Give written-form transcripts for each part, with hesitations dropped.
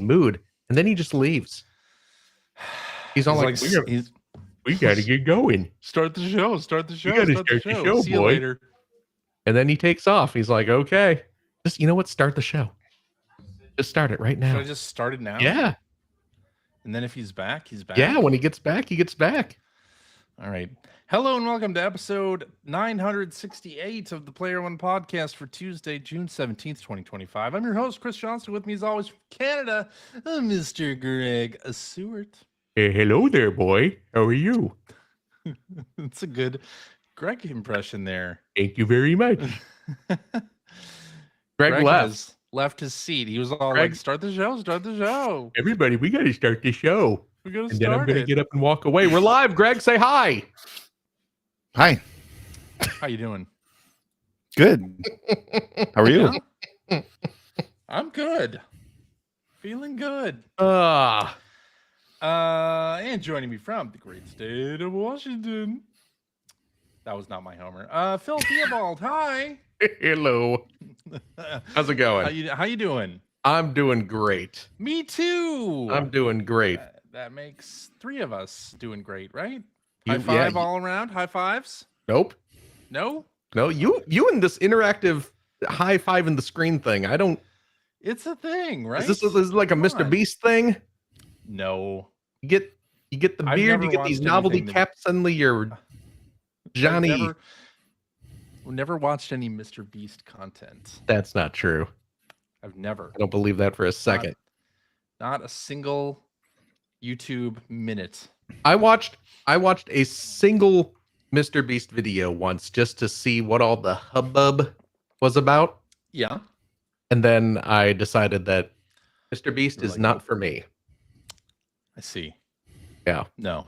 mood, and then he just leaves. He's all like we got to get going. Start the show. Start the show. You got to start the show, See boy. you later. And then he takes off. He's like, okay, just, you know what? Start the show. Just start it right now. Should I just start it now? Yeah. And then if he's back, he's back. Yeah, when he gets back, he gets back. All right. Hello and welcome to episode 968 of the Player One podcast for Tuesday, June 17th, 2025. I'm your host, Chris Johnson. With me as always from Canada, Mr. Greg Seward. Hey, hello there, boy. How are you? It's a good Greg impression there. Thank you very much. Greg left his seat. He was all like, start the show. Everybody, we got to start the show. We got to start. Then I'm going to get up and walk away. We're live. Greg, say hi. Hi. How you doing? Good. How are you? Yeah. I'm good. Feeling good. And joining me from the great state of Washington. That was not my homer. Phil Theobald, hi. Hello. How's it going? How you doing? I'm doing great. Me too. I'm doing great. That makes three of us doing great, right? High five all around. High fives. Nope. No. You and this interactive high five in the screen thing. I don't. It's a thing, right? Is this like a Mr. Beast thing? No. You get the beard. You get these novelty caps suddenly. You're Johnny. Never watched any Mr. Beast content. That's not true. I've never. I don't believe that for a second. Not a single YouTube minute. I watched a single Mr. Beast video once just to see what all the hubbub was about. Yeah. And then I decided that Mr. Beast is not for me. I see. Yeah. No.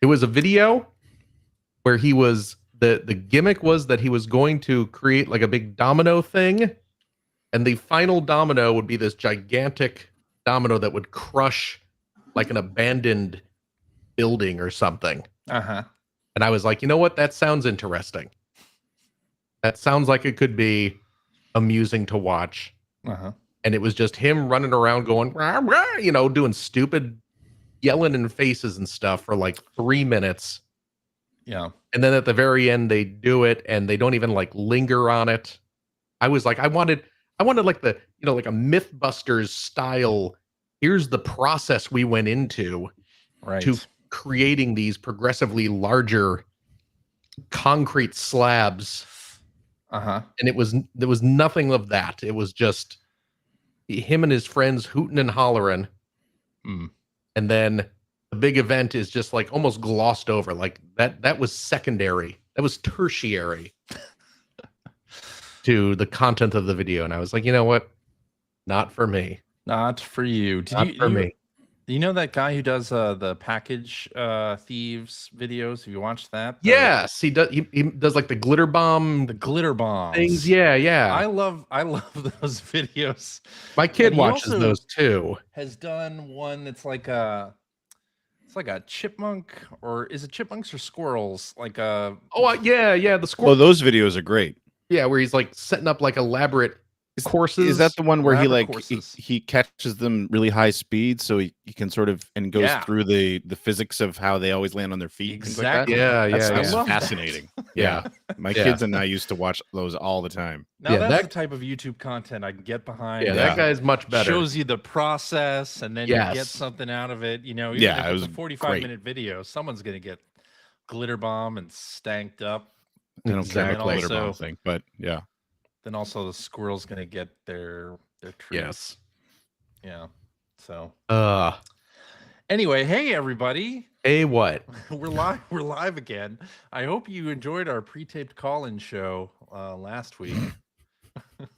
It was a video where he was the gimmick was that he was going to create like a big domino thing, and the final domino would be this gigantic domino that would crush like an abandoned building or something. Uh-huh. And I was like, you know what? That sounds interesting. That sounds like it could be amusing to watch. Uh-huh. And it was just him running around going, rah, rah, doing stupid yelling in faces and stuff for like 3 minutes. Yeah. And then at the very end, they do it and they don't even like linger on it. I was like, I wanted like the, like a Mythbusters style. Here's the process we went into to creating these progressively larger concrete slabs. Uh-huh. And there was nothing of that. It was just him and his friends hooting and hollering. Mm. And then the big event is just like almost glossed over. Like that was secondary. That was tertiary to the content of the video. And I was like, you know what? Not for me. Not for you. Not for me. You know that guy who does the package thieves videos? Have you watched that? Yes, he does. He does like the glitter bomb things. Yeah. I love those videos. My kid watches those too. Has done one that's like a chipmunk, or is it chipmunks or squirrels? Like the squirrel. Oh, those videos are great. Yeah, where he's like setting up like elaborate courses. Is that the one where he catches them really high speed so he can sort of and goes through the physics of how they always land on their feet? Exactly. Like that? That's fascinating. Yeah. My kids and I used to watch those all the time. Now that's the type of YouTube content I can get behind. Yeah, that guy's much better. Shows you the process and then you get something out of it. Even if it's a 45-minute video, someone's gonna get glitter bomb and stanked up. I don't care about the glitter bomb thing, but yeah. Then also the squirrel's gonna get their treat. Yes. Yeah. So anyway, hey everybody. Hey, what? We're live again. I hope you enjoyed our pre-taped call-in show last week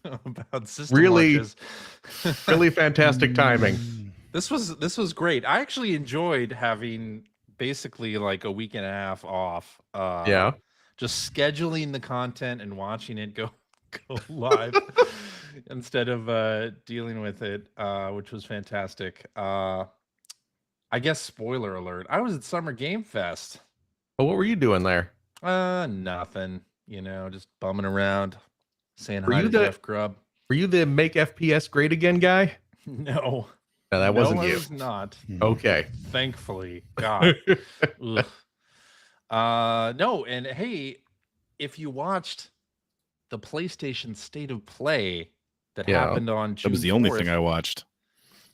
about system launches. Really fantastic timing. This was great. I actually enjoyed having basically like a week and a half off. Just scheduling the content and watching it go live instead of dealing with it, which was fantastic. I guess spoiler alert, I was at Summer Game Fest. Oh, what were you doing there? Nothing, just bumming around, saying hi to Jeff Grubb. Were you the make FPS great again guy? No, No, that wasn't you. I was not. Okay. Thankfully. God. Ugh. No, and hey, if you watched the PlayStation State of Play that happened on June that was the only 4th, thing I watched.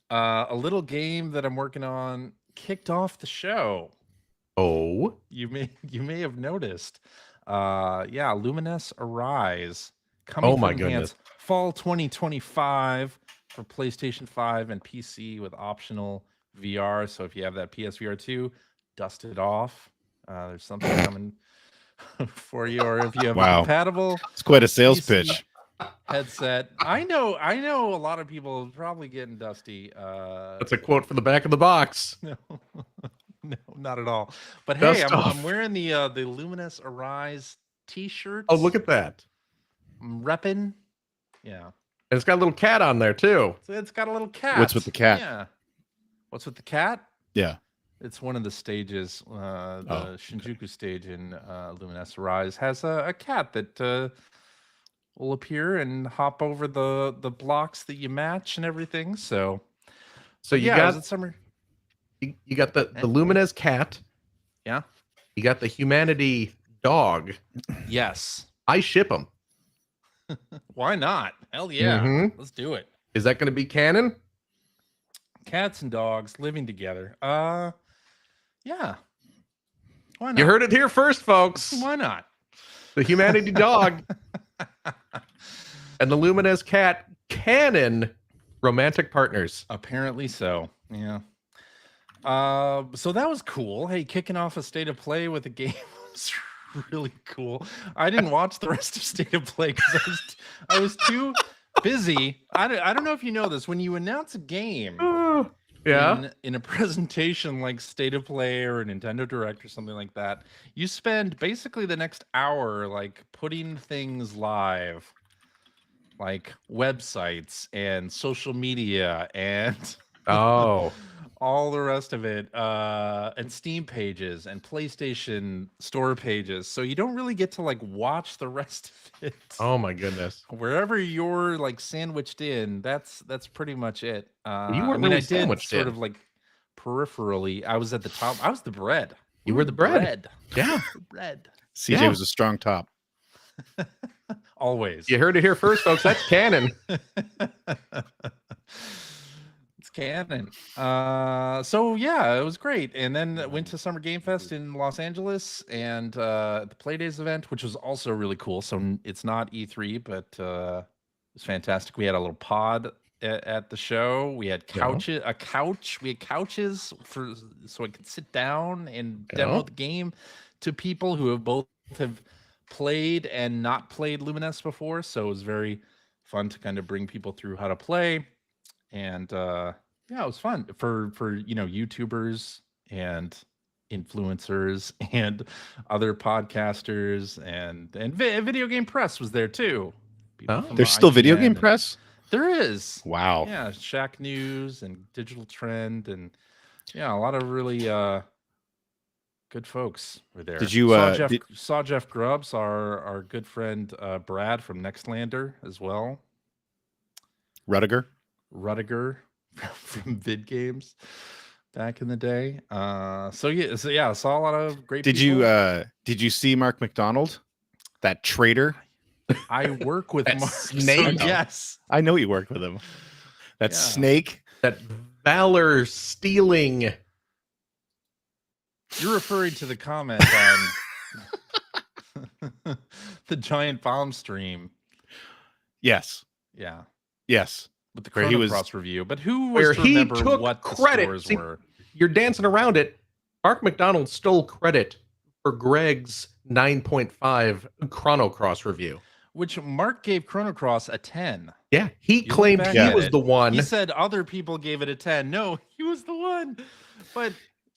A little game that I'm working on kicked off the show. Oh, you may have noticed. Luminous Arise coming oh my from goodness, enhanced fall 2025 for PlayStation 5 and PC with optional VR. So if you have that PSVR 2, dust it off. There's something coming for you, or if you have a compatible, it's quite a sales PC pitch headset. I know a lot of people probably getting dusty. That's a quote from the back of the box. No, no, not at all. But hey, I'm wearing the Luminous Arise t-shirt. Oh, look at that. I'm repping. Yeah. And it's got a little cat on there too. So it's got a little cat. What's with the cat? Yeah. What's with the cat? Yeah. It's one of the stages. Shinjuku stage in Luminous Arise has a cat that will appear and hop over the blocks that you match and everything. So you got summer. You got the Luminous cat. Yeah. You got the Humanity dog. Yes. I ship them. Why not? Hell yeah. Mm-hmm. Let's do it. Is that going to be canon? Cats and dogs living together. Yeah. Why not? You heard it here first, folks. Why not? The Humanity dog and the Luminous cat canon romantic partners. Apparently so. Yeah. So that was cool. Hey, kicking off a State of Play with a game was really cool. I didn't watch the rest of State of Play because I was too busy. I don't know if you know this. When you announce a game in a presentation like State of Play or a Nintendo Direct or something like that, you spend basically the next hour like putting things live, like websites and social media and all the rest of it, and Steam pages and PlayStation Store pages. So you don't really get to like watch the rest of it. Oh my goodness! Wherever you're like sandwiched in, that's pretty much it. You weren't really sandwiched sort of like peripherally. I was at the top. I was the bread. You were the bread. Yeah, bread. CJ was a strong top. Always. You heard it here first, folks. That's canon. Canon. So yeah, it was great. And then went to Summer Game Fest in Los Angeles and the Playdays event, which was also really cool. So it's not E3, but it was fantastic. We had a little pod at the show. We had couches, we had couches so I could sit down and demo the game to people who have played and not played Luminous before. So it was very fun to kind of bring people through how to play. And yeah, it was fun for YouTubers and influencers and other podcasters and video game press was there too. There's still video game press? There is. Wow. Yeah, Shack News and Digital Trend and a lot of really good folks were there. Did you saw Jeff Grubbs, our good friend Brad from Nextlander as well. Rudiger from Vid Games back in the day. So I saw a lot of great people. Did you see Mark McDonald, that traitor? I work with Mark Snake. So yes, I know you worked with him. That snake, that valor stealing. You're referring to the comment on the Giant Bomb stream. Yes. Yeah. Yes. With the Chrono Cross review, but who was where to he remember took what credit. the scores were? You're dancing around it. Mark McDonald stole credit for Greg's 9.5 Chrono Cross review, which Mark gave Chrono Cross a 10. Yeah, he claimed he was the one. He said other people gave it a 10. No, he was the one. But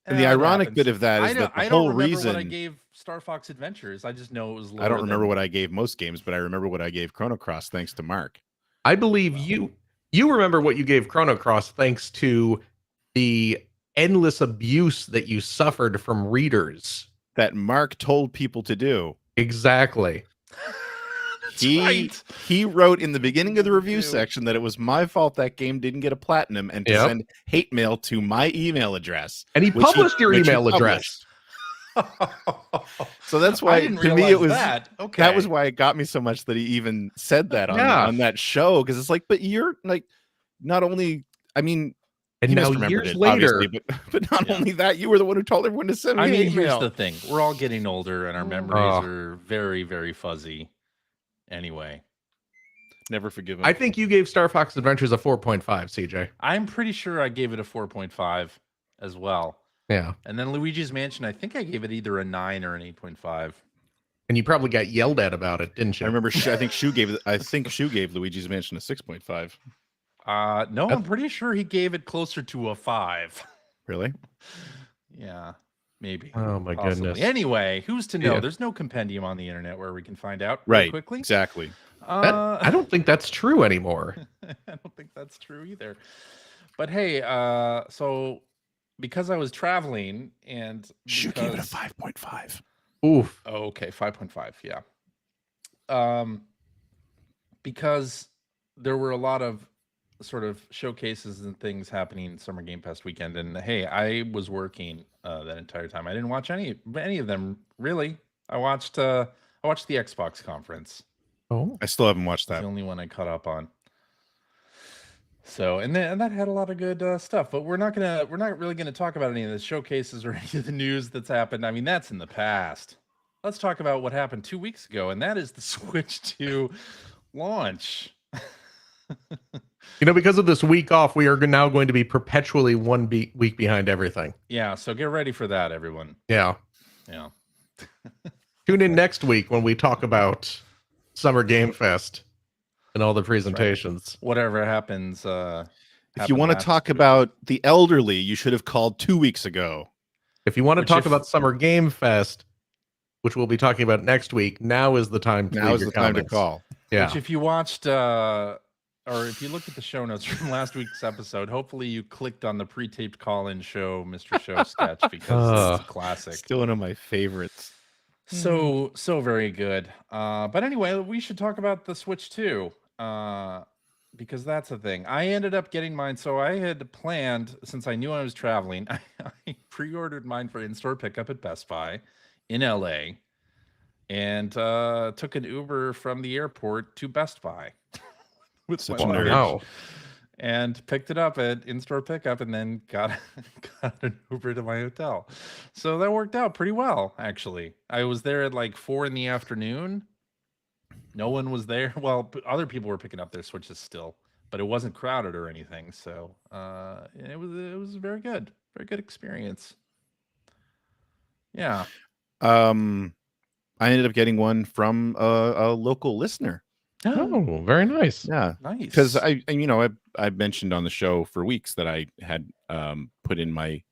and the ironic bit of that is that the whole reason what I gave Star Fox Adventures. I just know it was lower. I don't remember what I gave most games, but I remember what I gave Chrono Cross thanks to Mark. I believe you remember what you gave Chrono Cross thanks to the endless abuse that you suffered from readers. That Mark told people to do. Exactly. He wrote in the beginning of the review section that it was my fault that game didn't get a platinum and to send hate mail to my email address. And he published your email address. So that's why I didn't to me it was that. Okay. That was why it got me so much that he even said that on that show, because it's like, but you're like, not only, I mean, and now years later, but not only that, you were the one who told everyone to send me I mean, hate here's mail. the thing: we're all getting older, and our memories are very, very fuzzy. Anyway, never forgive him. I think you gave Star Fox Adventures a 4.5, CJ. I'm pretty sure I gave it a 4.5 as well. Yeah. And then Luigi's Mansion, I think I gave it either a 9 or an 8.5. And you probably got yelled at about it, didn't you? I remember. I think Shu gave Luigi's Mansion a 6.5. No, I'm pretty sure he gave it closer to a 5. Really? Yeah, maybe. Oh my goodness. Anyway, who's to know? There's no compendium on the internet where we can find out right quickly. Exactly. I don't think that's true anymore. I don't think that's true either. But hey, so because I was traveling and Shu gave it a 5.5. Oof. Oh, okay, 5.5. Yeah. Because there were a lot of sort of showcases and things happening Summer Game Fest weekend, and hey, I was working that entire time. I didn't watch any of them really. I watched the Xbox conference. Oh, I still haven't watched that. It's the only one I caught up on. So and that had a lot of good stuff, but we're not really gonna talk about any of the showcases or any of the news that's happened. I mean, that's in the past. Let's talk about what happened 2 weeks ago, and that is the Switch 2 launch. Because of this week off, we are now going to be perpetually one week behind everything. Yeah, so get ready for that, everyone. Yeah. Tune in next week when we talk about Summer Game Fest and all the presentations. Right. Whatever happens. If you want to talk about the elderly, you should have called 2 weeks ago. If you want to talk about Summer Game Fest, which we'll be talking about next week, now is the time to call. Yeah. Which if you watched or if you looked at the show notes from last week's episode, hopefully you clicked on the pre-taped call-in show, Mr. Show sketch, because it's a classic. Still one of my favorites. So very good. But anyway, we should talk about the Switch 2. Because that's the thing. I ended up getting mine. So I had planned, since I knew I was traveling, I pre-ordered mine for in-store pickup at Best Buy in LA and took an Uber from the airport to Best Buy with my luggage and picked it up at in-store pickup and then got an Uber to my hotel. So that worked out pretty well, actually. I was there at like 4 p.m. No one was there. Well, other people were picking up their Switches still, but it wasn't crowded or anything. So it was very good experience. Yeah. I ended up getting one from a local listener. Oh, very nice. Yeah, nice. Because I mentioned on the show for weeks that I had put in my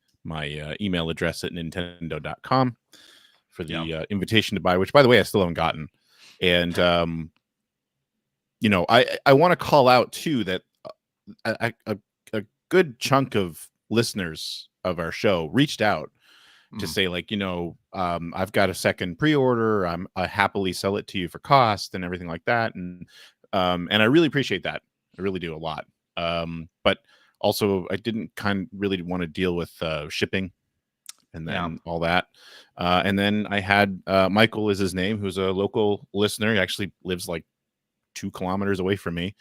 email address at Nintendo.com for the invitation to buy, which by the way I still haven't gotten. And I want to call out too that a good chunk of listeners of our show reached out to say like, I've got a second pre-order. I happily sell it to you for cost and everything like that. And I really appreciate that. I really do a lot. But also I didn't really want to deal with shipping and then all that. And then I had Michael is his name, who's a local listener. He actually lives like 2 kilometers away from me.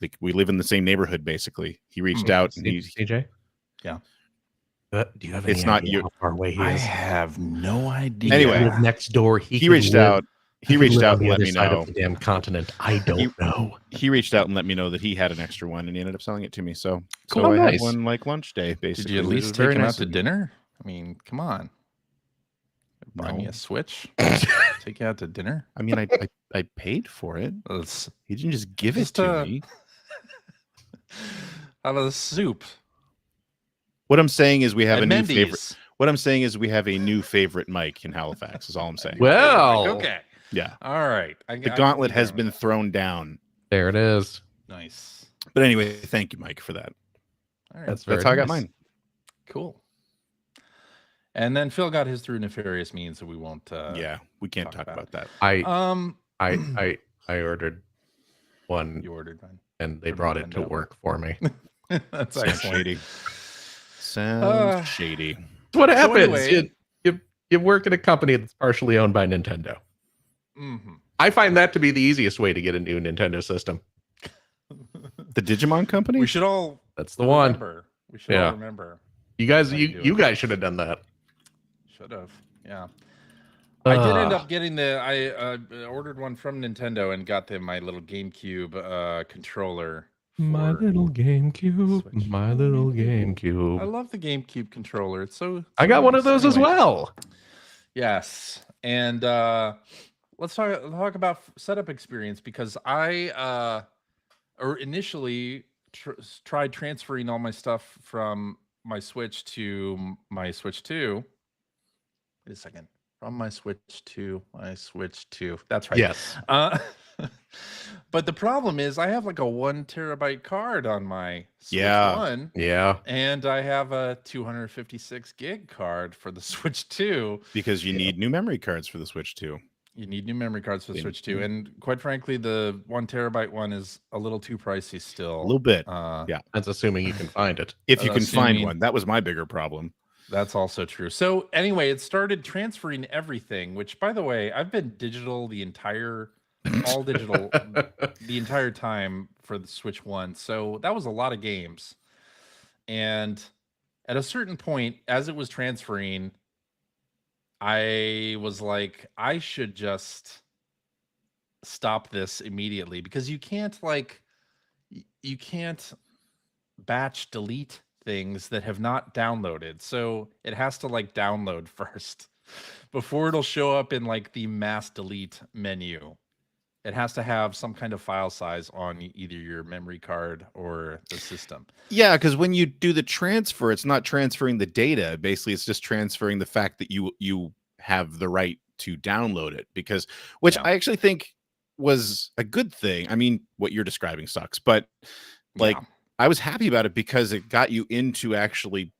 Like we live in the same neighborhood, basically. He reached out and CJ? Yeah. Do you have any idea how far away he is? I have no idea. Anyway, next door. He reached out. He reached out and let me know. Of the damn continent. I don't know. He reached out and let me know that he had an extra one, and he ended up selling it to me. So, cool, I had one like lunch day. Basically, did you at least take him out to dinner? I mean, come on. Buy me a Switch. Take you out to dinner. I mean, I paid for it. He didn't just give it to me. Out of the soup. What I'm saying is we have a new Mendy's. favorite. What I'm saying is we have a new favorite Mike in Halifax. Is all I'm saying. Well, okay. Yeah. All right. The gauntlet has been thrown down. There it is. Nice. But anyway, thank you, Mike, for that. All right. That's how I got mine. Cool. And then Phil got his through nefarious means, so we won't. We can't talk about that. I I ordered one. You ordered one. And they From brought it to Nintendo. work for me. That's Sounds excellent. shady. Sounds shady. That's what happens. anyway- You work at a company that's partially owned by Nintendo. Mm-hmm. I find that to be the easiest way to get a new Nintendo system. The Digimon company? We should all That's the one. remember. We should all remember. You guys, how to do you it. guys should have done that. Should have. Yeah. I did end up getting I ordered one from Nintendo and got them my little GameCube controller. My for little GameCube. Switch. My little I GameCube. love the GameCube controller. It's so I got one of those as anyway. well. Yes. And let's talk about setup experience, because I initially tried transferring all my stuff from my Switch to my Switch 2. Wait a second. From my Switch to my Switch 2. That's right. Yes. But the problem is I have like a 1 terabyte card on my Switch Yeah. 1. Yeah. And I have a 256 gig card for the Switch 2. Because you need new memory cards for the Switch 2. You need new memory cards for the Yeah. Switch 2. And quite frankly, the 1 terabyte one is a little too pricey still. A little bit. Yeah. That's assuming you can find it. If you can find assuming- one. That was my bigger problem. That's also true. So anyway, it started transferring everything, which, by the way, I've been digital all digital the entire time for the Switch 1. So that was a lot of games. And at a certain point, as it was transferring, I was like, I should just stop this immediately, because you can't batch delete things that have not downloaded. So it has to download first before it'll show up in the mass delete menu. It has to have some kind of file size on either your memory card or the system. Yeah, because when you do the transfer, it's not transferring the data. Basically, it's just transferring the fact that you have the right to download it, which I actually think was a good thing. I mean, what you're describing sucks, but I was happy about it because it got you into actually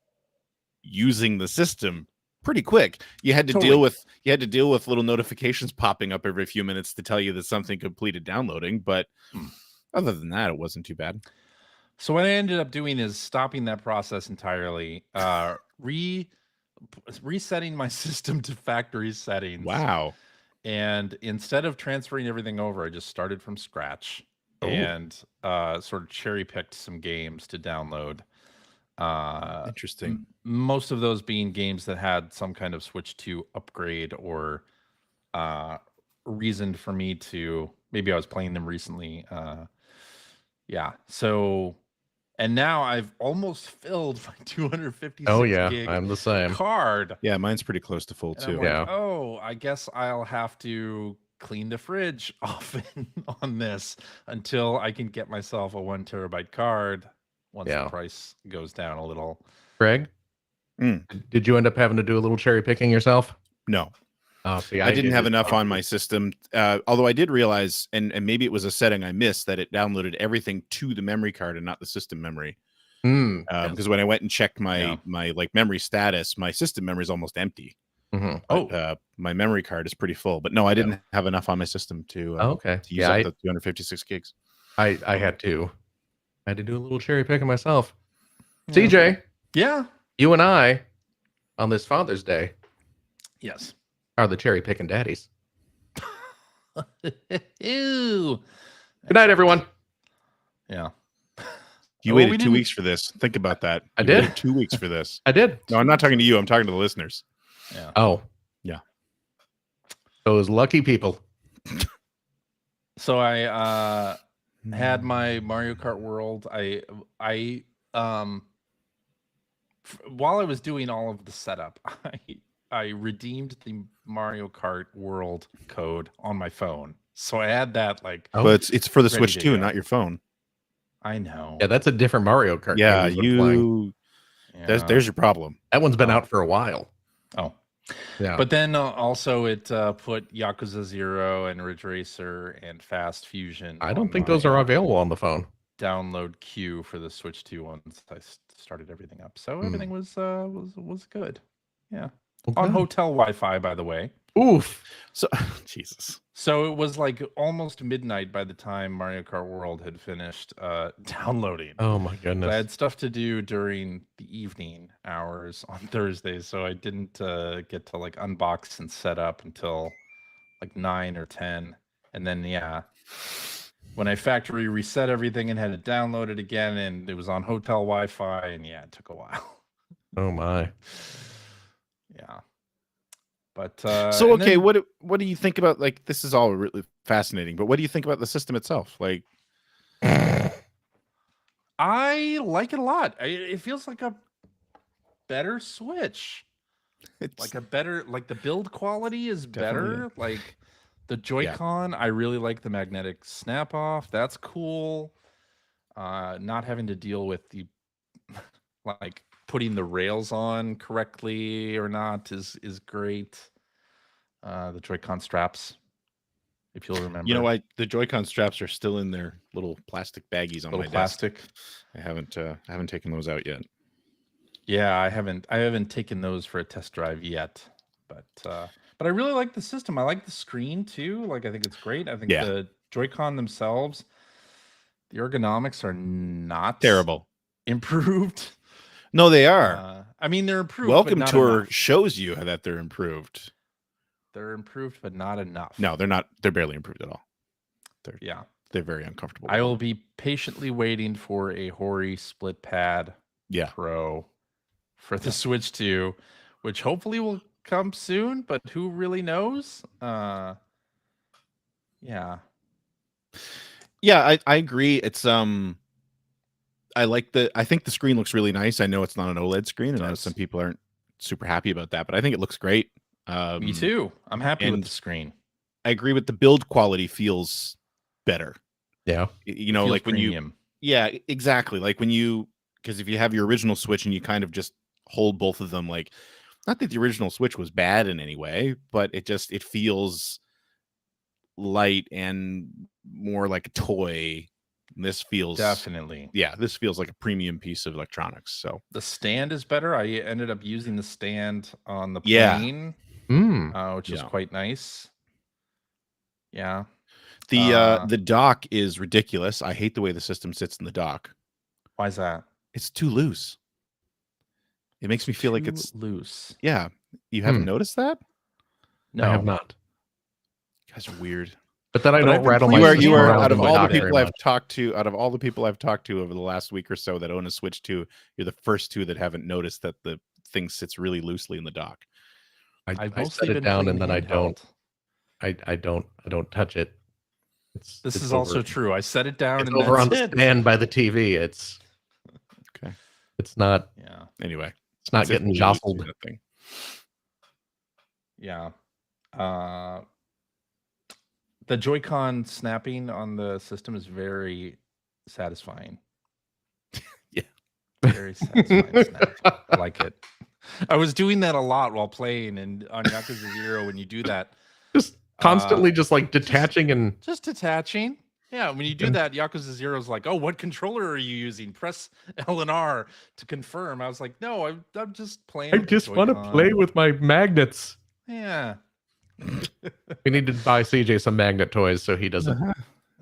using the system pretty quick. You had to deal with little notifications popping up every few minutes to tell you that something completed downloading, but other than that, it wasn't too bad. So what I ended up doing is stopping that process entirely, resetting my system to factory settings. Wow. And instead of transferring everything over, I just started from scratch and sort of cherry picked some games to download. Interesting. Most of those being games that had some kind of Switch 2 upgrade or reason for me to, maybe I was playing them recently. So, and now I've almost filled my 256 gig I'm the same card. Yeah, mine's pretty close to full too. I guess I'll have to clean the fridge often on this until I can get myself a 1 terabyte card once the price goes down a little. Greg, did you end up having to do a little cherry picking yourself? No. See, I didn't have enough on my system. Although I did realize, and maybe it was a setting I missed, that it downloaded everything to the memory card and not the system memory. Because when I went and checked my memory status, my system memory is almost empty. But, my memory card is pretty full. But no, I didn't have enough on my system to use up the 256 gigs. I had to do a little cherry picking myself. CJ, you and I on this Father's Day, are the cherry picking daddies. Ew. Good night, everyone. Yeah. You waited 2 weeks for this. Think about that. I did. Waited 2 weeks for this. I did. No, I'm not talking to you. I'm talking to the listeners. Yeah. Oh. Yeah. Those lucky people. So I had my Mario Kart World. While I was doing all of the setup, I redeemed the Mario Kart World code on my phone. So I had that but it's for the Switch 2, not your phone. I know. Yeah, that's a different Mario Kart. Yeah, there's your problem. That one's been out for a while. Oh. Yeah. But then also it put Yakuza 0 and Ridge Racer and Fast Fusion. I don't think those are available on the phone. Download queue for the Switch 2 once I started everything up. So everything was good. Yeah. On hotel Wi-Fi, by the way. Oof. So Jesus. So it was like almost midnight by the time Mario Kart World had finished downloading. Oh my So I goodness. had stuff to do during the evening hours on Thursdays, so I didn't get to like unbox and set up until like 9 or 10. And then when I factory reset everything and had to download it again, and it was on hotel Wi-Fi, and it took a while. Oh my. Yeah. But So okay, then, what do you think about, like, this is all really fascinating, but what do you think about the system itself? Like, I like it a lot. It feels like a better Switch. it's Like the build quality is Definitely, better. Like the Joy-Con, I really like the magnetic snap off. That's cool. Not having to deal with the like putting the rails on correctly or not is great. The Joy-Con straps, if you'll remember. you know, the Joy-Con straps are still in their little plastic baggies on my plastic. desk. I haven't taken those out yet. Yeah, I haven't taken those for a test drive yet, but I really like the system. I like the screen too. Like, I think it's great. I think the Joy-Con themselves, the ergonomics are not Terrible. improved. No, they are. I mean, they're improved. Welcome but not Tour enough. shows you that they're improved. They're improved, but not enough. No, they're not. They're barely improved at all. They're very uncomfortable. I will be patiently waiting for a Hori split pad Pro for the Switch 2, which hopefully will come soon, but who really knows? Yeah, I agree. It's I think the screen looks really nice. I know it's not an OLED screen, and I know some people aren't super happy about that, but I think it looks great. Me too. I'm happy with the screen. I agree with the build quality feels better. Yeah. You know, like when premium. Exactly. Like because if you have your original Switch and you kind of just hold both of them, like, not that the original Switch was bad in any way, but it feels light and more like a toy. This feels definitely. This feels like a premium piece of electronics. So the stand is better. I ended up using the stand on the plane, which is quite nice. Yeah. The dock is ridiculous. I hate the way the system sits in the dock. Why is that? It's too loose. It makes me feel like it's loose. Yeah. You haven't noticed that? No. I have not. You guys are weird. But then I don't rattle my You are around out of in my all the dock people very I've much. talked to, over the last week or so that own a Switch 2, you're the first two that haven't noticed that the thing sits really loosely in the dock. I set it down and then I don't. I don't touch it. This is also true. I set it down it's and over on that's the stand by the TV. It's okay. It's not. Yeah. Anyway, it's not getting jostled. Yeah. The Joy-Con snapping on the system is very satisfying. Yeah. Very satisfying snap. I like it. I was doing that a lot while playing, and on Yakuza Zero, when you do that, just constantly just like detaching and just detaching. Yeah, when you do that, Yakuza Zero is like, "Oh, what controller are you using? Press L and R to confirm." I was like, "No, I'm just playing." I just want to play with my magnets. Yeah. We need to buy CJ some magnet toys so he doesn't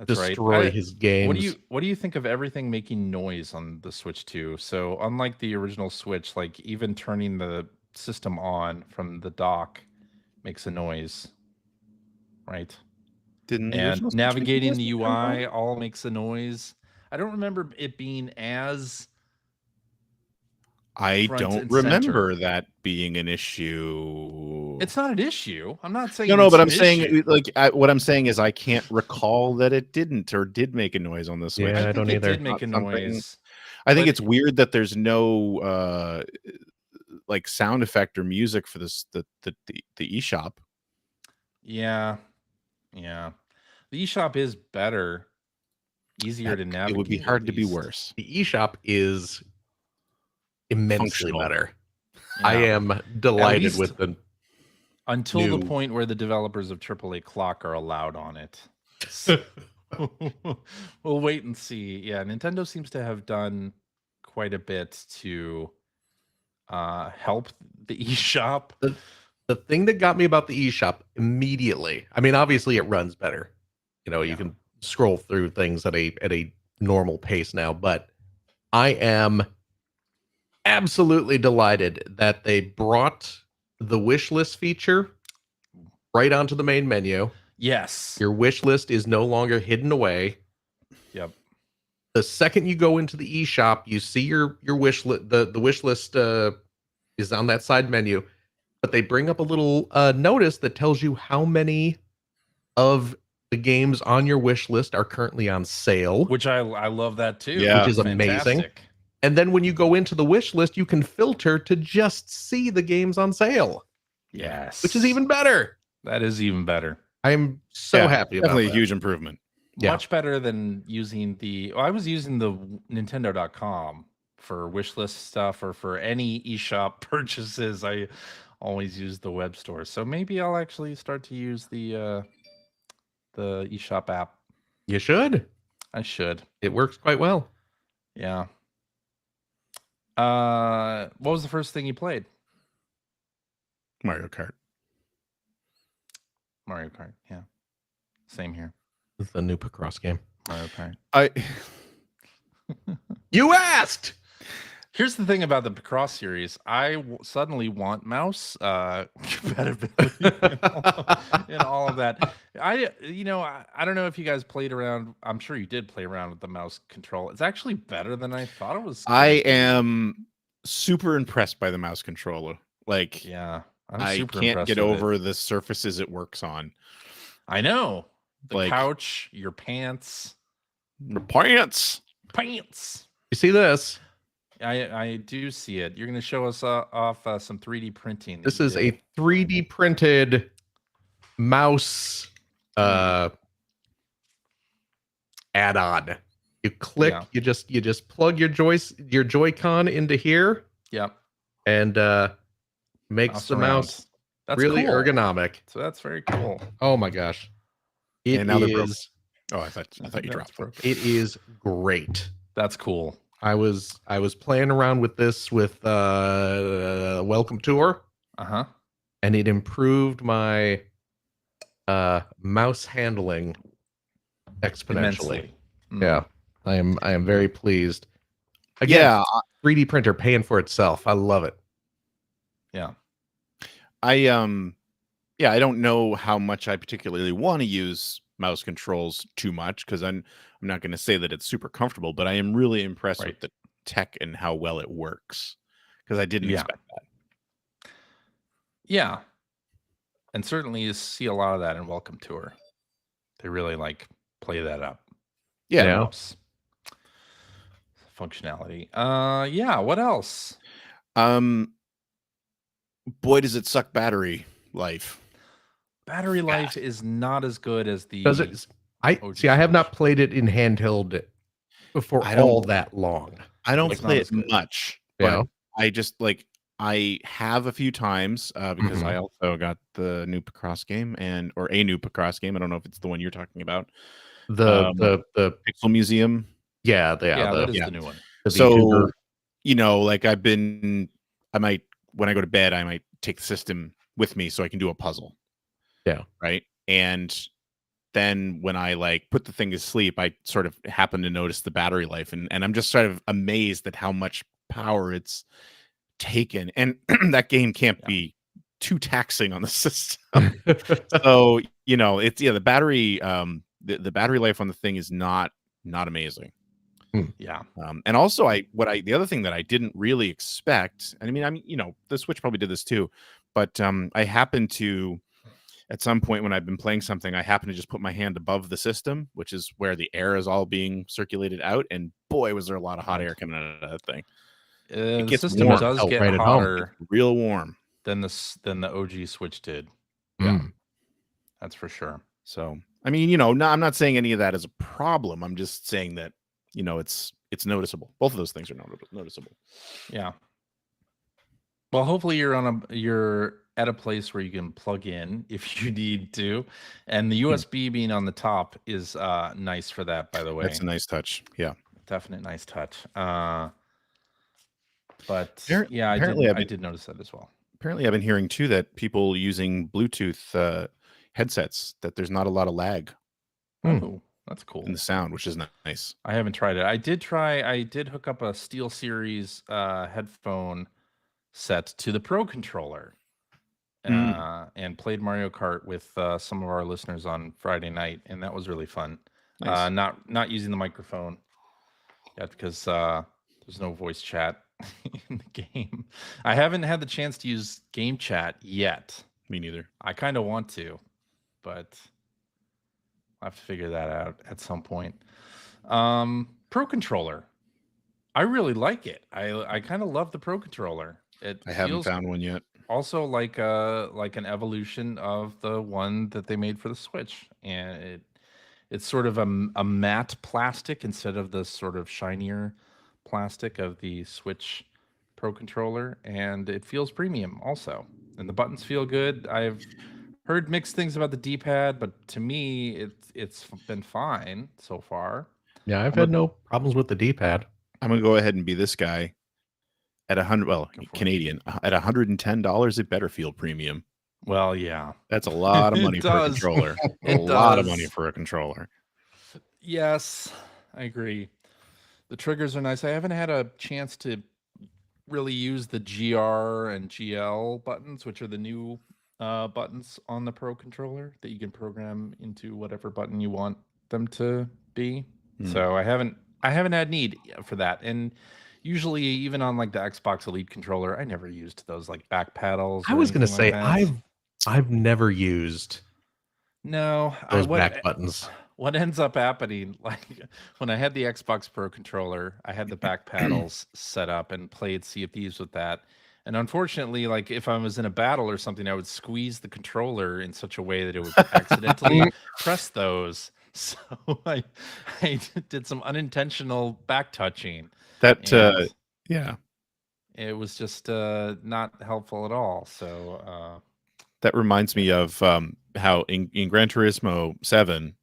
destroy his games. What do you think of everything making noise on the Switch 2? So unlike the original Switch, like even turning the system on from the dock makes a noise, right? And navigating the UI all makes a noise. I don't remember it being as I don't remember that being an issue. It's not an issue. I'm not saying no, but I'm saying what I'm saying is I can't recall that it didn't or did make a noise on the Switch. Yeah, I don't either. It did make a noise. I think it's weird that there's no like sound effect or music for this the eShop. Yeah. The eShop is better, easier to navigate. It would be hard to be worse. The eShop is immensely better. Yeah. I am delighted with the until the point where the developers of AAA Clock are allowed on it. We'll wait and see. Yeah, Nintendo seems to have done quite a bit to help the eShop. The thing that got me about the eShop immediately, I mean, obviously it runs better. You can scroll through things at a normal pace now, but I am absolutely delighted that they brought the wish list feature right onto the main menu. Yes. Your wish list is no longer hidden away. Yep. The second you go into the eShop, you see your wish list. The wish list is on that side menu, but they bring up a little notice that tells you how many of the games on your wish list are currently on sale, Which I love that too. Yeah. which is amazing. Fantastic. And then when you go into the wish list, you can filter to just see the games on sale. Yes. Which is even better. That is even better. I'm so happy about definitely that. a huge improvement. Yeah. Much better than using I was using the Nintendo.com for wish list stuff or for any eShop purchases. I always use the web store. So maybe I'll actually start to use the eShop app. You should. I should. It works quite well. Yeah. What was the first thing you played? Mario Kart. Mario Kart. Yeah. Same here. It's the new Picross game. Mario Kart. You asked! Here's the thing about the Picross series. I suddenly want mouse compatibility and all of that. I don't know if you guys played around. I'm sure you did play around with the mouse control. It's actually better than I thought it was. I am super impressed by the mouse controller. Like, yeah, I can't get over the surfaces it works on. I know. The Like, couch, your pants. Pants. You see this? I do see it. You're going to show us off some 3D printing. This is a 3D printed mouse add-on. You click, you just plug your Joy-Con into here. Yep. And makes the mouse that's really cool. ergonomic. So that's very cool. Oh my gosh. It is. Oh, I thought you dropped it. It is great. That's cool. I was playing around with this with Welcome Tour. Uh-huh. And it improved my mouse handling exponentially. Yeah. I am very pleased. Again, 3D printer paying for itself. I love it. Yeah. I don't know how much I particularly want to use mouse controls too much, because I'm not going to say that it's super comfortable, but I am really impressed with the tech and how well it works, because I didn't expect that. Yeah. And certainly you see a lot of that in Welcome Tour. They really play that up. Yeah. Functionality. Yeah, what else? Boy, does it suck battery life. Battery life is not as good as the Does it? I have not played it in handheld before all that long. I don't play it much, but I just I have a few times because I also got the new Picross game or a new Picross game. I don't know if it's the one you're talking about. The Pixel Museum. That is the new one. So, I might, when I go to bed, I might take the system with me so I can do a puzzle. Yeah. Right. And then when I put the thing to sleep, I sort of happen to notice the battery life, and I'm just sort of amazed at how much power it's taken. And that game can't be too taxing on the system. So, it's the battery, the battery life on the thing is not amazing. Yeah. And also the other thing that I didn't really expect, and I mean, the Switch probably did this too, but I happened to, at some point when I've been playing something, I happen to just put my hand above the system, which is where the air is all being circulated out. And boy, was there a lot of hot air coming out of that thing. The system does get right hotter, real warm than the OG Switch did. Yeah, that's for sure. So, I mean, I'm not saying any of that is a problem. I'm just saying that, it's noticeable. Both of those things are noticeable. Yeah. Well, hopefully you're at a place where you can plug in if you need to, and the USB being on the top is nice for that. By the way, that's a nice touch. Yeah, definite nice touch. But apparently I did notice that as well. apparently I've been hearing too that people using Bluetooth headsets, that there's not a lot of lag Oh, that's cool. in the sound, which is nice. I haven't tried it. I did hook up a SteelSeries headphone set to the Pro controller and played Mario Kart with some of our listeners on Friday night, and that was really fun. Nice. Not using the microphone yet because there's no voice chat in the game. I haven't had the chance to use game chat yet. Me neither. I kind of want to, but I'll have to figure that out at some point. Pro controller. I really like it. I kind of love the Pro controller. I haven't found one yet. Also like an evolution of the one that they made for the Switch, and it's sort of a matte plastic instead of the sort of shinier plastic of the Switch Pro controller, and it feels premium also. And the buttons feel good. I've heard mixed things about the D-pad, but to me, it's been fine so far. Yeah, I've had no problems with the D-pad. I'm gonna go ahead and be this guy. At Canadian, at $110, it better feel premium. Well, yeah, that's a lot of money for a controller. Lot of money for a controller. Yes, I agree. The triggers are nice. I haven't had a chance to really use the GR and GL buttons, which are the new buttons on the Pro controller that you can program into whatever button you want them to be. So I haven't had need for that. And usually, even on like the Xbox Elite controller, I never used those like back paddles. I was going to say I've never used those back buttons. What ends up happening, like when I had the Xbox Pro controller, I had the back paddles set up and played Sea of Thieves with that. And unfortunately, like if I was in a battle or something, I would squeeze the controller in such a way that it would accidentally press those. So I did some unintentional back touching. That yeah, it was just not helpful at all. So that reminds me of how in Gran Turismo 7,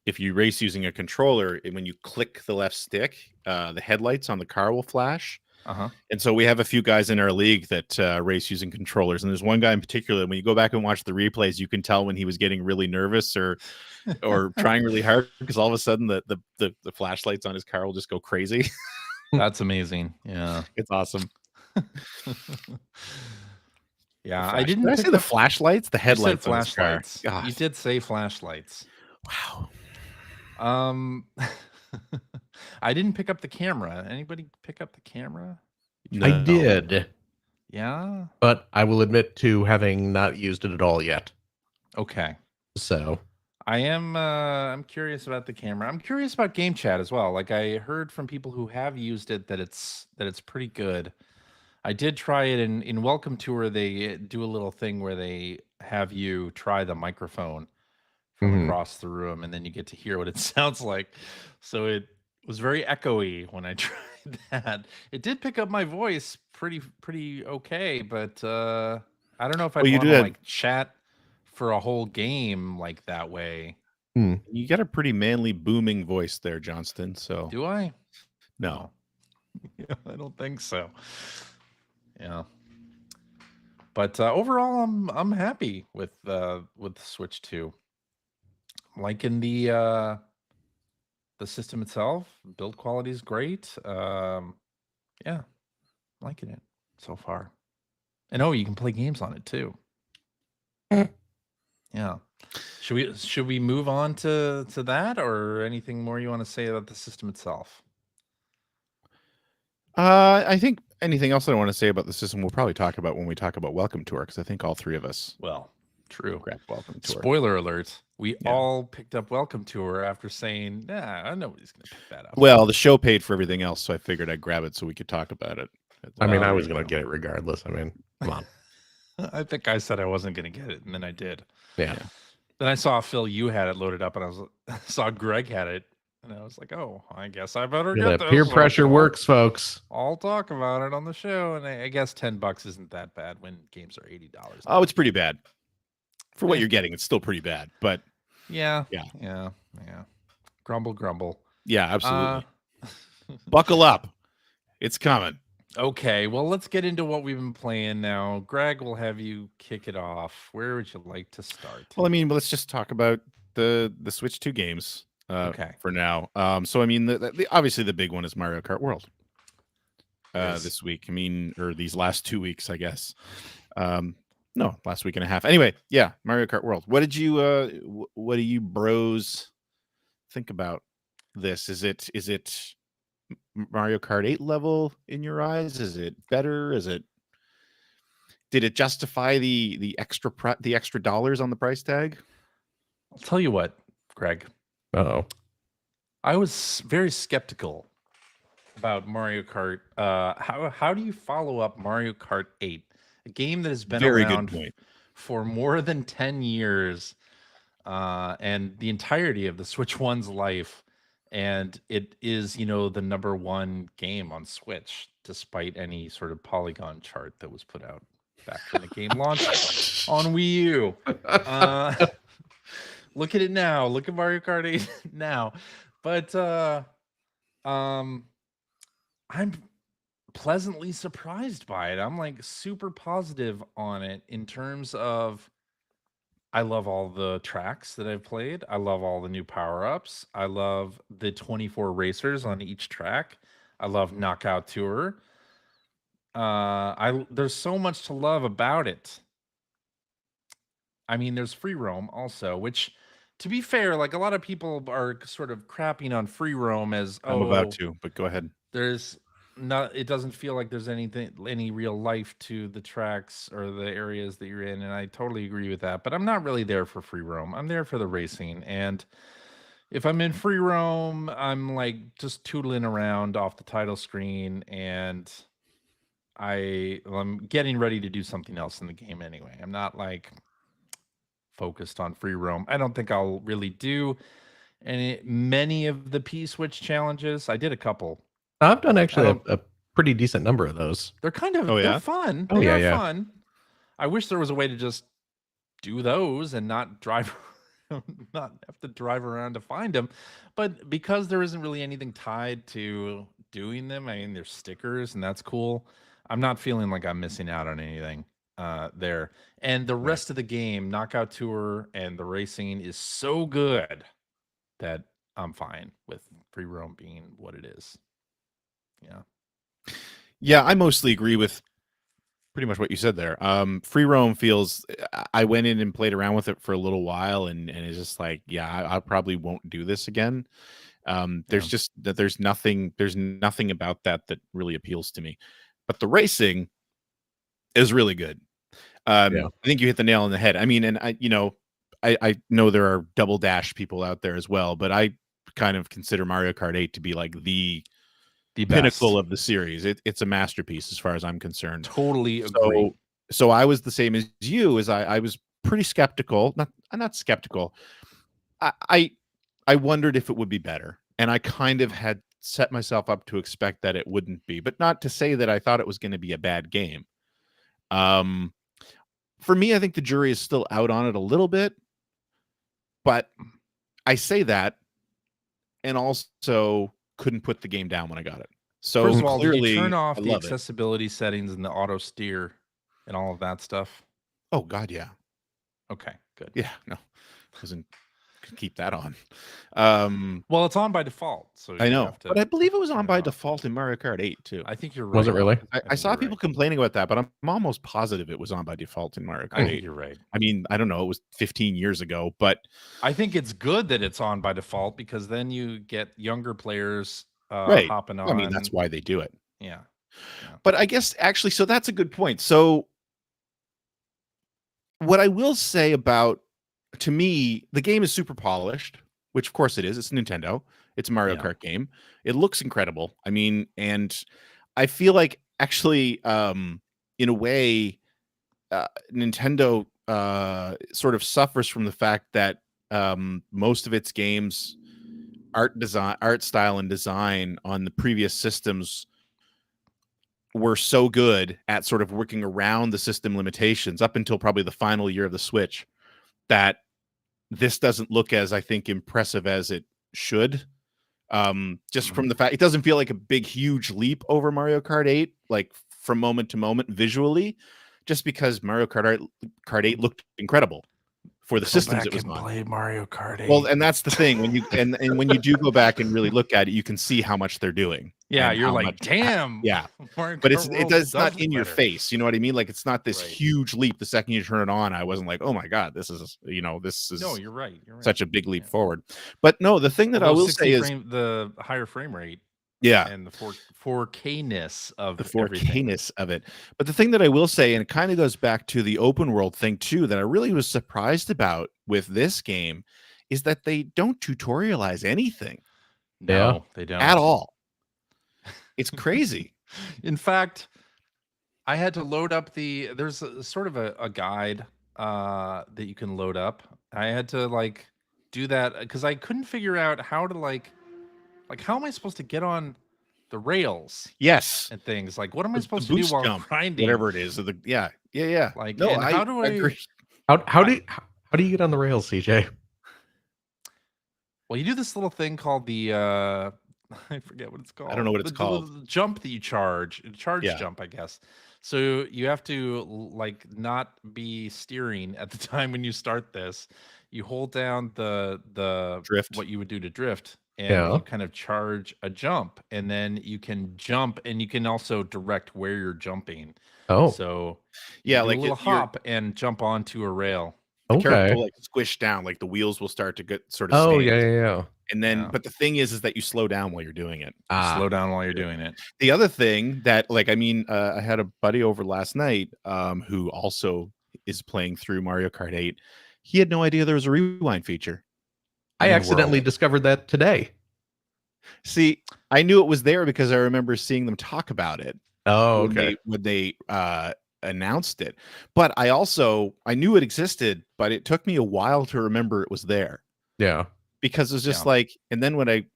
if you race using a controller, and when you click the left stick, the headlights on the car will flash. And so we have a few guys in our league that race using controllers, and there's one guy in particular. When you go back and watch the replays, you can tell when he was getting really nervous or trying really hard, because all of a sudden the flashlights on his car will just go crazy. That's amazing. Yeah, it's awesome. Yeah, I didn't. Did I say the flashlights? The headlights. Flashlights. You did say flashlights. Wow. I didn't pick up the camera. Anybody pick up the camera? I did. Yeah. But I will admit to having not used it at all yet. Okay. So I am I'm curious about the camera. I'm curious about game chat as well. Like I heard from people who have used it that it's pretty good. I did try it in Welcome Tour. They do a little thing where they have you try the microphone from across the room, and then you get to hear what it sounds like. So it was very echoey when I tried that. It did pick up my voice pretty okay, but I don't know if I'd want to like chat for a whole game like that way. You got a pretty manly booming voice there, Johnston. So do I? No. Yeah, I don't think so. Yeah. But overall, I'm happy with Switch 2. Liking the system itself. Build quality is great. Yeah, liking it so far. And you can play games on it too. Yeah. Should we move on to that, or anything more you want to say about the system itself? I think anything else I want to say about the system we'll probably talk about when we talk about Welcome Tour, because I think all three of us true. Grab Welcome Tour. Spoiler alert. We all picked up Welcome Tour after saying, nah, nobody's going to pick that up. Well, the show paid for everything else, so I figured I'd grab it so we could talk about it. I mean, I was going to get it regardless. I mean, come on. I think I said I wasn't going to get it, and then I did. Yeah. Then I saw Phil, you had it loaded up, and I saw Greg had it, and I was like, oh, I guess I better get this. Peer pressure works, folks. I'll talk about it on the show, and I guess $10 isn't that bad when games are $80. Oh, it's pretty bad. For what you're getting, it's still pretty bad, but yeah. Grumble. Yeah, absolutely. Buckle up. It's coming. Okay, well, let's get into what we've been playing now. Greg, will have you kick it off. Where would you like to start? Well, I mean, let's just talk about the Switch 2 games Okay. for now. So I mean, obviously the big one is Mario Kart World Yes. this week. I mean, or these last 2 weeks, I guess. No, last week and a half. Anyway, yeah, Mario Kart World. What do you bros think about this? Is it Mario Kart 8 level in your eyes? Is it better? Did it justify the extra dollars on the price tag? I'll tell you what, Greg. Oh, I was very skeptical about Mario Kart. How do you follow up Mario Kart 8, a game that has been Very good around point. for more than 10 years, and the entirety of the Switch One's life, and it is, the #1 game on Switch, despite any sort of Polygon chart that was put out back when the game launched on Wii U. Look at it now. Look at Mario Kart 8 now. But I'm pleasantly surprised by it. I'm like super positive on it in terms of I love all the tracks that I've played. I love all the new power-ups. I love the 24 racers on each track. I love Knockout Tour. There's so much to love about it. I mean, there's free roam also, which, to be fair, like a lot of people are sort of crapping on free roam as I'm about to, but go ahead. there's not, it doesn't feel like there's any real life to the tracks or the areas that you're in, and I totally agree with that. But I'm not really there for free roam. I'm there for the racing, and if I'm in free roam, I'm like just tootling around off the title screen, and I'm getting ready to do something else in the game anyway. I'm not like focused on free roam. I don't think I'll really do many of the P-Switch challenges. I did a couple. I've done actually a pretty decent number of those. They're kind of yeah? they're fun. Oh, They yeah, are yeah. fun. I wish there was a way to just do those and not drive not have to drive around to find them. But because there isn't really anything tied to doing them, I mean, there's stickers and that's cool. I'm not feeling like I'm missing out on anything there. And the rest of the game, Knockout Tour and the racing is so good that I'm fine with free roam being what it is. Yeah. Yeah, I mostly agree with pretty much what you said there. Free roam feels. I went in and played around with it for a little while, and it's just like, yeah, I probably won't do this again. There's just that there's nothing about that really appeals to me. But the racing is really good. I think you hit the nail on the head. I mean, and I know there are Double Dash people out there as well, but I kind of consider Mario Kart 8 to be like the pinnacle of the series. It's a masterpiece as far as I'm concerned. Totally agree. So I was the same as you. I was pretty skeptical. Not skeptical. I wondered if it would be better, and I kind of had set myself up to expect that it wouldn't be, but not to say that I thought it was going to be a bad game. For me, I think the jury is still out on it a little bit, but I say that and also couldn't put the game down when I got it. So first of all, clearly, did you turn off the it. accessibility settings and the auto steer and all of that stuff? Oh God, yeah. Okay, good. Yeah, no, doesn't keep that on. Well, it's on by default, so I know, but I believe it was on by default in Mario Kart 8 too. I think you're right. Was it really? I saw people complaining about that, but I'm almost positive it was on by default in Mario Kart 8. You're right. I mean, I don't know, it was 15 years ago, but I think it's good that it's on by default because then you get younger players right. hopping on. I mean, that's why they do it. Yeah. But I guess actually, so that's a good point. So what I will say about, to me, the game is super polished, which of course it is. It's Nintendo. It's a Mario Kart game. It looks incredible. I mean, and I feel like actually, in a way, Nintendo sort of suffers from the fact that most of its games, art style and design on the previous systems were so good at sort of working around the system limitations up until probably the final year of the Switch, that this doesn't look as, I think, impressive as it should. Just from the fact it doesn't feel like a big, huge leap over Mario Kart 8, like from moment to moment visually, just because Mario Kart 8 looked incredible for the systems it was on. Play Mario Kart 8. Well, and that's the thing when you and when you do go back and really look at it, you can see how much they're doing. Yeah, and you're how like, much, damn. yeah. Mario But Kart World it's not does in look your better. face. You know what I mean? Like it's not this Right. huge leap. The second you turn it on, I wasn't like, oh my god, this is No, you're right. You're right. such a big leap forward. But no, the thing that I will say is the higher frame rate. Yeah. And the 4K-ness of the everything. 4K-ness of it. But the thing that I will say, and it kind of goes back to the open world thing too, that I really was surprised about with this game is that they don't tutorialize anything. No, they don't. At all. It's crazy. In fact, I had to load up there's sort of a guide that you can load up. I had to like do that because I couldn't figure out how to like how am I supposed to get on the rails? Yes. And things like what am I supposed to do while grinding? Whatever it is. Yeah. Like no, how do I agree. How do you get on the rails, CJ? Well, you do this little thing called the I forget what it's called. I don't know what it's called. The jump that you charge jump, I guess. So you have to like not be steering at the time when you start this. You hold down the drift, what you would do to drift, and you kind of charge a jump, and then you can jump, and you can also direct where you're jumping. Oh, so yeah, like a little hop and jump onto a rail. The character will like squish down, like the wheels will start to get sort of. Oh yeah. And then, but the thing is that you slow down while you're doing it. Slow down while you're doing it. The other thing that, like, I mean, I had a buddy over last night who also is playing through Mario Kart 8. He had no idea there was a rewind feature. I accidentally discovered that today. See, I knew it was there because I remember seeing them talk about it. Oh, okay. When they announced it, but I knew it existed, but it took me a while to remember it was there. Yeah. Because it was just like, and then when it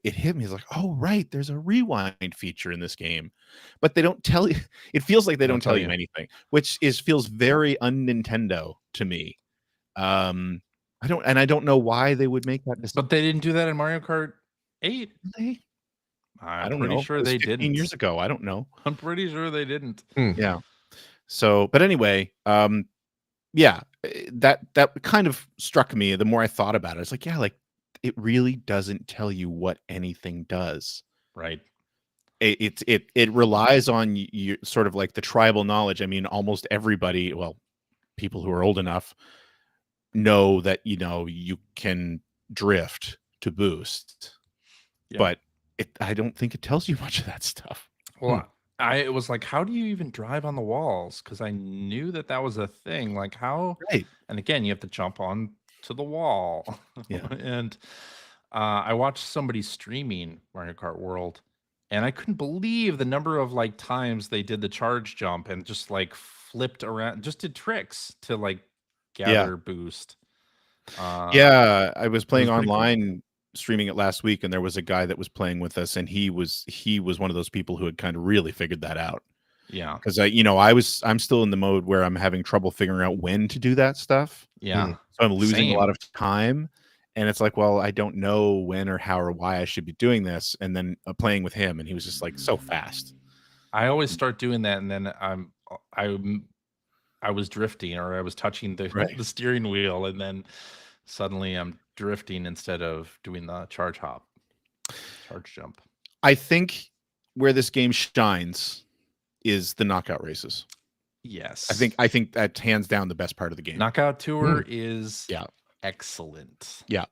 hit me, it's like, oh right, there's a rewind feature in this game, but they don't tell you. It feels like they don't tell you anything, which feels very un-Nintendo to me. I don't know why they would make that decision. But they didn't do that in Mario Kart 8. I'm pretty sure they didn't. 15 years ago, I don't know. I'm pretty sure they didn't. Yeah. So, but anyway, yeah, that kind of struck me the more I thought about it. It's like, yeah, like it really doesn't tell you what anything does. Right. It relies on you sort of like the tribal knowledge. I mean, almost everybody, well, people who are old enough know that, you can drift to boost, but I don't think it tells you much of that stuff. Well, it was like, how do you even drive on the walls? Because I knew that was a thing. Like how? Right. And again, you have to jump on to the wall. Yeah. And I watched somebody streaming Mario Kart World, and I couldn't believe the number of like times they did the charge jump and just like flipped around, just did tricks to like gather boost. Yeah, I was playing online. Streaming it last week, and there was a guy that was playing with us, and he was one of those people who had kind of really figured that out. Yeah, because I'm still in the mode where I'm having trouble figuring out when to do that stuff. Yeah, so I'm losing a lot of time, and it's like, well, I don't know when or how or why I should be doing this. And then playing with him, and he was just like so fast. I always start doing that, and then I was drifting, or I was touching the steering wheel, and then suddenly I'm drifting instead of doing the charge jump. I think where this game shines is the knockout races. Yes. I think that's hands down the best part of the game. Knockout Tour is excellent. Yeah.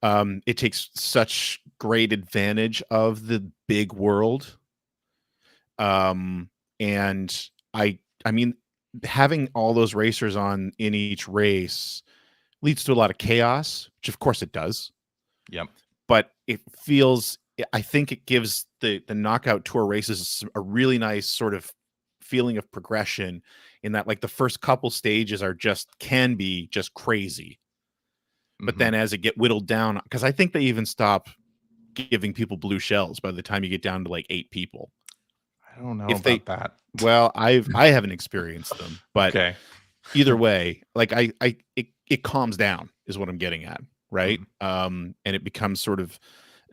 It takes such great advantage of the big world. And I mean, having all those racers in each race leads to a lot of chaos, which of course it does. Yep. But I think it gives the knockout tour races a really nice sort of feeling of progression, in that like the first couple stages can be just crazy. But then as it get whittled down, because I think they even stop giving people blue shells by the time you get down to like 8 people. I don't know about that. Well, I haven't experienced them, but either way, like it calms down is what I'm getting at, right? And it becomes sort of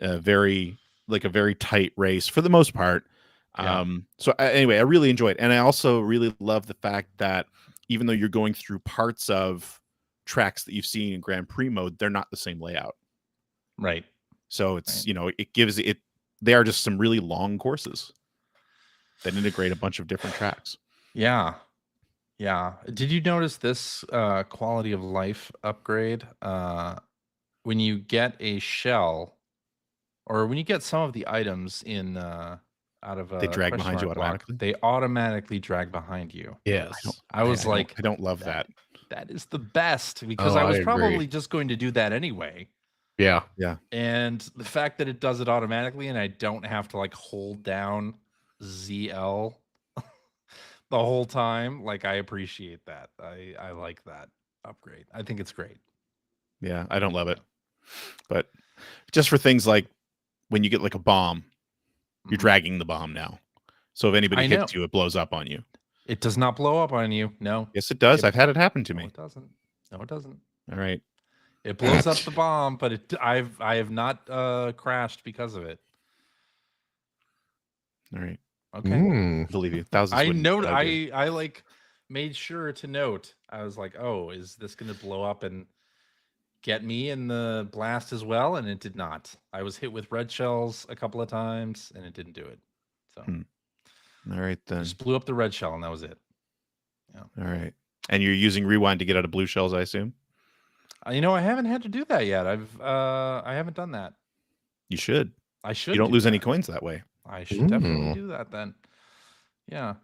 a very tight race for the most part. So anyway, I really enjoyed it. And I also really love the fact that even though you're going through parts of tracks that you've seen in Grand Prix mode, they're not the same layout. Right. So it's, it gives it, they are just some really long courses that integrate a bunch of different tracks. Yeah. Yeah. Did you notice this quality of life upgrade? When you get a shell, or when you get some of the items in out of They a drag question behind you mark block, automatically? they automatically drag behind you. Yes. I was like, I don't love that. That is the best, because Oh, I was I probably agree. just going to do that anyway. Yeah. Yeah. And the fact that it does it automatically and I don't have to like hold down ZL the whole time, like, I appreciate that. I like that upgrade. I think it's great. Yeah, I don't love it. But just for things like when you get like a bomb, you're dragging the bomb now. So if anybody hits you, it blows up on you. It does not blow up on you. No. Yes, it does. I've had it happen to me. No, it doesn't. No, it doesn't. All right. It blows up the bomb, but I have not crashed because of it. All right. Okay. I believe you. Thousands. I like made sure to note. I was like, oh, is this going to blow up and get me in the blast as well? And it did not. I was hit with red shells a couple of times and it didn't do it. So all right, then. Just blew up the red shell and that was it. Yeah. All right. And you're using rewind to get out of blue shells, I assume? I haven't had to do that yet. I haven't done that. You should. I should. You don't lose any coins that way. I should definitely do that then. Yeah.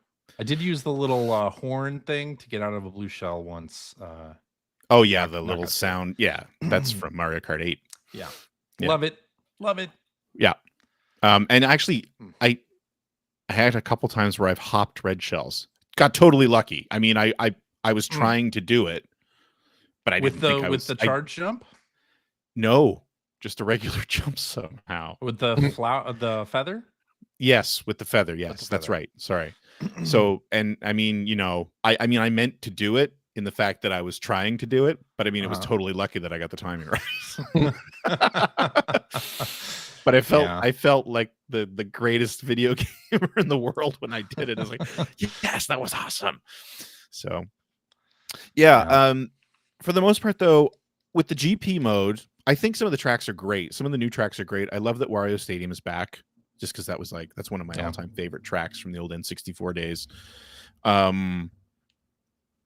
I did use the little horn thing to get out of a blue shell once. Oh yeah, the little sound. Yeah, that's from Mario Kart 8. Yeah. Love it. Love it. Yeah. And actually, I had a couple times where I've hopped red shells. Got totally lucky. I mean, I was trying to do it, but I didn't think I was. With the charge jump? No, just a regular jump somehow. With the the feather? Yes, with the feather. Yes, that's right. Sorry. So, and I mean, I mean, I meant to do it in the fact that I was trying to do it, but I mean, it was totally lucky that I got the timing right. But I felt like the greatest video gamer in the world when I did it. I was like, yes, that was awesome. So, yeah. For the most part, though, with the GP mode, I think some of the tracks are great. Some of the new tracks are great. I love that Wario Stadium is back, just because that's one of my all-time favorite tracks from the old N64 days.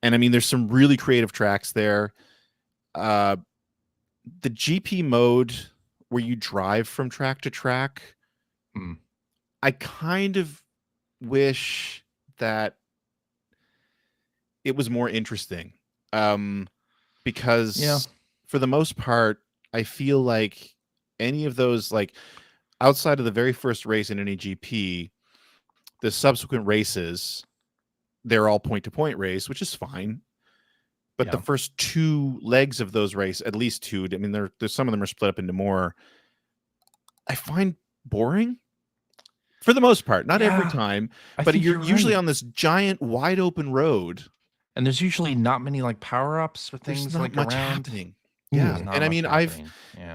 And I mean, there's some really creative tracks there. The GP mode where you drive from track to track, I kind of wish that it was more interesting. Because for the most part, I feel like any of those, like outside of the very first race in any GP, the subsequent races, they're all point-to-point race, which is fine. But the first two legs of those races, at least two, I mean, there's some of them are split up into more, I find boring for the most part. Not every time, but you're usually on this giant wide open road. And there's usually not many like power-ups or things there's not like much around. happening. Yeah. And I mean,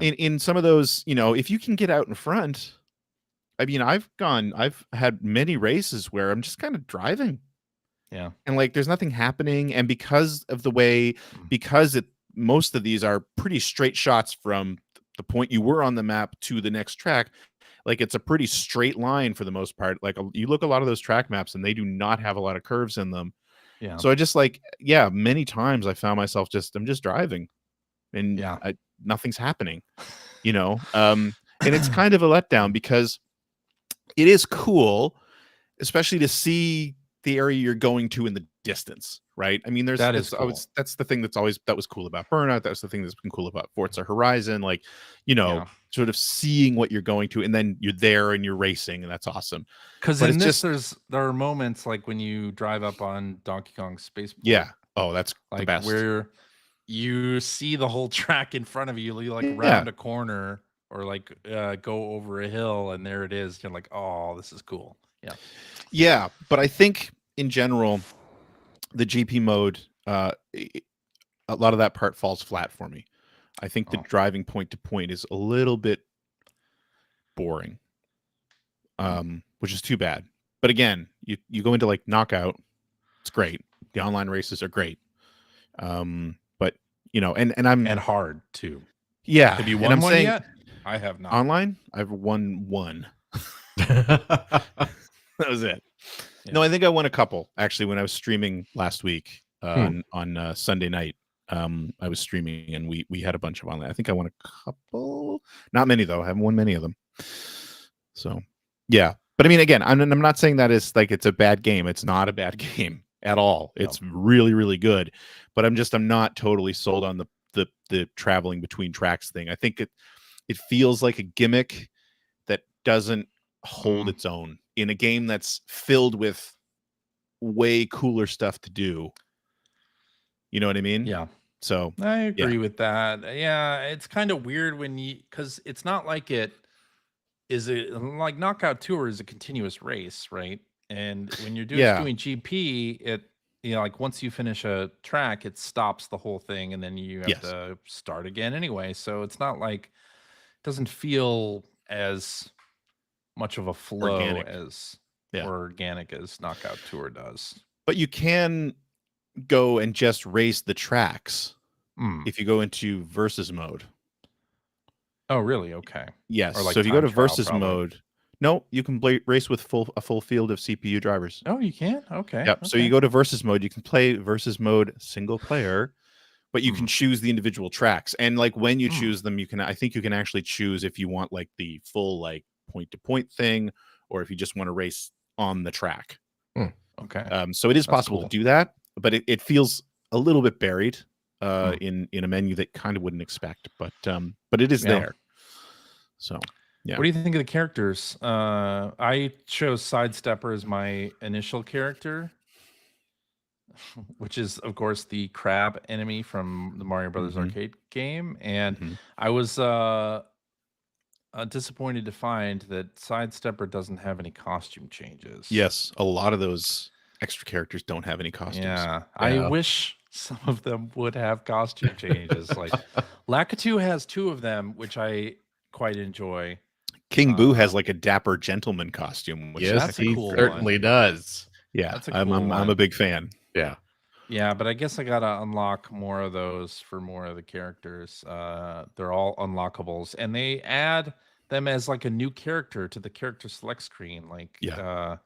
in some of those, if you can get out in front, I mean, I've had many races where I'm just kind of driving. Yeah. And like, there's nothing happening. And because of the way, most of these are pretty straight shots from the point you were on the map to the next track. Like, it's a pretty straight line for the most part. Like, you look at a lot of those track maps and they do not have a lot of curves in them. Yeah. So I just many times I found myself I'm just driving and nothing's happening, and it's kind of a letdown because it is cool, especially to see the area you're going to in the distance, right? I mean, that's the thing that was cool about Burnout. That's the thing that's been cool about Forza Horizon, like, sort of seeing what you're going to, and then you're there and you're racing, and that's awesome. Because in this, there are moments like when you drive up on Donkey Kong Spaceport. Yeah. Oh, that's like the best. Where you see the whole track in front of you, you like round a corner or like go over a hill, and there it is. You're like, oh, this is cool. Yeah. Yeah, but I think in general, the GP mode, a lot of that part falls flat for me. I think the driving point to point is a little bit boring, which is too bad. But again, you go into like Knockout, it's great. The online races are great. But and hard too. Yeah. Have you and won I'm one saying yet? I have not. online, I've won one. That was it. Yeah. No, I think I won a couple actually when I was streaming last week on Sunday night. I was streaming and we had a bunch of online. I think I won a couple, not many though. I haven't won many of them. So yeah, but I mean, again, I'm not saying that it's like it's a bad game. It's not a bad game at all. It's really, really good. But I'm not totally sold on the traveling between tracks thing. I think it feels like a gimmick that doesn't hold its own in a game that's filled with way cooler stuff to do. You know what I mean? Yeah. So I agree with that. Yeah, it's kind of weird because it's not like it is like Knockout Tour is a continuous race, right? And when you're doing GP, it like once you finish a track, it stops the whole thing, and then you have to start again anyway. So it's not like it doesn't feel as much of a flow organic as Knockout Tour does. But you can go and just race the tracks if you go into versus mode. Oh, really? Okay. Yes. Like so if you go to versus mode, no, you can race with a full field of CPU drivers. Oh, you can? Okay. Yep. Okay. So you go to versus mode, you can play versus mode single player, but you can choose the individual tracks. And like when you choose them, I think you can actually choose if you want like the full like point to point thing, or if you just want to race on the track. Okay. So it is possible to do that, but it feels a little bit buried in a menu that kind of wouldn't expect, but it is there. So yeah. What do you think of the characters? I chose Sidestepper as my initial character, which is of course the crab enemy from the Mario Brothers arcade game, and I was disappointed to find that Sidestepper doesn't have any costume changes. Yes, a lot of those extra characters don't have any costumes. Yeah. I wish some of them would have costume changes. Like Lakitu has 2 of them, which I quite enjoy. King Boo has like a dapper gentleman costume, which yes, he certainly does. Yeah, that's a cool I'm a big fan. Yeah. Yeah, but I guess I gotta unlock more of those for more of the characters. They're all unlockables, and they add them as like a new character to the character select screen. Like, yeah,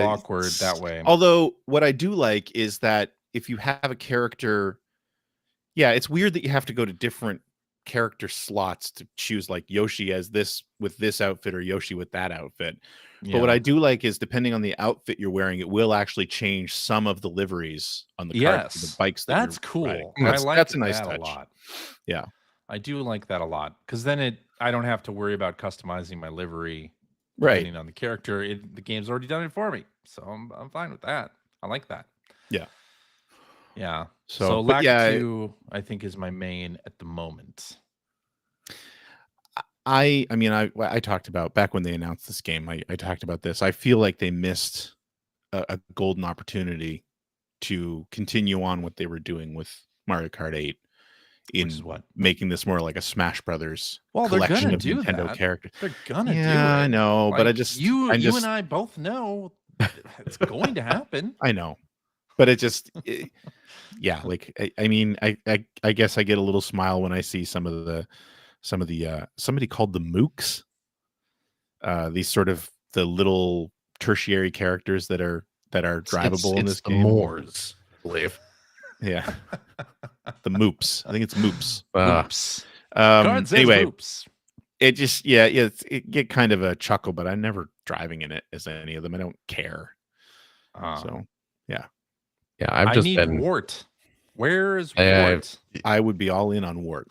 awkward that way. Although what I do like is that if you have a character, it's weird that you have to go to different character slots to choose like Yoshi as this with this outfit or Yoshi with that outfit. But what I do like is depending on the outfit you're wearing, it will actually change some of the liveries on the cart, the bikes. That's cool. Riding. I like that's a nice touch. A lot. Yeah, I do like that a lot because then I don't have to worry about customizing my livery right on the character. The game's already done it for me, so I'm fine with that. I like that. Yeah. So Lakitu, I think, is my main at the moment. I mean, I talked about back when they announced this game. I talked about this. I feel like they missed a golden opportunity to continue on what they were doing with Mario Kart 8 in making this more like a Smash Brothers collection of Nintendo characters. They're gonna do it. I know, like, but you and I both know it's going to happen. I know, but like I mean, I guess I get a little smile when I see some of the somebody called the mooks, these sort of the little tertiary characters that are drivable in this game. Moors, I believe. Yeah, the moops. I think it's moops. Moops. Anyway, moops. It just it get kind of a chuckle, but I'm never driving in it as any of them. I don't care. So yeah, I've just need Wart. Where is Wart? I would be all in on Wart.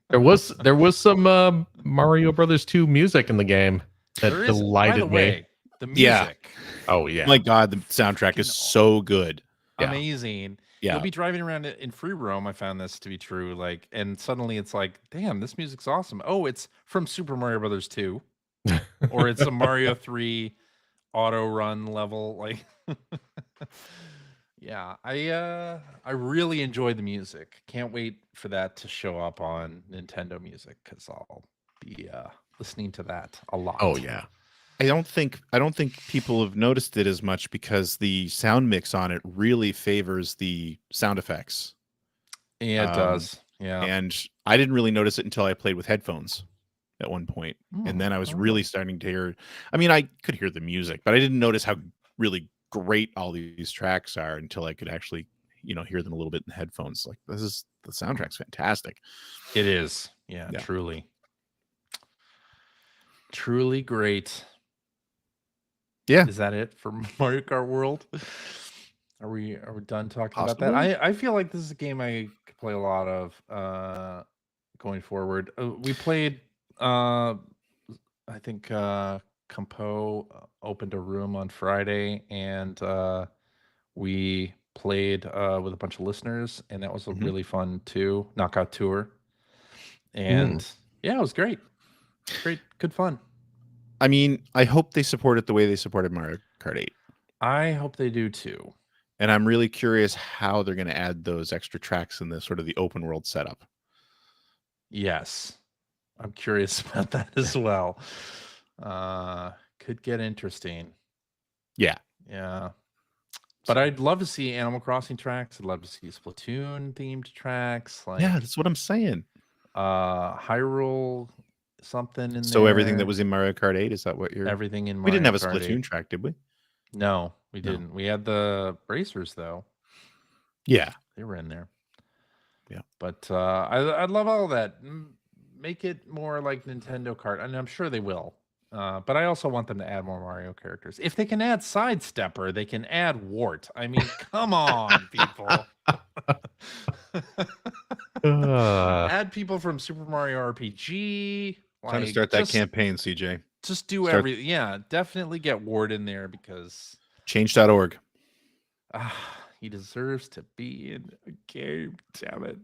There was some Mario Brothers 2 music in the game that delighted me. The music. Oh yeah. My God, the soundtrack is so good. Amazing. You'll be driving around in free roam. I found this to be true. Like, and suddenly it's like, damn, this music's awesome. Oh, it's from Super Mario Brothers 2, or it's a Mario 3 auto run level. Like, I really enjoy the music. Can't wait for that to show up on Nintendo Music because I'll be listening to that a lot. Oh yeah. I don't think people have noticed it as much because the sound mix on it really favors the sound effects. Yeah, it does. Yeah. And I didn't really notice it until I played with headphones at one point. And then I was really starting to hear, I mean, I could hear the music, but I didn't notice how really great all these tracks are until I could actually, hear them a little bit in headphones. Like the soundtrack's fantastic. It is. Yeah. Truly. Truly great. Yeah. Is that it for Mario Kart World? Are we done talking about that? I feel like this is a game I could play a lot of going forward. We played I think Compo opened a room on Friday, and we played with a bunch of listeners, and that was really fun too. Knockout Tour. And yeah, it was great. Great, good fun. I mean, I hope they support it the way they supported Mario Kart 8. I hope they do too. And I'm really curious how they're going to add those extra tracks in the sort of the open world setup. Yes. I'm curious about that as well. Could get interesting. Yeah. Yeah. But I'd love to see Animal Crossing tracks. I'd love to see Splatoon themed tracks. Like, yeah, that's what I'm saying. Hyrule something in so there. Everything that was in Mario Kart 8, is that what you're... Everything in Mario We didn't have a Kart Splatoon 8. track, did we? No, we didn't. We had the racers though. Yeah. They were in there. Yeah. But I'd love all that. Make it more like Nintendo Kart, and I'm sure they will. But I also want them to add more Mario characters. If they can add Sidestepper, they can add Wart. I mean, come on, people. Add people from Super Mario RPG. Time to start that campaign, CJ. Just do everything. Yeah, definitely get Wart in there because... Change.org. He deserves to be in a game, damn it.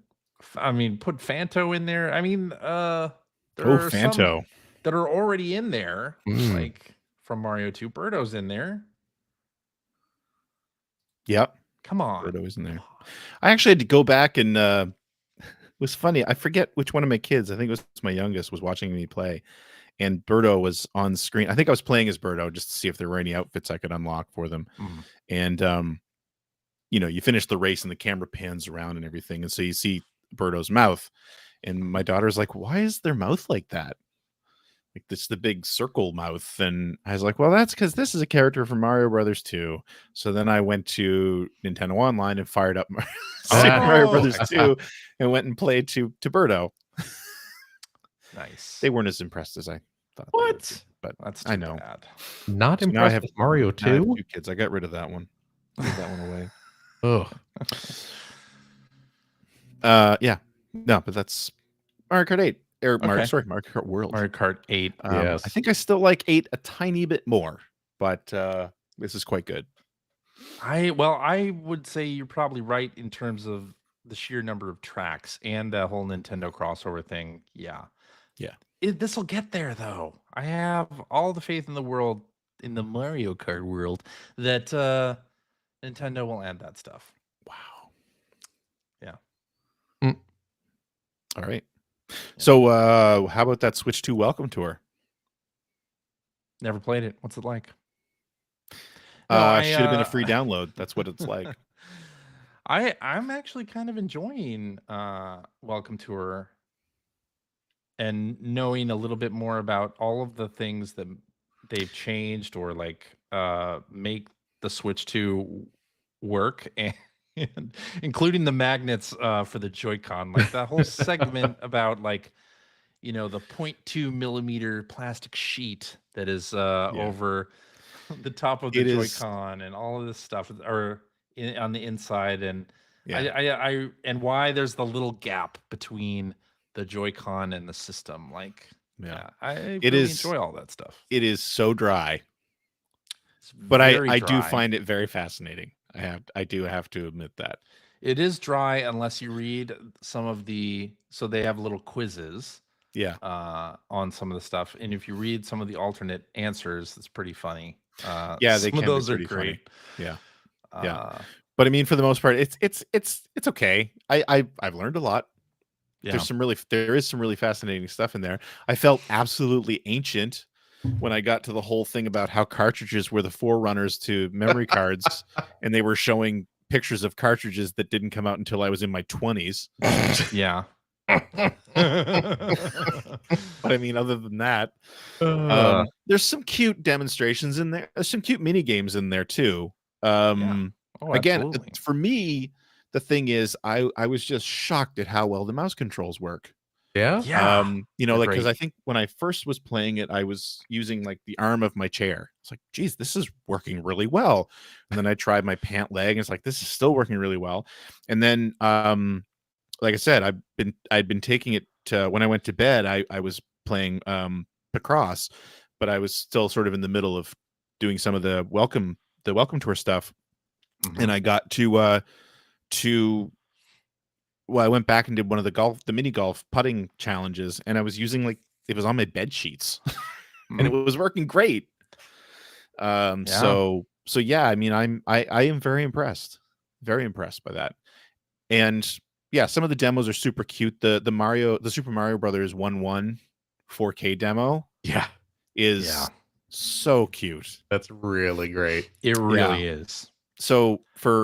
I mean, put Fanto in there. I mean, there are Fanto. some that are already in there, like from Mario 2. Birdo's in there. Yep. Come on. Birdo is in there. I actually had to go back and it was funny. I forget which one of my kids, I think it was my youngest, was watching me play. And Birdo was on screen. I think I was playing as Birdo just to see if there were any outfits I could unlock for them. And, you finish the race and the camera pans around and everything. And so you see Birdo's mouth. And my daughter's like, why is their mouth like that? Like, this the big circle mouth. And I was like, well, that's because this is a character from Mario Brothers 2. So then I went to Nintendo Online and fired up Super Mario Brothers 2 and went and played to Birdo. Nice. They weren't as impressed as I thought. What? But that's I know. Bad. Not so impressed with Mario 2. I have 2 kids. I got rid of that one. Leave that one away. Yeah. No, but that's Mario Kart 8. Mario Kart World. Mario Kart 8. Yes. I think I still like 8 a tiny bit more, but this is quite good. I would say you're probably right in terms of the sheer number of tracks and the whole Nintendo crossover thing. Yeah. This will get there though. I have all the faith in the world in the Mario Kart world that Nintendo will add that stuff. Wow. Yeah. All right. Yeah. So how about that Switch 2 welcome tour? Never played it. What's it like? Should have been a free download. That's what it's like. I'm actually kind of enjoying Welcome Tour and knowing a little bit more about all of the things that they've changed or like make the Switch 2 work, and including the magnets for the Joy-Con, like that whole segment about like, the 0.2 millimeter plastic sheet that is over the top of the Joy-Con and all of this stuff, or on the inside, and I and why there's the little gap between the Joy-Con and the system. Like, I really enjoy all that stuff. It is so dry, but I do find it very fascinating. I do have to admit that it is dry unless you read some of so they have little quizzes on some of the stuff, and if you read some of the alternate answers, it's pretty funny. Some of those are great. Funny. Yeah. But I mean, for the most part, it's okay. I've learned a lot. Yeah. there is some really fascinating stuff in there. I felt absolutely ancient when I got to the whole thing about how cartridges were the forerunners to memory cards, and they were showing pictures of cartridges that didn't come out until I was in my 20s. Yeah. But I mean, other than that, Uh, there's some cute demonstrations in there. There's some cute mini games in there too. Oh, Again, absolutely. for me, the thing is, I was just shocked at how well the mouse controls work. yeah. Yeah. You know, They're like, because great. I think when I first was playing it, I was using like the arm of my chair. It's like, geez, this is working really well. And then I tried my pant leg, and it's like, this is still working really well. And then, like I said, I'd been taking it to, when I went to bed, I was playing Picross, but I was still sort of in the middle of doing some of the welcome tour stuff. Mhm. And I got to well, I went back and did one of the mini golf putting challenges, and I was using, like, it was on my bed sheets, and it was working great. Yeah. So yeah, I mean, I am very impressed by that. And yeah, some of the demos are super cute. The Super Mario Brothers 1-1 4K demo Yeah. is so cute. That's really great. It really is. So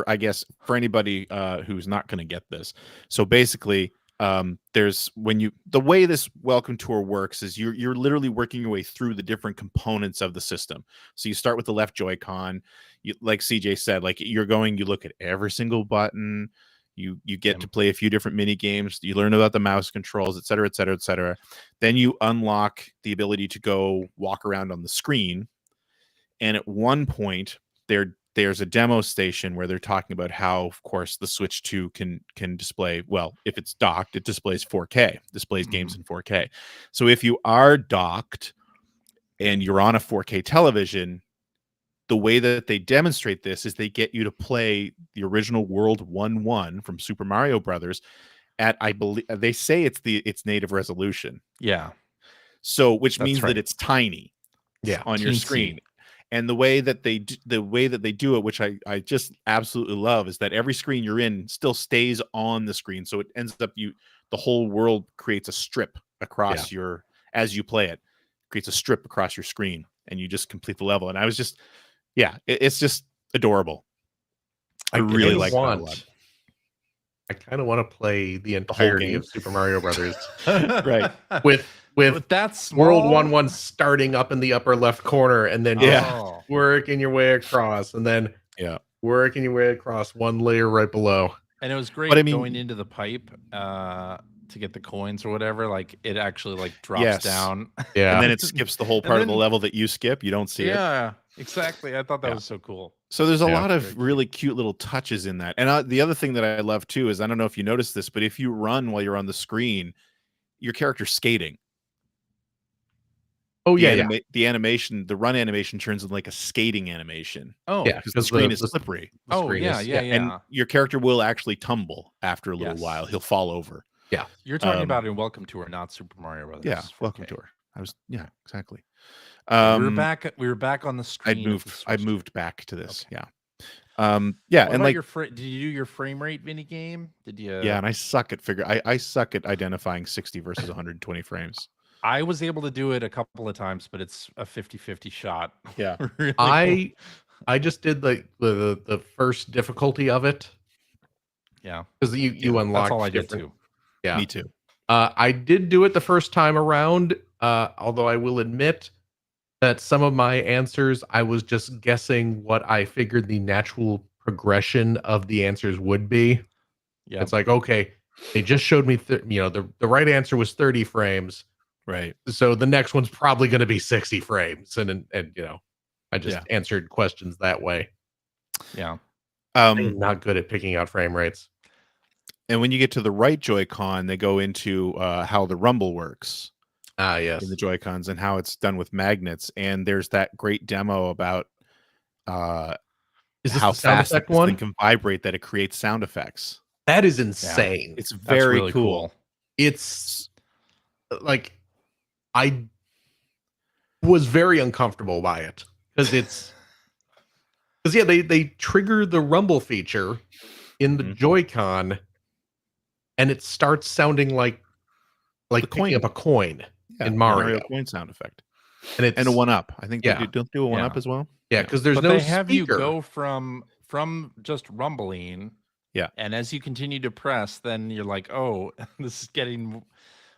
I guess for anybody who's not going to get this, so basically, there's the way this welcome tour works is you're literally working your way through the different components of the system. So you start with the left Joy-Con. Like CJ said, like, you look at every single button. You get to play a few different mini games. You learn about the mouse controls, et cetera, et cetera, et cetera. Then you unlock the ability to go walk around on the screen. And at one point, there's a demo station where they're talking about how, of course, the Switch 2 can display, well, if it's docked, it displays 4K, displays games in 4K. So if you are docked and you're on a 4K television, the way that they demonstrate this is they get you to play the original World 1-1 from Super Mario Brothers at, I believe they say it's native resolution. Yeah. So which That's means right. that it's tiny on your Teensy. screen. And the way that they do it, which I just absolutely love, is that every screen you're in still stays on the screen. So it ends up the whole world creates a strip across as you play it, creates a strip across your screen, and you just complete the level. And I was just, it's just adorable. I really like that a lot. I kind of want to play the whole entirety game? of Super Mario Brothers Right. with that World small? 1-1 starting up in the upper left corner, and then working your way across, and then working your way across one layer right below. And it was great going into the pipe to get the coins or whatever. Like, it actually, like, drops down. Yeah. And then it skips the whole part of the level that you skip. You don't see it. Yeah, exactly. I thought that was so cool. So there's a lot of really cute little touches in that. And the other thing that I love too is, I don't know if you noticed this, but if you run while you're on the screen, your character's skating. Oh, the animation, the run animation turns into like a skating animation. Oh, yeah, because the screen is slippery. And your character will actually tumble after a little while. He'll fall over. Yeah. You're talking about in Welcome Tour, not Super Mario Brothers. Yeah, Welcome Tour. Exactly. We were back on the screen. I moved back to this. Okay. And like, did you do your frame rate mini game? Did you? Yeah, and I suck at I suck at identifying 60 versus 120 frames. I was able to do it a couple of times, but it's a 50-50 shot. Yeah. Really I just did the first difficulty of it. Yeah. Because you unlock. That's all I did too. Yeah. Me too. I did do it the first time around, although I will admit that some of my answers, I was just guessing what I figured the natural progression of the answers would be. Yeah. It's like, okay, they just showed me, the right answer was 30 frames. Right. So the next one's probably going to be 60 frames. And I just answered questions that way. Yeah. I'm not good at picking out frame rates. And when you get to the right Joy-Con, they go into how the rumble works. Yes. In the Joy-Cons, and how it's done with magnets. And there's that great demo about how fast this thing can vibrate that it creates sound effects. That is insane. It's very really cool. It's like, I was very uncomfortable by it because they trigger the rumble feature in the Joy-Con, and it starts sounding like like the picking coin. up a coin Yeah, in Mario. coin sound effect. And it's And a 1-up. I think Yeah. they don't do a 1-up as well. Yeah, because there's But no they have you speaker. go from just rumbling. Yeah. And as you continue to press, then you're like, oh, this is getting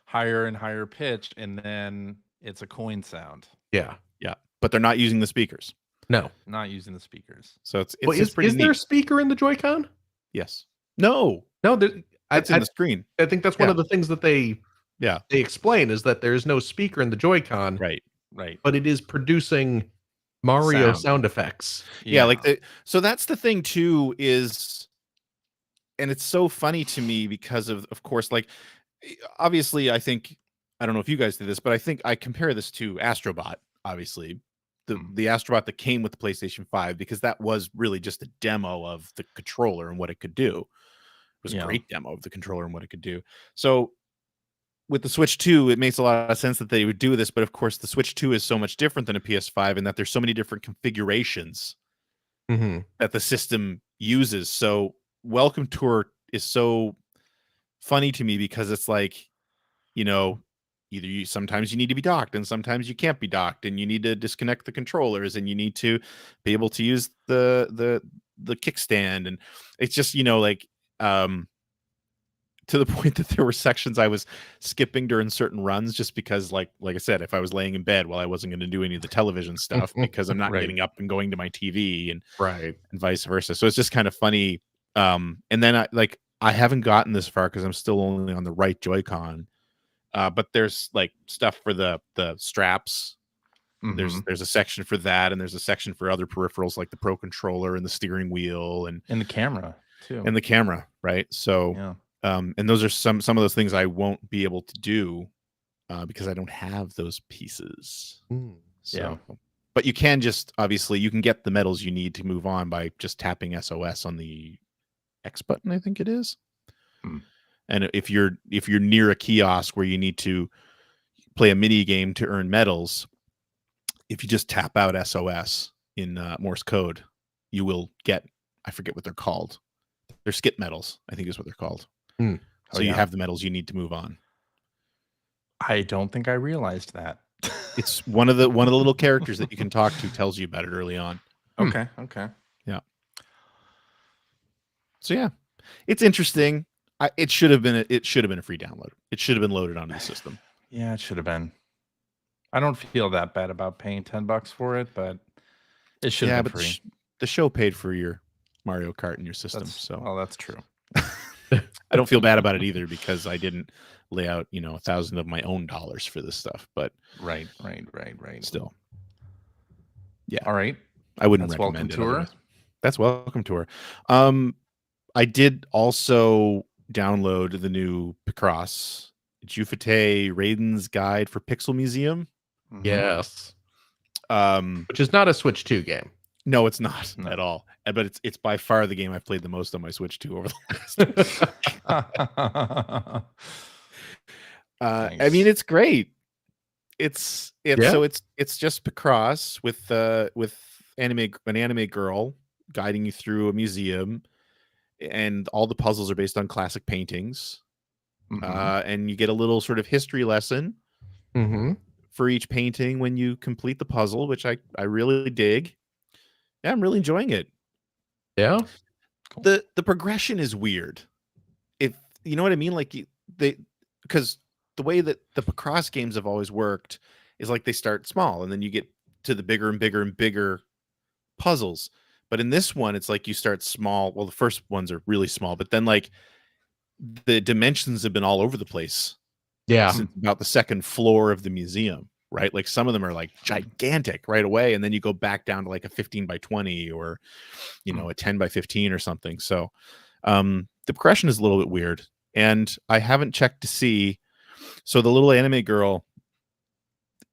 higher and higher pitched, and then it's a coin sound. Yeah. Yeah. But they're not using the speakers. No. Not using the speakers. So it's Well, just pretty is there a neat. speaker in the Joy-Con? Yes. No. No, That's in the screen. I think that's one of the things that they explain is that there is no speaker in the Joy-Con. Right. But it is producing Mario sound effects. Yeah, so that's the thing too is, and it's so funny to me because of course, like obviously I think, I don't know if you guys did this, but I think I compare this to Astrobot, obviously. The Astrobot that came with the PlayStation 5, because that was really just a demo of the controller and what it could do. It was a great demo of the controller and what it could do. So with the Switch 2, it makes a lot of sense that they would do this, but of course the Switch 2 is so much different than a PS5 in that there's so many different configurations that the system uses. So Welcome Tour is so funny to me because it's like, either sometimes you need to be docked and sometimes you can't be docked, and you need to disconnect the controllers, and you need to be able to use the kickstand, and it's just to the point that there were sections I was skipping during certain runs just because, like I said, if I was laying in bed, I wasn't going to do any of the television stuff because I'm not getting up and going to my TV and vice versa. So it's just kind of funny. And then I haven't gotten this far because I'm still only on the right Joy-Con. But there's like stuff for the straps. There's a section for that, and there's a section for other peripherals like the Pro Controller and the steering wheel and the camera too. And the camera, right? So and those are some of those things I won't be able to do because I don't have those pieces. So, but you can obviously you can get the medals you need to move on by just tapping SOS on the X button, I think it is. And if you're near a kiosk where you need to play a mini game to earn medals, if you just tap out SOS in Morse code, you will get, I forget what they're called. They're skip medals, I think is what they're called. So you have the medals you need to move on. I don't think I realized that. It's one of the little characters that you can talk to tells you about it early on. Okay. Yeah. So yeah, it's interesting. It should have been a free download. It should have been loaded onto the system. Yeah, it should have been. I don't feel that bad about paying $10 for it, but it should have been free. The show paid for your Mario Kart in your system, that's true. I don't feel bad about it either because I didn't lay out, 1,000 of my own dollars for this stuff. But right. Still, yeah. All right. I wouldn't recommend it. Tour. That's Welcome Tour. I did also download the new Picross Jufate Raiden's Guide for Pixel Museum. Yes. Which is not a Switch 2 game. No, it's not at all. But it's by far the game I've played the most on my Switch 2 over the last. Nice. I mean, it's great. It's just Picross with an anime girl guiding you through a museum, and all the puzzles are based on classic paintings. And you get a little sort of history lesson for each painting when you complete the puzzle, which I really dig. Yeah, I'm really enjoying it. Yeah. Cool. The progression is weird. If you know what I mean, because the way that the Picross games have always worked is like they start small and then you get to the bigger and bigger and bigger puzzles. But in this one, it's like you start small. Well, the first ones are really small, but then like the dimensions have been all over the place. Yeah. Since about the second floor of the museum, right? Like some of them are like gigantic right away. And then you go back down to like a 15 by 20 or, a 10 by 15 or something. So the progression is a little bit weird. And I haven't checked to see. So the little anime girl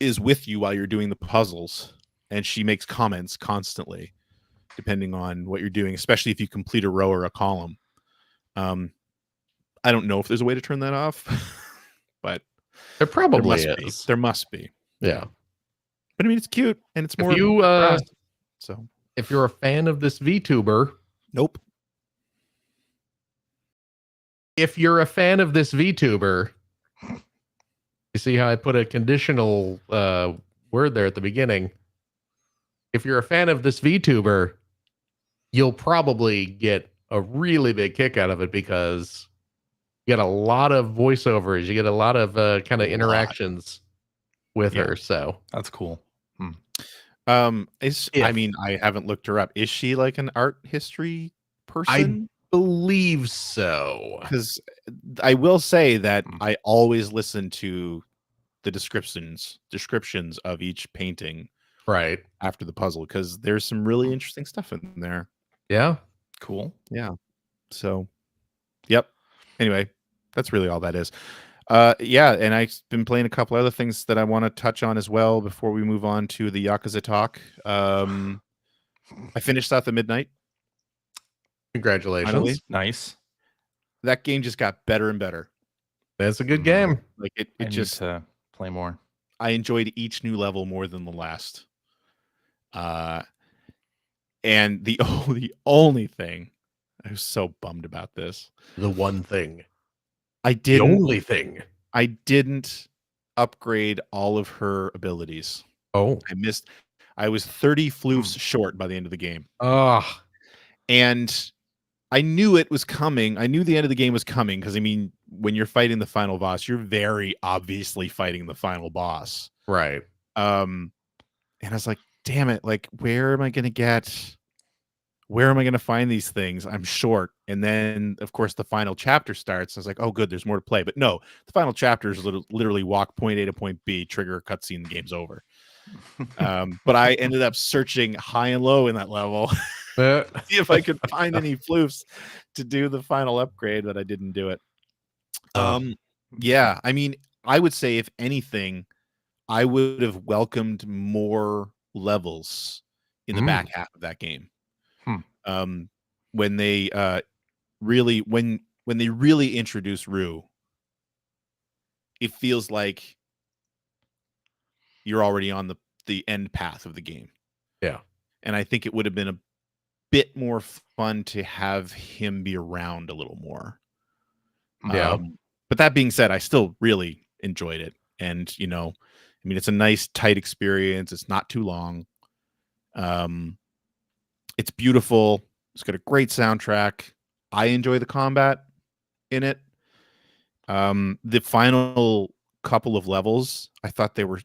is with you while you're doing the puzzles, and she makes comments constantly, depending on what you're doing, especially if you complete a row or a column. I don't know if there's a way to turn that off, but there probably is. There must be. Yeah. But I mean, it's cute and it's more. If you're a fan of this VTuber, nope. If you're a fan of this VTuber, You see how I put a conditional word there at the beginning? If you're a fan of this VTuber, you'll probably get a really big kick out of it because you get a lot of voiceovers. You get a lot of kind of interactions with her. So that's cool. I mean, I haven't looked her up. Is she like an art history person? I believe so. Because I will say that I always listen to the descriptions of each painting right after the puzzle, because there's some really interesting stuff in there. Yeah. Cool. Yeah. So, yep. Anyway, that's really all that is. Yeah, and I've been playing a couple other things that I want to touch on as well before we move on to the Yakuza talk. I finished South of Midnight. Congratulations. Finally. Nice. That game just got better and better. That's a good game. Like it I just need to play more. I enjoyed each new level more than the last. And the only thing, I was so bummed about this. The one thing. The only thing. I didn't upgrade all of her abilities. Oh. I was 30 floofs short by the end of the game. Oh. And I knew it was coming. I knew the end of the game was coming because, I mean, when you're fighting the final boss, you're very obviously fighting the final boss. Right. And I was like, damn it, like, where am I going to find these things? I'm short. And then, of course, the final chapter starts. I was like, oh, good, there's more to play. But no, the final chapter is literally walk point A to point B, trigger a cutscene, the game's over. But I ended up searching high and low in that level see if I could find any floofs to do the final upgrade, but I didn't do it. Yeah, I mean, I would say if anything, I would have welcomed more levels in the back half of that game. When they really introduce Rue, it feels like you're already on the end path of the game. Yeah. And I think it would have been a bit more fun to have him be around a little more. Yeah. But that being said, I still really enjoyed it. And, you know, I mean, it's a nice, tight experience. It's not too long. It's beautiful. It's got a great soundtrack. I enjoy the combat in it. The final couple of levels, I thought they were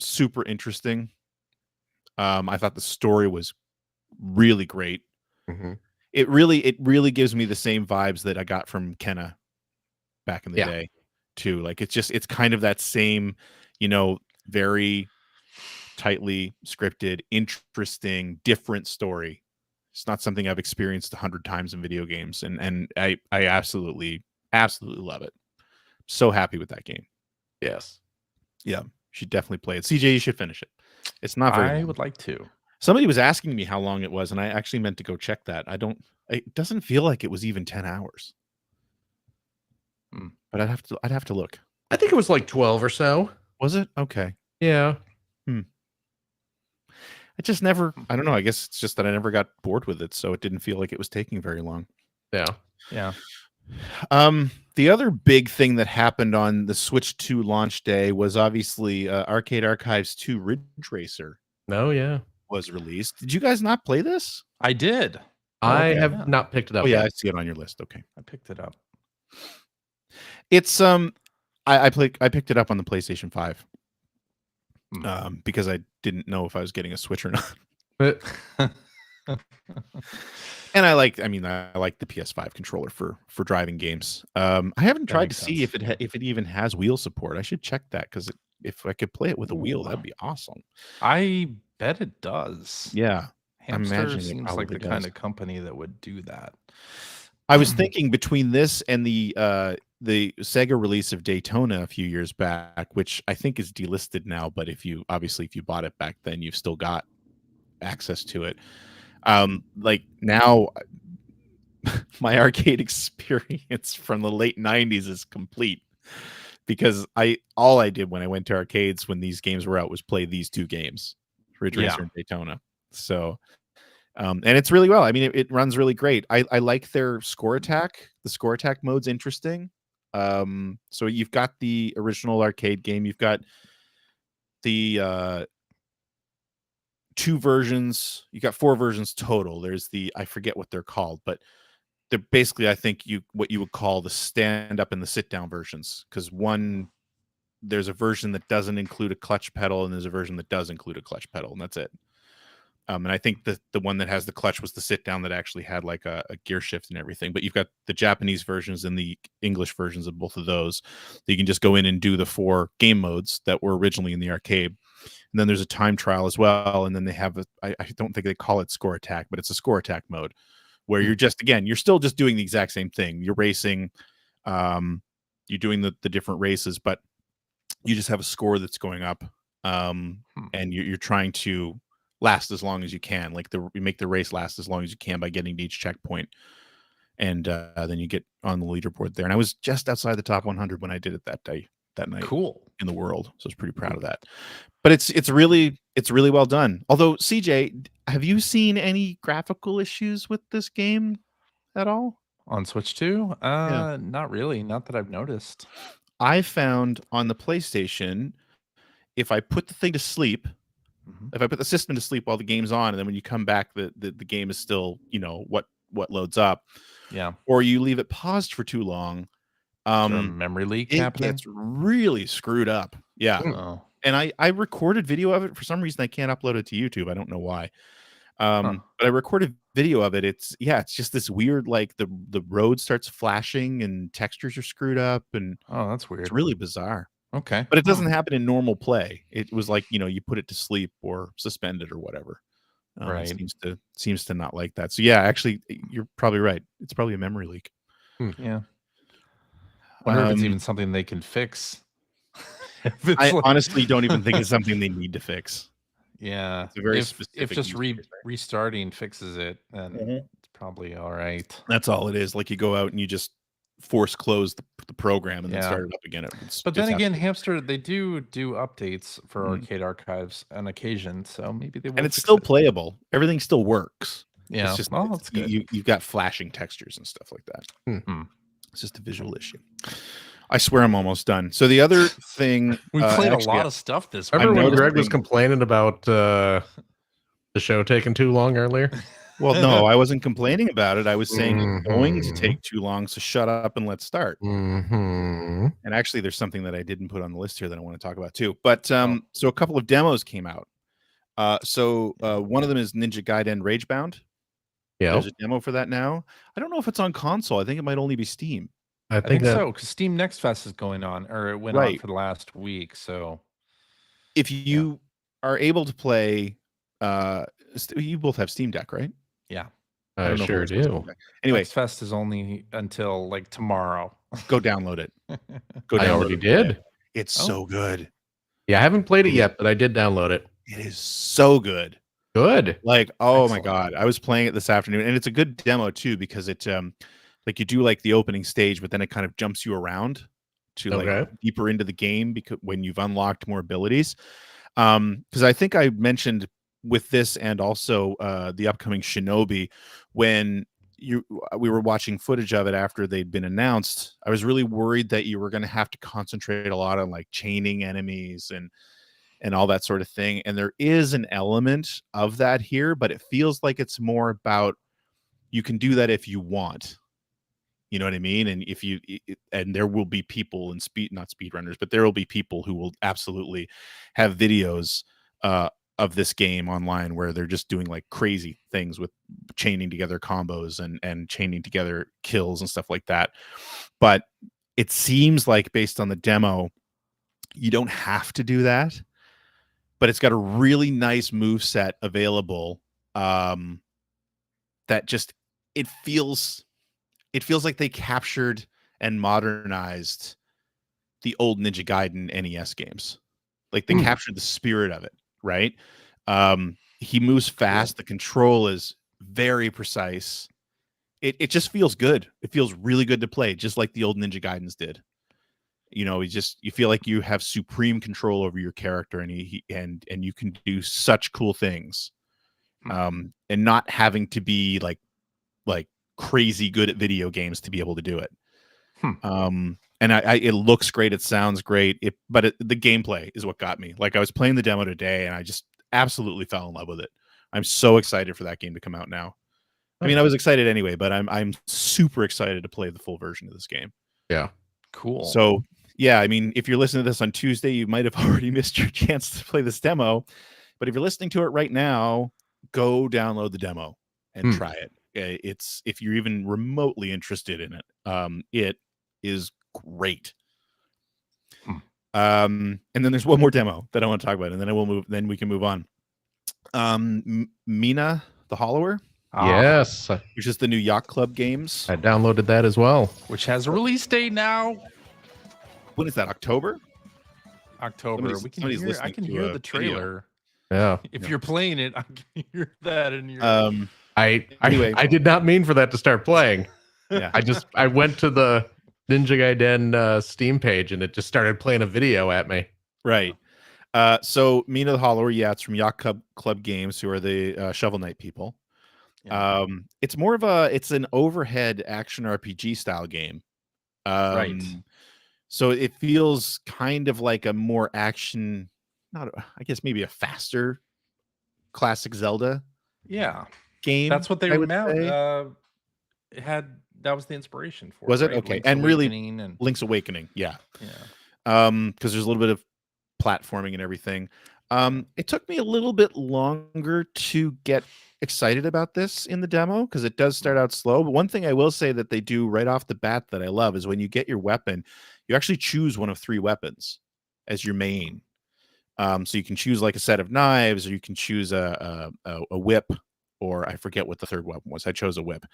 super interesting. I thought the story was really great. Mm-hmm. It really gives me the same vibes that I got from Kenna back in the day too. Like it's kind of that same, you know, very tightly scripted, interesting, different story. It's not something I've experienced 100 times in video games, and I absolutely love it. So happy with that game. Yes. Yeah, you should definitely play it. CJ, you should finish it. It's not very long. I would like to. Somebody was asking me how long it was, and I actually meant to go check that. It doesn't feel like it was even 10 hours. But I'd have to look. I think it was like 12 or so. Was it? Okay. Yeah. I just never, I don't know. I guess it's just that I never got bored with it, so it didn't feel like it was taking very long. Yeah. Yeah. The other big thing that happened on the Switch 2 launch day was obviously Arcade Archives 2 Ridge Racer. Oh, yeah. Was released. Did you guys not play this? I did. I have not picked it up. Oh, yeah, yet. I see it on your list. Okay. I picked it up. It's I picked it up on the PlayStation 5. Because I didn't know if I was getting a Switch or not. And I like the PS5 controller for driving games. I haven't tried to see if it even has wheel support. I should check that, because if I could play it with a wheel, that'd be awesome. I bet it does. Yeah. Hamster seems like the kind of company that would do that. I was thinking between this and the Sega release of Daytona a few years back, which I think is delisted now, but if you bought it back then, you've still got access to it. Like now my arcade experience from the late 90s is complete, because all I did when I went to arcades when these games were out was play these two games, Ridge Racer and Daytona. So and it's really well. I mean, it runs really great. I like their score attack. The score attack mode's interesting. So you've got the original arcade game. You've got the 2 versions. You got 4 versions total. There's I forget what they're called, but they're basically, I think, what you would call the stand up and the sit down versions. Because there's a version that doesn't include a clutch pedal, and there's a version that does include a clutch pedal, and that's it. And I think the one that has the clutch was the sit down that actually had like a gear shift and everything. But you've got the Japanese versions and the English versions of both of those. You can just go in and do the 4 game modes that were originally in the arcade. And then there's a time trial as well. And then they have I don't think they call it score attack, but it's a score attack mode where you're you're still just doing the exact same thing. You're racing, you're doing the different races, but you just have a score that's going up, and you're trying to last as long as you can. Like you make the race last as long as you can by getting to each checkpoint, and then you get on the leaderboard there. And I was just outside the top 100 when I did it that night. Cool. In the world, so I was pretty proud of that. But it's really well done. Although, CJ, have you seen any graphical issues with this game at all on Switch 2? Yeah. Not really, not that I've noticed. I found on the PlayStation, if I put the thing to sleep, if I put the system to sleep while the game's on, and then when you come back, the game is still, what loads up. Yeah. Or you leave it paused for too long. Is there a memory leak happening? It's really screwed up. Yeah. Oh. And I recorded video of it. For some reason, I can't upload it to YouTube. I don't know why. But I recorded video of it. It's just this weird, like the road starts flashing and textures are screwed up, and that's weird. It's really bizarre. Okay. But it doesn't happen in normal play. It was like, you put it to sleep or suspend it or whatever. Right. It seems to not like that. So yeah, actually, you're probably right. It's probably a memory leak. Yeah. Wonder if it's even something they can fix. I honestly don't even think it's something they need to fix. Yeah. It's a very if specific just restarting fixes it, then it's probably all right. That's all it is. Like you go out and you just force close the program and then start it up again. But then again, Hamster, they do updates for Arcade Archives on occasion, so maybe they will. And it's still playable. Everything still works. Yeah. It's just, that's good. You've got flashing textures and stuff like that. It's just a visual issue. I swear I'm almost done. So the other thing, we played a lot of stuff this week. Remember when Greg was complaining about the show taking too long earlier? Well, no, I wasn't complaining about it. I was saying it's going to take too long, so shut up and let's start. And actually, there's something that I didn't put on the list here that I want to talk about too. But so a couple of demos came out. One of them is Ninja Gaiden Ragebound. Yeah, there's a demo for that now. I don't know if it's on console. I think it might only be Steam. I think so, because Steam Next Fest is going on, or it went on for the last week. So if you are able to play, you both have Steam Deck, right? Yeah, I sure do. Anyway, Next Fest is only until like tomorrow. Go download it. I already did. It's so good. Yeah, I haven't played it yet, but I did download it. It is so good. Good. Like, oh my God. I was playing it this afternoon, and it's a good demo too, because it like you do like the opening stage, but then it kind of jumps you around to like deeper into the game because when you've unlocked more abilities. Because I think I mentioned with this and also the upcoming Shinobi, when we were watching footage of it after they'd been announced, I was really worried that you were going to have to concentrate a lot on like chaining enemies and all that sort of thing. And there is an element of that here, but it feels like it's more about you can do that if you want. You know what I mean? And and there will be people in not speedrunners, but there will be people who will absolutely have videos of this game online where they're just doing like crazy things with chaining together combos and chaining together kills and stuff like that. But it seems like based on the demo, you don't have to do that. But it's got a really nice move set available that just it feels like they captured and modernized the old Ninja Gaiden NES games. Like they captured the spirit of it, right? He moves fast. The control is very precise. It just feels good. It feels really good to play, just like the old Ninja Gaidens did. You know, you feel like you have supreme control over your character, and you can do such cool things, and not having to be like crazy good at video games to be able to do it. and it looks great. It sounds great. But the gameplay is what got me. Like, I was playing the demo today, and I just absolutely fell in love with it. I'm so excited for that game to come out now. I mean, I was excited anyway, but I'm super excited to play the full version of this game. Yeah. Cool. So, yeah, I mean, if you're listening to this on Tuesday, you might have already missed your chance to play this demo. But if you're listening to it right now, go download the demo and try it. It's, if you're even remotely interested in it, it is great. And then there's one more demo that I want to talk about, and then we can move on. Mina the Hollower. Yes. Which is the new Yacht Club games. I downloaded that as well. Which has a release date now. When is that? October? October. I can hear the trailer. Yeah. If you're playing it, I can hear that in your anyway. I did not mean for that to start playing. Yeah. I went to the Ninja Gaiden Steam page, and it just started playing a video at me. Right. So Mina the Hollower, it's from Yacht Club Games, who are the Shovel Knight people. Yeah. It's more of it's an overhead action RPG style game. Right. So it feels kind of like a more action, I guess maybe a faster classic Zelda. Yeah. Game. That's what they would say. It had, that was the inspiration for was it. it? Okay. Link's and really and... Link's Awakening. Yeah. Yeah. Because there's a little bit of platforming and everything. It took me a little bit longer to get excited about this in the demo, because it does start out slow. But one thing I will say that they do right off the bat that I love is when you get your weapon, you actually choose one of 3 weapons as your main. So you can choose like a set of knives, or you can choose a whip, or I forget what the third weapon was. I chose a whip,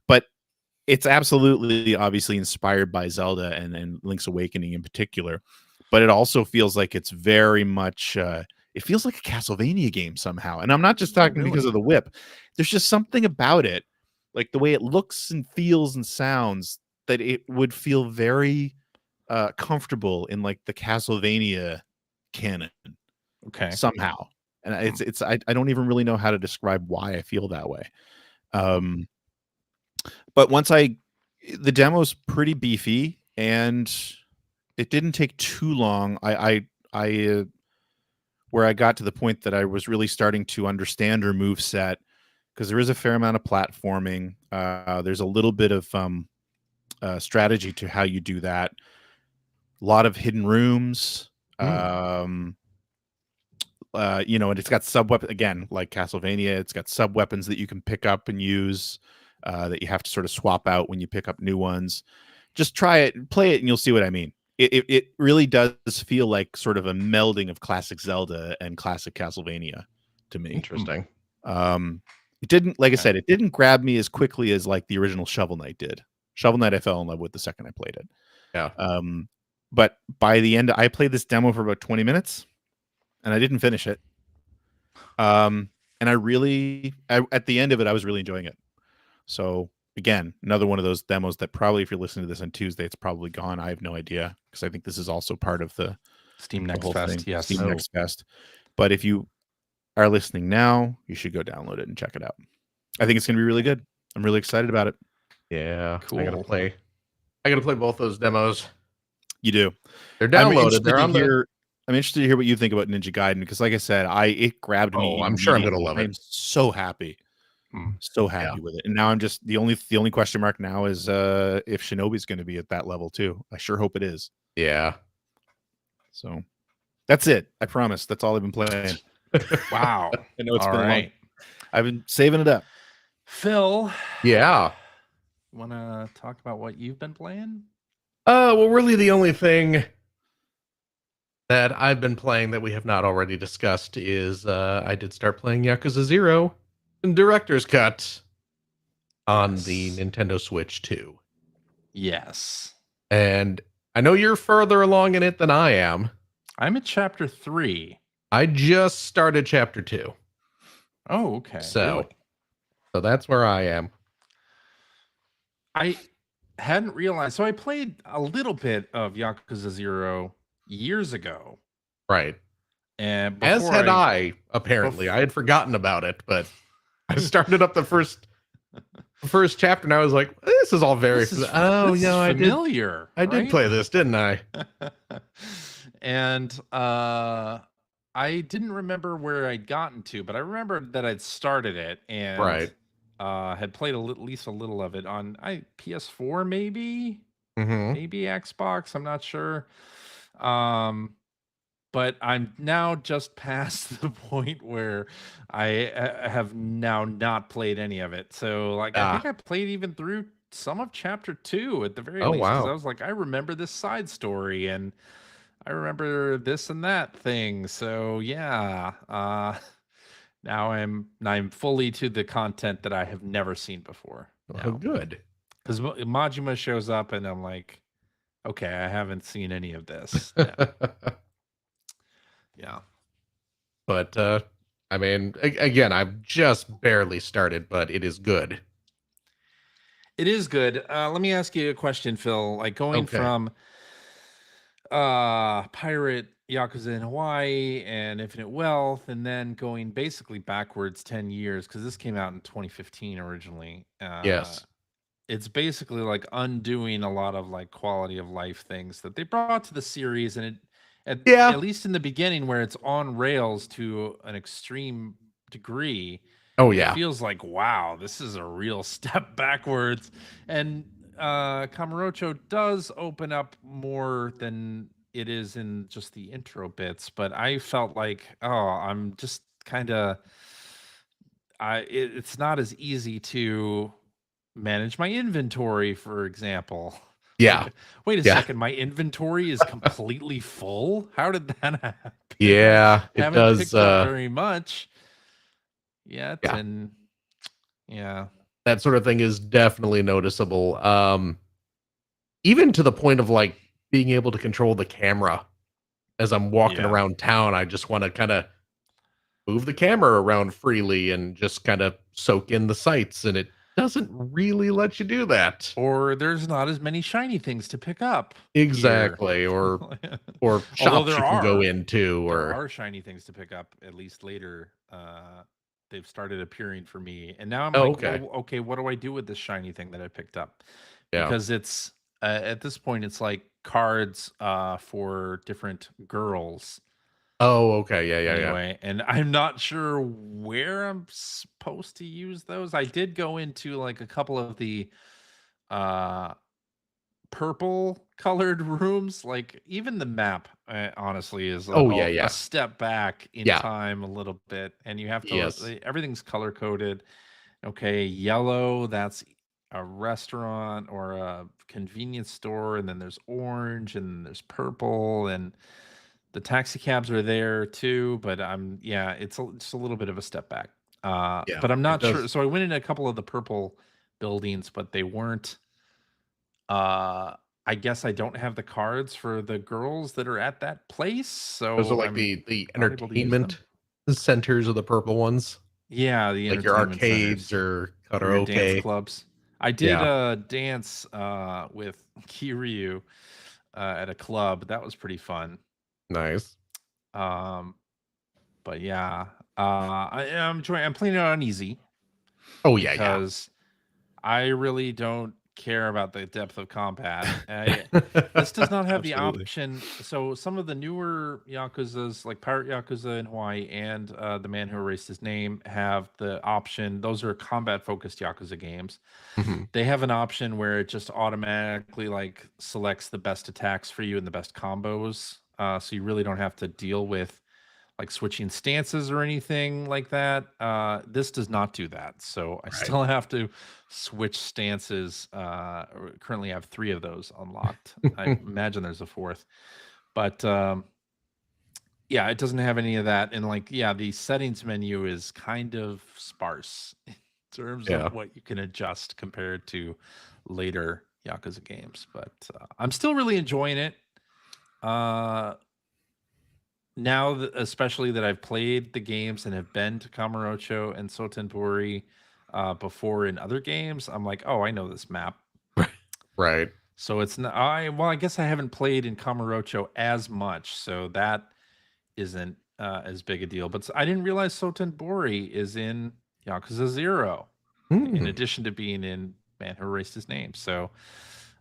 but it's absolutely obviously inspired by Zelda and Link's Awakening in particular. But it also feels like it's very much it feels like a Castlevania game somehow. And I'm not just talking because of the whip. There's just something about it, like the way it looks and feels and sounds, that it would feel very comfortable in like the Castlevania canon. Okay. Somehow. And I don't even really know how to describe why I feel that way. But the demo's pretty beefy, and it didn't take too long. Where I got to the point that I was really starting to understand her move set, because there is a fair amount of platforming. There's a little bit of strategy to how you do that. A lot of hidden rooms. And it's got sub-weapon, again, like Castlevania. It's got sub-weapons that you can pick up and use, that you have to sort of swap out when you pick up new ones. Just try it, play it, and you'll see what I mean. It really does feel like sort of a melding of classic Zelda and classic Castlevania to me. Interesting. It didn't, like I said, it didn't grab me as quickly as like the original Shovel Knight did. Shovel Knight I fell in love with the second I played it. Yeah. But by the end, I played this demo for about 20 minutes, and I didn't finish it. And at the end of it, I was really enjoying it. So again, another one of those demos that probably, if you're listening to this on Tuesday, it's probably gone. I have no idea, because I think this is also part of the Steam Next Fest. Yes. Steam Next Fest. But if you are listening now, you should go download it and check it out. I think it's going to be really good. I'm really excited about it. Yeah. Cool. I gotta play both those demos. You do. They're downloaded. I'm interested to hear what you think about Ninja Gaiden, because like I said, it grabbed me. I'm sure I'm going to love it. I'm so happy. So happy with it. And now I'm just, the only question mark now is if Shinobi's going to be at that level too. I sure hope it is. Yeah. So that's it. I promise. That's all I've been playing. Wow. I know it's all been right. long. I've been saving it up. Phil. Yeah. Want to talk about what you've been playing? Well, really the only thing that I've been playing that we have not already discussed is I did start playing Yakuza Zero in Director's Cut on the Nintendo Switch 2. Yes. And I know you're further along in it than I am. I'm at chapter 3. I just started chapter 2. Oh, okay. So that's where I am. I hadn't realized. So I played a little bit of Yakuza Zero years ago. Right. And as had I apparently. I had forgotten about it, but I started up the first first chapter, and I was like, "This is all very oh, this is I familiar. I did right? play this, didn't I?" And I didn't remember where I'd gotten to, but I remember that I'd started it and Right. had played at least a little of it on PS4, maybe Mm-hmm. Xbox. I'm not sure. But I'm now just past the point where I have now not played any of it. So like I think Ah. I played even through some of chapter 2 at the very Oh, least, because I wow. was like, I remember this side story and I remember this and that thing. So yeah, now I'm fully to the content that I have never seen before Oh, now. good. Because Majima shows up and I'm like, okay, I haven't seen any of this. No. Yeah. But I mean, again, I've just barely started, but it is good. It is good. Let me ask you a question, Phil. Like going Okay. from Pirate, Yakuza in Hawaii, and Infinite Wealth, and then going basically backwards 10 years, because this came out in 2015 originally. Yes. It's basically like undoing a lot of like quality of life things that they brought to the series, and Yeah. at least in the beginning where it's on rails to an extreme degree, Oh, it yeah. feels like, wow, this is a real step backwards. And Kamurocho does open up more than it is in just the intro bits, but I felt like, oh, I'm just kind of it's not as easy to manage my inventory, for example. Yeah. Like, wait a Yeah. second, my inventory is completely full. How did that happen? I Yeah. It haven't does. picked up very much yet, Yeah. and yeah, That sort of thing is definitely noticeable. Even to the point of like being able to control the camera as I'm walking yeah. around town. I just want to kind of move the camera around freely and just kind of soak in the sights, and it doesn't really let you do that. Or there's not as many shiny things to pick up here. Exactly. Or Although shops you can go into, there or are shiny things to pick up, at least later. They've started appearing for me, and now I'm oh, like, okay. well, okay, what do I do with this shiny thing that I picked up? Yeah. Because it's at this point, it's like cards for different girls Oh, okay. Yeah, yeah, yeah. anyway, and I'm not sure where I'm supposed to use those. I did go into like a couple of the uh purple colored rooms. Like even the map honestly is Oh, yeah, a yeah. step back in Yeah. time a little bit, and you have to Yes. everything's color coded. Okay, yellow, that's a restaurant or a convenience store, and then there's orange, and then there's purple, and the taxi cabs are there too, but yeah, it's a little bit of a step back. Yeah. But I'm It not sure. does. So I went in a couple of the purple buildings, but they weren't uh, I guess I don't have the cards for the girls that are at that place, Those are so like I'm the not able to use them. entertainment centers of the purple ones, Yeah, the like your entertainment arcades centers or or your dance karaoke. clubs. I did Yeah. dance with Kiryu at a club. That was pretty fun. Nice. Um, but yeah, I'm playing it on easy Oh, yeah, yeah. because I really don't care about the depth of combat. This does not have the Absolutely. option. So some of the newer Yakuzas, like Pirate Yakuza in Hawaii and The Man Who Erased His Name, have the option. Those are combat-focused Yakuza games. Mhm. They have an option where it just automatically like selects the best attacks for you and the best combos. So you really don't have to deal with like switching stances or anything like that. This does not do that. So I Right. still have to switch stances. Currently have 3 of those unlocked. I imagine there's a 4th. But yeah, it doesn't have any of that. And like, yeah, the settings menu is kind of sparse in terms Yeah. of what you can adjust compared to later Yakuza games. But I'm still really enjoying it. Now especially that I've played the games and have been to Kamurocho and Sotenbori before in other games, I'm like, oh, I know this map. Right. So it's not I guess I haven't played in Kamurocho as much, so that isn't as big a deal. But I didn't realize Sotenbori is in Yakuza Zero. in addition to being in Man Who Erased His Name. So,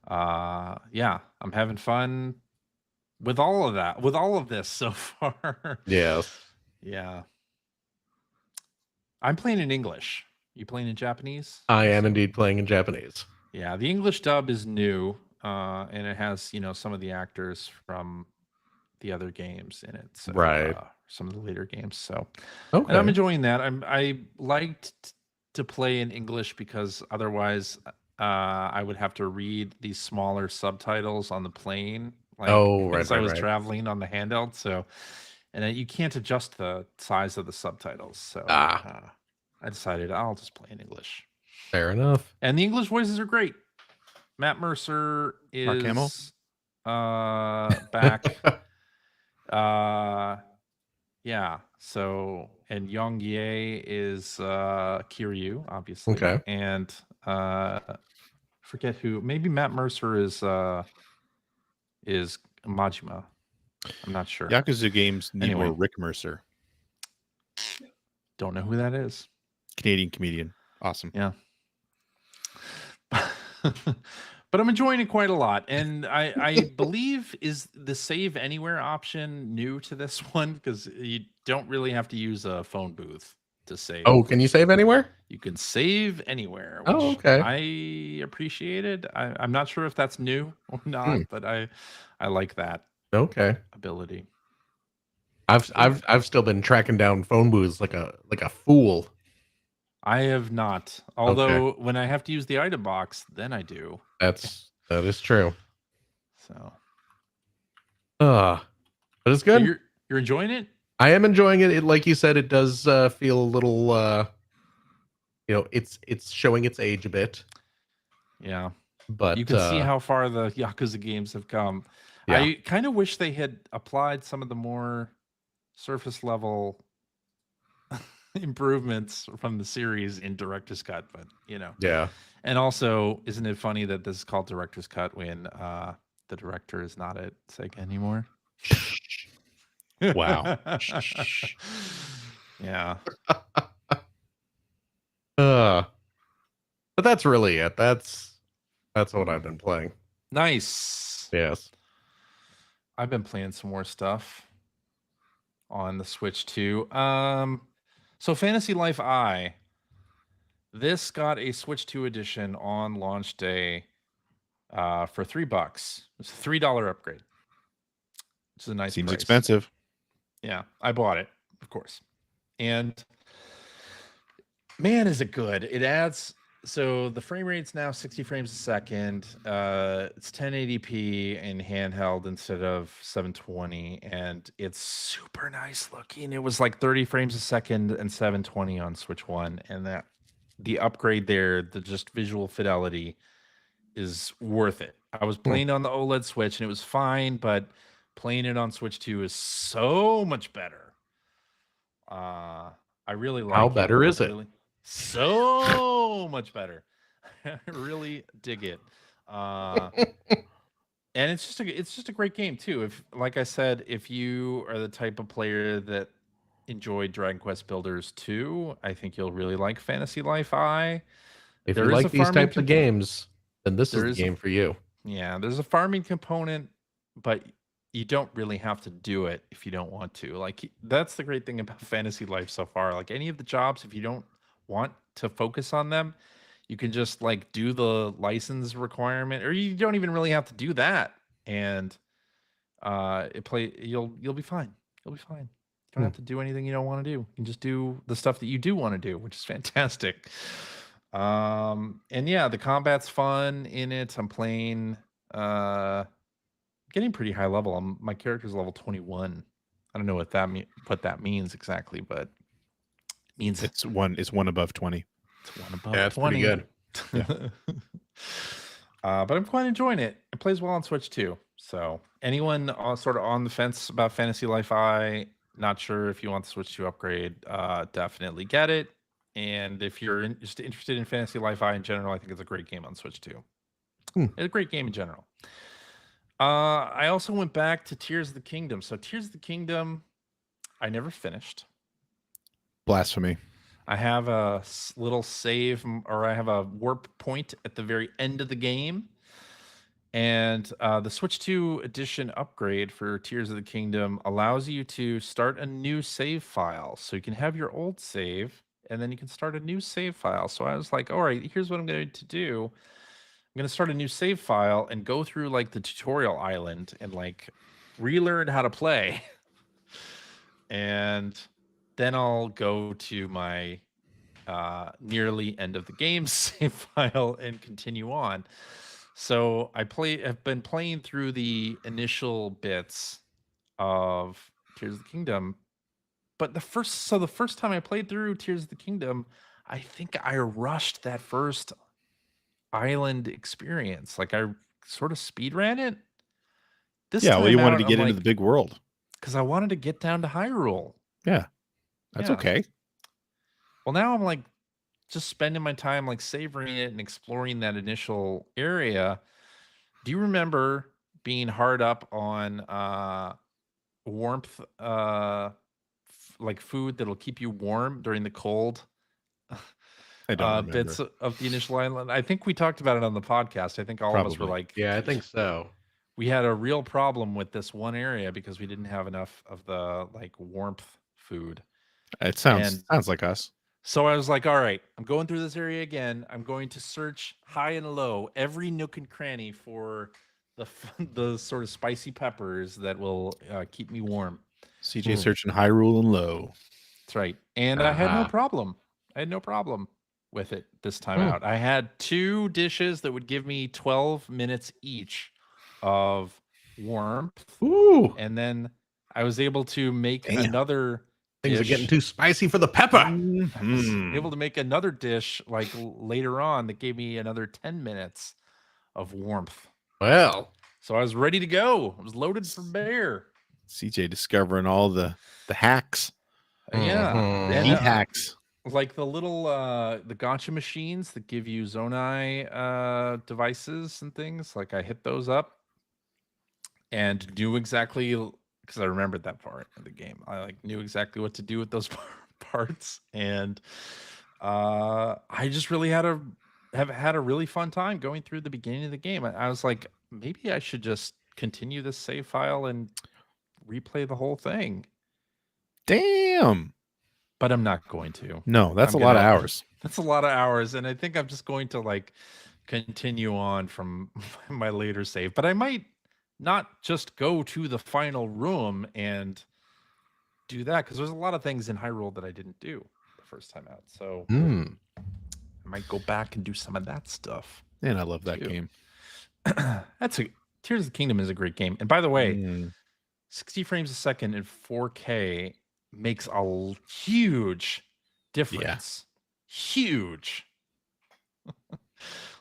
yeah, I'm having fun with all of that, with all of this so far. Yes. Yeah. I'm playing in English. You playing in Japanese? I am indeed playing in Japanese. Yeah, the English dub is new, and it has, some of the actors from the other games in it. So, Right. some of the later games. So, Okay. and I'm enjoying that. I liked to play in English because otherwise, I would have to read these smaller subtitles on the plane, like as I was traveling on the handheld. So, and you can't adjust the size of the subtitles. So, I decided I'll just play in English. Fair enough. And the English voices are great. Matt Mercer is back. Yeah. So, and Yong Ye is Kiryu, obviously. Okay. And forget who. Maybe Matt Mercer is Majima. I'm not sure. Yakuza games need more Rick Mercer. Don't know who that is. Canadian comedian. Awesome. Yeah. But I'm enjoying it quite a lot. And I believe is the save anywhere option new to this one, because you don't really have to use a phone booth to save. Oh, can you save anywhere? You can save anywhere, which okay. I appreciate it. I'm not sure if that's new or not, but I like that ability. I've still been tracking down phone booths like a fool. I have not. Although when I have to use the item box, then I do. That is true. So, but it's good. So you're enjoying it? I am enjoying it. Like you said, it does feel a little. It's showing its age a bit. Yeah, but you can see how far the Yakuza games have come. Yeah. I kind of wish they had applied some of the more surface level improvements from the series in Director's Cut, but yeah. And also, isn't it funny that this is called Director's Cut when the director is not at Sega anymore? Wow. Yeah. But that's really it. That's what I've been playing. Nice. Yes. I've been playing some more stuff on the Switch too. So Fantasy Life I. This got a Switch 2 edition on launch day for $3. It's a $3 upgrade. Which is a nice Seems price. Expensive. Yeah, I bought it, of course. And man, is it good. It adds, so the frame rate's now 60 frames a second. It's 1080p in handheld instead of 720, and it's super nice looking. It was like 30 frames a second and 720 on Switch 1, and that the upgrade there, the just visual fidelity is worth it. I was playing on the OLED Switch and it was fine, but playing it on Switch 2 is so much better. I really like it. How better is it? So much better. I really dig it. And it's just a great game too. If, like I said, if you are the type of player that enjoyed Dragon Quest Builders 2, I think you'll really like Fantasy Life I. If you like these types of games, then this is the game for you. Yeah, there's a farming component, but you don't really have to do it if you don't want to. Like, that's the great thing about Fantasy Life so far. Like, any of the jobs, if you don't want to focus on them, you can just like do the license requirement, or you don't even really have to do that, and you'll be fine. You'll be fine. You don't have to do anything you don't want to do. You can just do the stuff that you do want to do, which is fantastic. And yeah, the combat's fun in it. I'm playing getting pretty high level. My character's level 21. I don't know what that means exactly, but it means it's one above 20. It's one above 20. That's pretty good. Yeah. But I'm quite enjoying it. It plays well on Switch too. So anyone sort of on the fence about Fantasy Life I, not sure if you want the Switch 2 upgrade, definitely get it. And if you're just interested in Fantasy Life I in general, I think it's a great game on Switch too. It's a great game in general. I also went back to Tears of the Kingdom. So Tears of the Kingdom, I never finished. Blasphemy. I have a little save, or I have a warp point at the very end of the game. And the Switch 2 edition upgrade for Tears of the Kingdom allows you to start a new save file. So you can have your old save, and then you can start a new save file. So I was like, all right, here's what I'm going to do. I'm going to start a new save file and go through like the tutorial island and like relearn how to play. And then I'll go to my nearly end of the game save file and continue on. So I've been playing through the initial bits of Tears of the Kingdom, but the first time I played through Tears of the Kingdom, I think I rushed that first island experience. Like I sort of speed ran it. This Yeah, well, time you wanted out, to I'm get into like, the big world. because I wanted to get down to Hyrule. Yeah, that's Yeah. okay. Well, now I'm like just spending my time like savoring it and exploring that initial area. Do you remember being hard up on warmth, like food that'll keep you warm during the cold I don't remember. bits of the initial island? I think we talked about it on the podcast. I think all of us were Probably. like, Yeah, I think so. we had a real problem with this one area because we didn't have enough of the like warmth food. It sounds like us. So I was like, all right, I'm going through this area again. I'm going to search high and low, every nook and cranny for the sort of spicy peppers that will keep me warm. CJ searching Hyrule and low. That's right. And I had no problem. I had no problem with it this time out. I had 2 dishes that would give me 12 minutes each of warmth. Ooh. And then I was able to make another Things dish. are getting too spicy for the pepper. I was able to make another dish like later on that gave me another 10 minutes of warmth. Well, so I was ready to go. I was loaded for bear. CJ discovering all the hacks. Yeah. And, Heat hacks. Like the little the gacha machines that give you Zonai devices and things. Like I hit those up and knew exactly, because I remembered that part of the game. I like knew exactly what to do with those parts, and I just really had a really fun time going through the beginning of the game. I was like, maybe I should just continue this save file and replay the whole thing. Damn. But I'm not going to. No, that's a lot of hours. That's a lot of hours, and I think I'm just going to like continue on from my later save. But I might not just go to the final room and do that, because there's a lot of things in Hyrule that I didn't do the first time out. So I might go back and do some of that stuff. And I love that game. Tears of the Kingdom is a great game. And by the way, 60 frames a second in 4K makes a huge difference. Yeah. Huge.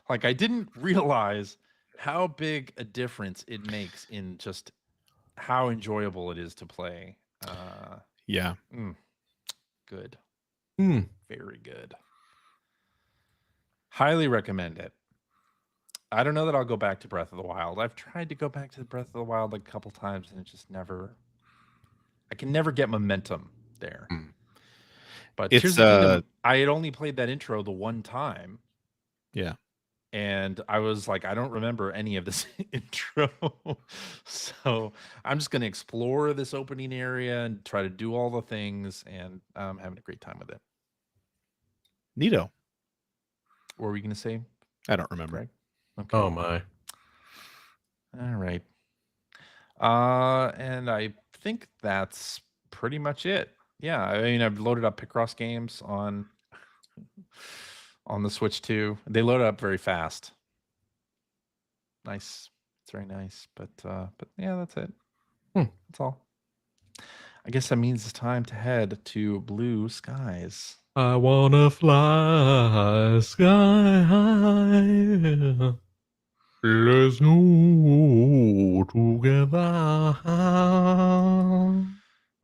Like I didn't realize how big a difference it makes in just how enjoyable it is to play. Yeah. Good. Very good. Highly recommend it. I don't know that I'll go back to Breath of the Wild. I've tried to go back to Breath of the Wild like a couple times, and it just never... I can never get momentum there. But it's Tears of the Kingdom, I had only played that intro the one time. Yeah. And I was like, I don't remember any of this intro. So I'm just going to explore this opening area and try to do all the things. And I'm having a great time with it. Neato. What were we going to say? I don't remember. Greg? Okay. Oh, my. All right. And I think that's pretty much it. Yeah. I mean, I've loaded up Picross games on the Switch 2. They load up very fast. Nice. It's very nice. But yeah, that's it. That's all. I guess that means it's time to head to blue skies. I wanna fly sky high. Let's go together.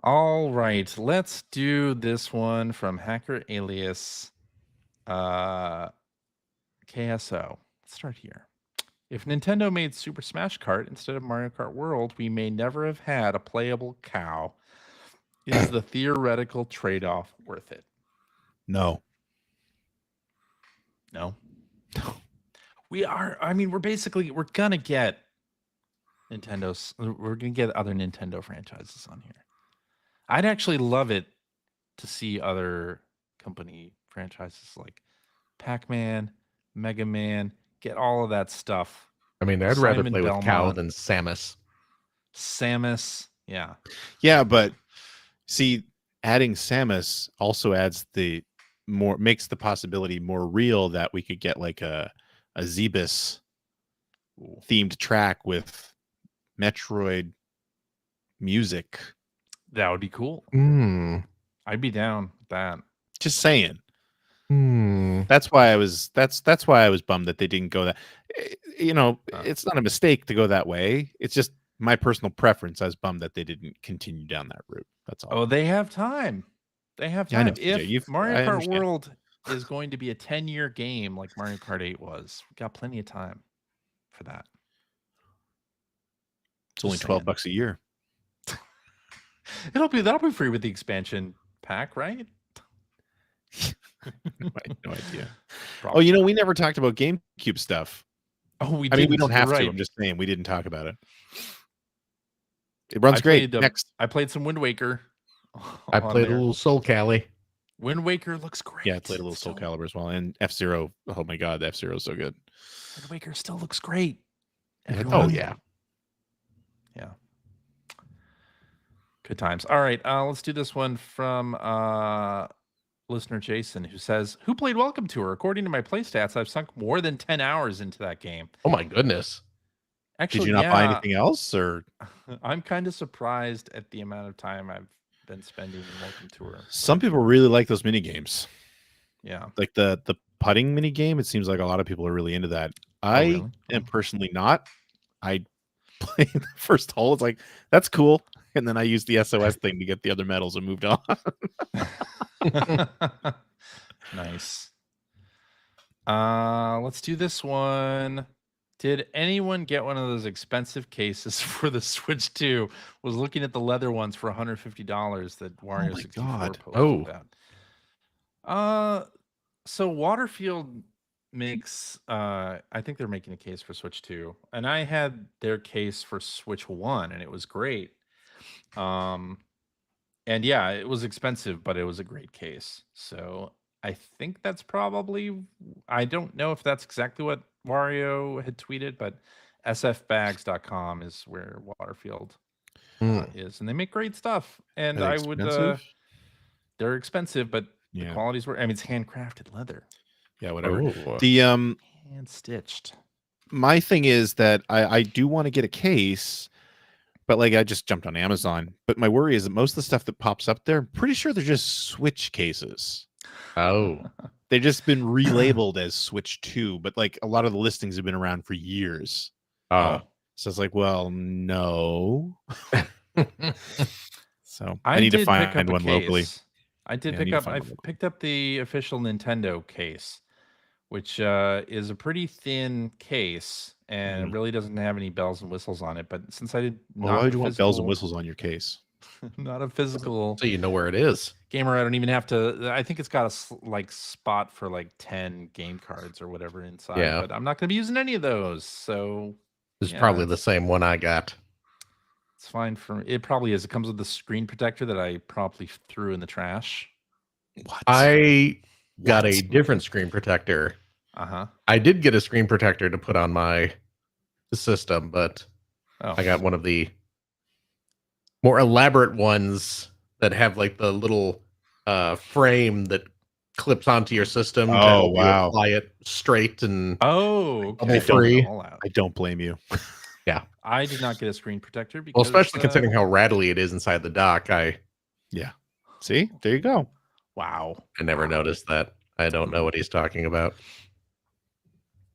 All right, let's do this one from Hacker Alias KSO. Let's start here. If Nintendo made Super Smash Kart instead of Mario Kart World, we may never have had a playable cow. Is the theoretical trade-off worth it? No. No. We're gonna get Nintendo's. We're gonna get other Nintendo franchises on here. I'd actually love it to see other company franchises like Pac-Man, Mega Man, get all of that stuff. I mean, I'd rather Simon play with Cow Belmont. than Samus. Samus, yeah. Yeah, but see, adding Samus also makes the possibility more real that we could get like a Zebus themed track with Metroid music. That would be cool. I'd be down with that. Just saying. That's why I was bummed that they didn't go that. It's not a mistake to go that way. It's just my personal preference. I was bummed that they didn't continue down that route. That's all. Oh, they have time. They have Yeah, I time. know, If Mario I Kart understand. World is going to be a 10-year game like Mario Kart 8 was, we got plenty of time for that. It's only $12 a year. That'll be free with the expansion pack, right? I have no idea. Probably. Oh, we never talked about GameCube stuff. Oh, we don't have right. to. I'm just saying we didn't talk about it. It runs great. Next, I played some Wind Waker. I played a little Soul Calibur. Wind Waker looks great. Yeah, I played a little Soul Calibur as well, and F-Zero. Oh my god, F-Zero is so good. Wind Waker still looks great. Oh yeah. Yeah. Good times. All right, let's do this one from listener Jason, who says, "Who played Welcome Tour? According to my play stats, I've sunk more than 10 hours into that game." Oh my goodness. Actually, did you not buy anything else, or? I'm kind of surprised at the amount of time I've been spending in Welcome Tour. Some people really like those mini games. Yeah, like the putting mini game. It seems like a lot of people are really into that. I am personally not. I play the first hole. It's like, that's cool. And then I used the SOS thing to get the other medals and moved on. Nice. Let's do this one. Did anyone get one of those expensive cases for the Switch 2? Was looking at the leather ones for $150 that Wario 64 posted about. So Waterfield makes I think they're making a case for Switch 2, and I had their case for Switch 1, and it was great. And yeah, it was expensive, but it was a great case. So I think that's probably, I don't know if that's exactly what Wario had tweeted, but sfbags.com is where Waterfield is, and they make great stuff. And I would they're expensive, but the quality's were, I mean, it's handcrafted leather. Yeah, whatever. Hand stitched. My thing is that I do want to get a case, but like I just jumped on Amazon. But my worry is that most of the stuff that pops up there, I'm pretty sure they're just Switch cases. Oh. They've just been relabeled as Switch 2, but like a lot of the listings have been around for years. So it's like, well, no. So I need to find one locally. I picked up the official Nintendo case, which is a pretty thin case and it really doesn't have any bells and whistles on it. But since I did not, why would you want bells and whistles on your case? Not a physical, so you know where it is. Gamer, I don't even have to. I think it's got a spot for like 10 game cards or whatever inside. Yeah, but I'm not going to be using any of those. So it's probably the same one I got. It's fine for me. It probably is. It comes with the screen protector that I probably threw in the trash. What? I got a different screen protector. I did get a screen protector to put on my system, but I got one of the more elaborate ones that have like the little frame that clips onto your system to help you apply it straight and free. I don't blame you. Yeah, I did not get a screen protector because, especially considering how rattly it is inside the dock. See, there you go. Wow, I never noticed that. I don't know what he's talking about.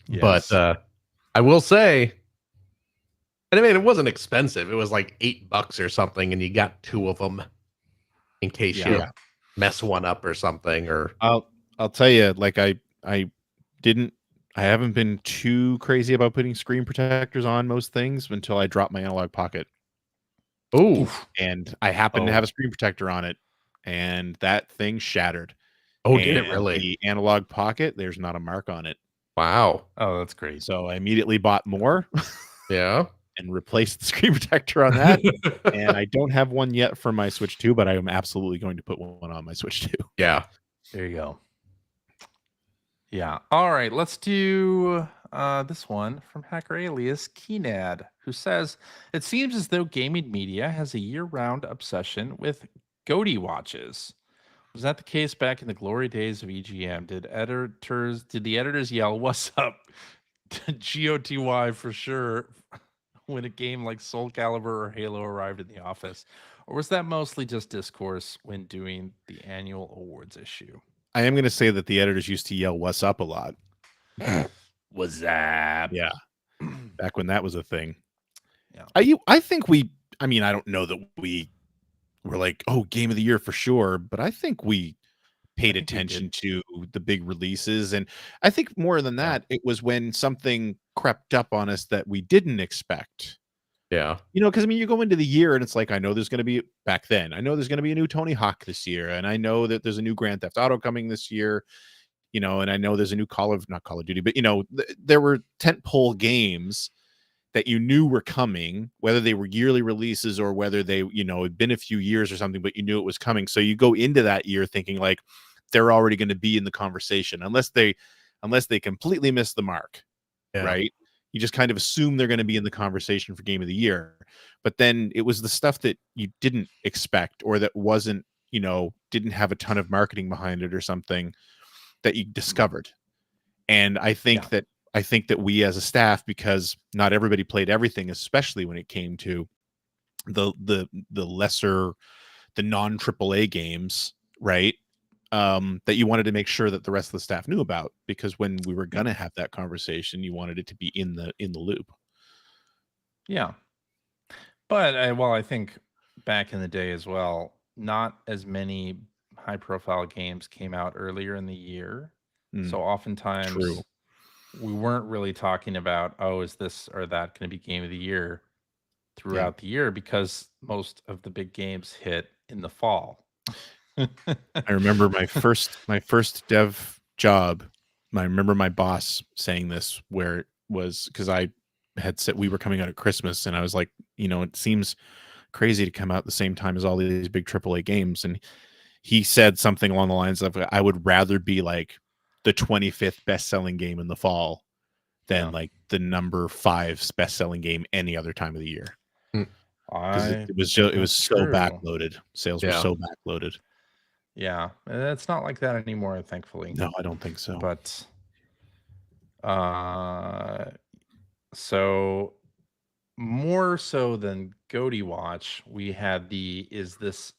Yes. But I will say, and I mean, it wasn't expensive. It was like $8 or something, and you got 2 of them in case you mess one up or something. Or I'll tell you, like I haven't been too crazy about putting screen protectors on most things until I dropped my analog pocket. Oh, and I happened to have a screen protector on it, and that thing shattered. Oh, did it really? The Analog Pocket, there's not a mark on it. Wow. Oh, that's great. So I immediately bought more. Yeah. And replaced the screen protector on that. And I don't have one yet for my Switch 2, but I am absolutely going to put one on my Switch 2. Yeah. There you go. Yeah. All right. Let's do this one from hacker alias Keenad, who says, it seems as though gaming media has a year-round obsession with goatee watches. Was that the case back in the glory days of EGM? Did the editors yell, "What's up?" GOTY for sure when a game like Soul Calibur or Halo arrived in the office? Or was that mostly just discourse when doing the annual awards issue? I am going to say that the editors used to yell "What's up" a lot. What's up? Yeah. Back when that was a thing. Yeah. I think I don't know that we were like, oh, game of the year for sure, but I think we paid attention to the big releases. And I think more than that, it was when something crept up on us that we didn't expect. Yeah. Because you go into the year and it's like, I know there's going to be back then. I know there's going to be a new Tony Hawk this year, and I know that there's a new Grand Theft Auto coming this year. And I know there's a new not Call of Duty, but there were tentpole games that you knew were coming, whether they were yearly releases or whether they, had been a few years or something, but you knew it was coming. So you go into that year thinking like they're already going to be in the conversation, unless they completely miss the mark, right? You just kind of assume they're going to be in the conversation for game of the year. But then it was the stuff that you didn't expect, or that wasn't, didn't have a ton of marketing behind it or something, that you discovered. And I think that we as a staff, because not everybody played everything, especially when it came to the lesser, the non AAA games, right? That you wanted to make sure that the rest of the staff knew about, because when we were gonna have that conversation, you wanted it to be in the loop. Yeah. But I think back in the day as well, not as many high profile games came out earlier in the year. So oftentimes we weren't really talking about, oh, is this or that going to be game of the year throughout the year, because most of the big games hit in the fall. I remember my first dev job. I remember my boss saying this, where it was because I had said we were coming out at Christmas, and I was like, it seems crazy to come out the same time as all these big AAA games. And he said something along the lines of, I would rather be like the 25th best-selling game in the fall than like the number 5 best-selling game any other time of the year. Because it was so backloaded. Sales were so backloaded. Yeah, it's not like that anymore, thankfully. No, I don't think so. But so more so than Goatee Watch, we had is this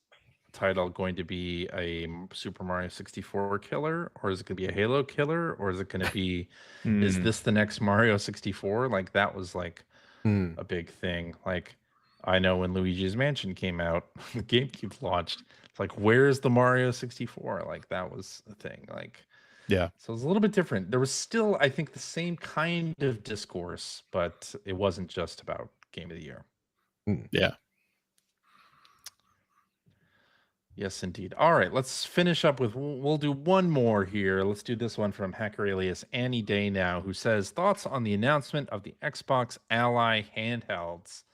title going to be a Super Mario 64 killer, or is it going to be a Halo killer, or is it going to be is this the next Mario 64? Like that was like a big thing. Like I know when Luigi's Mansion came out, the GameCube launched, it's like, where's the Mario 64? Like that was a thing. Like, yeah. So it's a little bit different. There was still, I think, the same kind of discourse, but it wasn't just about Game of the Year. Yeah. Yes, indeed. All right, let's finish up with, we'll do one more here. Let's do this one from hacker alias Annie Day Now, who says, thoughts on the announcement of the Xbox Ally handhelds.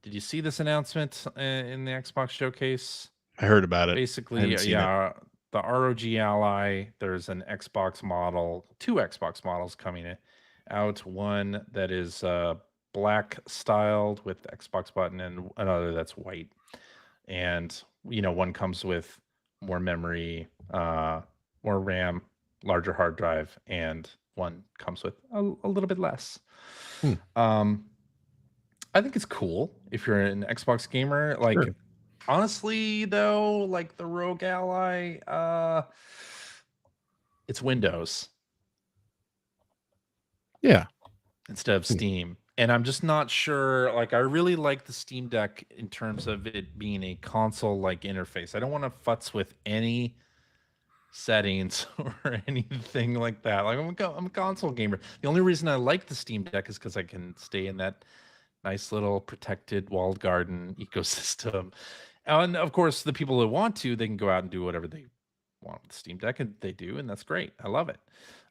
Did you see this announcement in the Xbox showcase? I heard about it. Basically, yeah, the ROG Ally, there's an Xbox model, 2 Xbox models coming out. One that is black styled with the Xbox button, and another that's white. And one comes with more memory, more RAM, larger hard drive, and one comes with a little bit less. I think it's cool if you're an Xbox gamer. Like, honestly, though, like the Rogue Ally, it's Windows. Yeah. Instead of Steam. And I'm just not sure. Like, I really like the Steam Deck in terms of it being a console-like interface. I don't want to futz with any settings or anything like that. Like, I'm a console gamer. The only reason I like the Steam Deck is because I can stay in that nice little protected walled garden ecosystem. And of course, the people who want to, they can go out and do whatever they want with the Steam Deck, and they do, and that's great. I love it.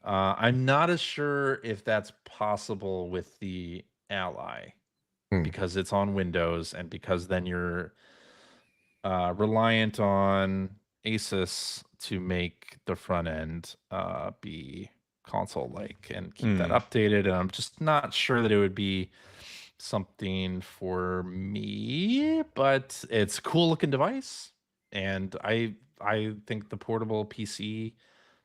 I'm not as sure if that's possible with the Ally because it's on Windows, and because then you're reliant on Asus to make the front end be console like and keep that updated. And I'm just not sure that it would be something for me, but it's a cool looking device. And I think the portable PC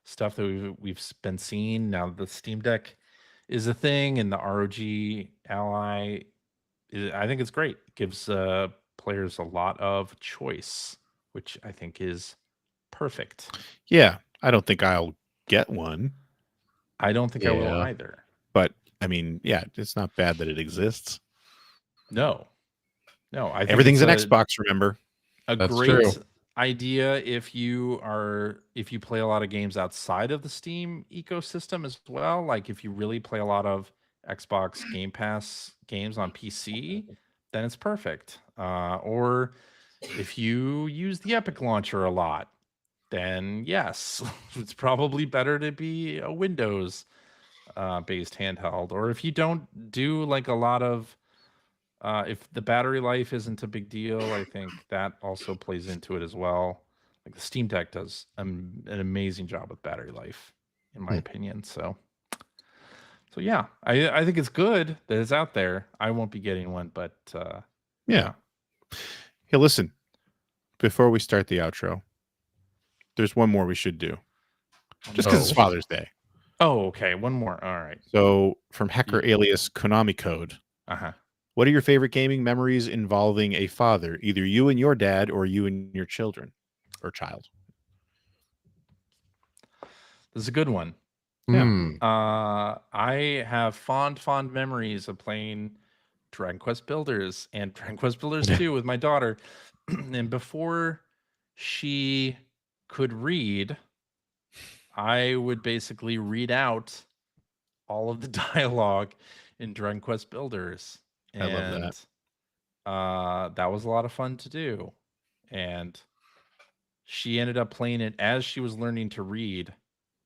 stuff that we've been seeing now, the Steam Deck is a thing, and the ROG Ally, I think it's great. It gives players a lot of choice, which I think is perfect. Yeah, I don't think I'll get one. I don't think I will either. But I mean, yeah, it's not bad that it exists. No, I think everything's an Xbox. Remember, That's great true. idea if you play a lot of games outside of the Steam ecosystem as well. Like if you really play a lot of Xbox Game Pass games on PC, then it's perfect. Or if you use the Epic launcher a lot, then yes, it's probably better to be a Windows based handheld. Or if you don't do like a lot of if the battery life isn't a big deal, I think that also plays into it as well. Like the Steam Deck does an amazing job with battery life, in my opinion. So yeah, I think it's good that it's out there. I won't be getting one, but yeah. Hey, listen, before we start the outro, there's one more we should do. Just because it's Father's Day. Oh, okay. One more. All right. So from hacker alias Konami Code. What are your favorite gaming memories involving a father, either you and your dad or you and your children or child? This is a good one. Yeah. I have fond memories of playing Dragon Quest Builders and Dragon Quest Builders 2 with my daughter. And before she could read, I would basically read out all of the dialogue in Dragon Quest Builders. And I love that. That was a lot of fun to do. And she ended up playing it as she was learning to read.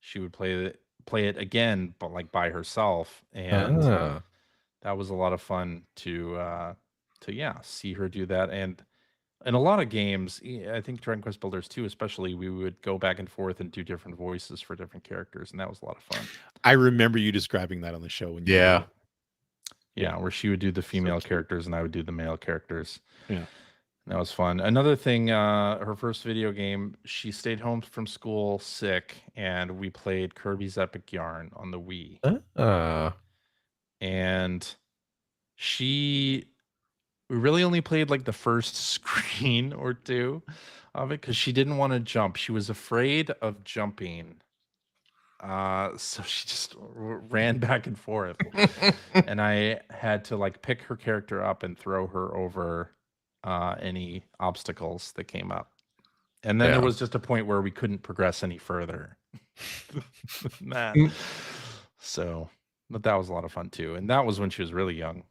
She would play it again, but like by herself. And that was a lot of fun to see her do that. And in a lot of games, I think Dragon Quest Builders 2 especially, we would go back and forth and do different voices for different characters, and that was a lot of fun. I remember you describing that on the show. When you where she would do the female characters and I would do the male characters. Yeah. That was fun. Another thing, her first video game, she stayed home from school sick, and we played Kirby's Epic Yarn on the Wii. And we really only played like the first screen or two of it because she didn't want to jump. She was afraid of jumping. So she just ran back and forth. And I had to like pick her character up and throw her over any obstacles that came up. And then there was just a point where we couldn't progress any further. So, but that was a lot of fun too. And that was when she was really young.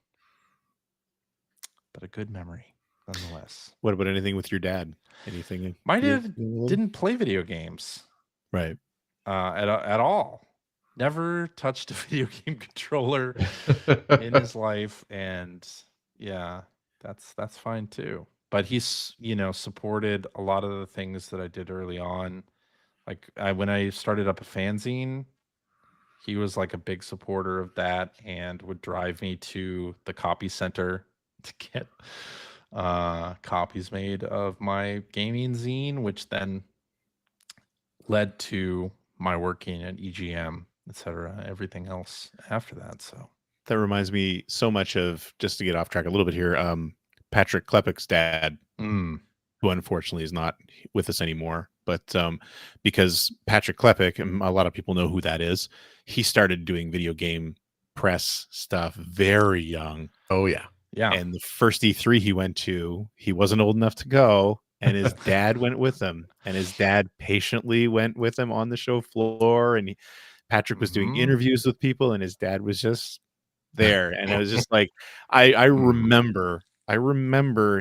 But a good memory nonetheless. What about anything with your dad? Anything? My dad didn't play video games. Right. At all. Never touched a video game controller in his life. And yeah, that's fine too. But he's, supported a lot of the things that I did early on. Like when I started up a fanzine, he was like a big supporter of that and would drive me to the copy center to get copies made of my gaming zine, which then led to my working at EGM, etc. Everything else after that. So that reminds me so much of, just to get off track a little bit here, Patrick Klepek's dad, who unfortunately is not with us anymore. But because Patrick Klepek, and a lot of people know who that is, he started doing video game press stuff very young. Oh, yeah. Yeah. And the first E3 he went to, he wasn't old enough to go, and his dad went with him. And his dad patiently went with him on the show floor. And Patrick was doing interviews with people, and his dad was just there. And it was just like, I remember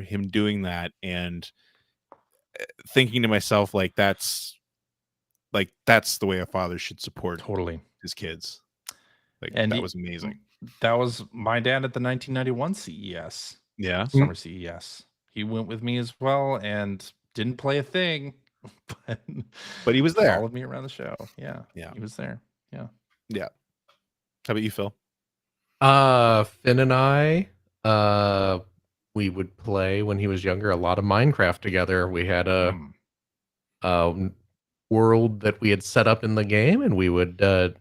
him doing that and thinking to myself, like, that's like that's the way a father should support Totally his kids. Like and that was amazing. That was my dad at the 1991 CES. Yeah. Summer CES. He went with me as well and didn't play a thing, but he was there. Followed me around the show. Yeah. He was there. Yeah. Yeah. How about you, Phil? Finn and I, we would play when he was younger a lot of Minecraft together. We had a world that we had set up in the game, and we would pop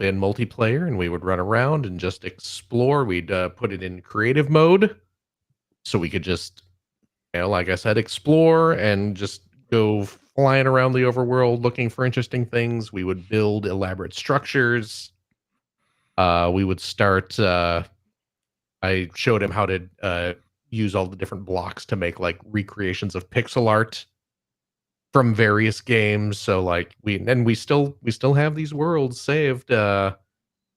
in multiplayer, and we would run around and just explore. We'd put it in creative mode so we could just, like I said, explore and just go flying around the overworld looking for interesting things. We would build elaborate structures. We would start. I showed him how to use all the different blocks to make like recreations of pixel art from various games. So like we still have these worlds saved, and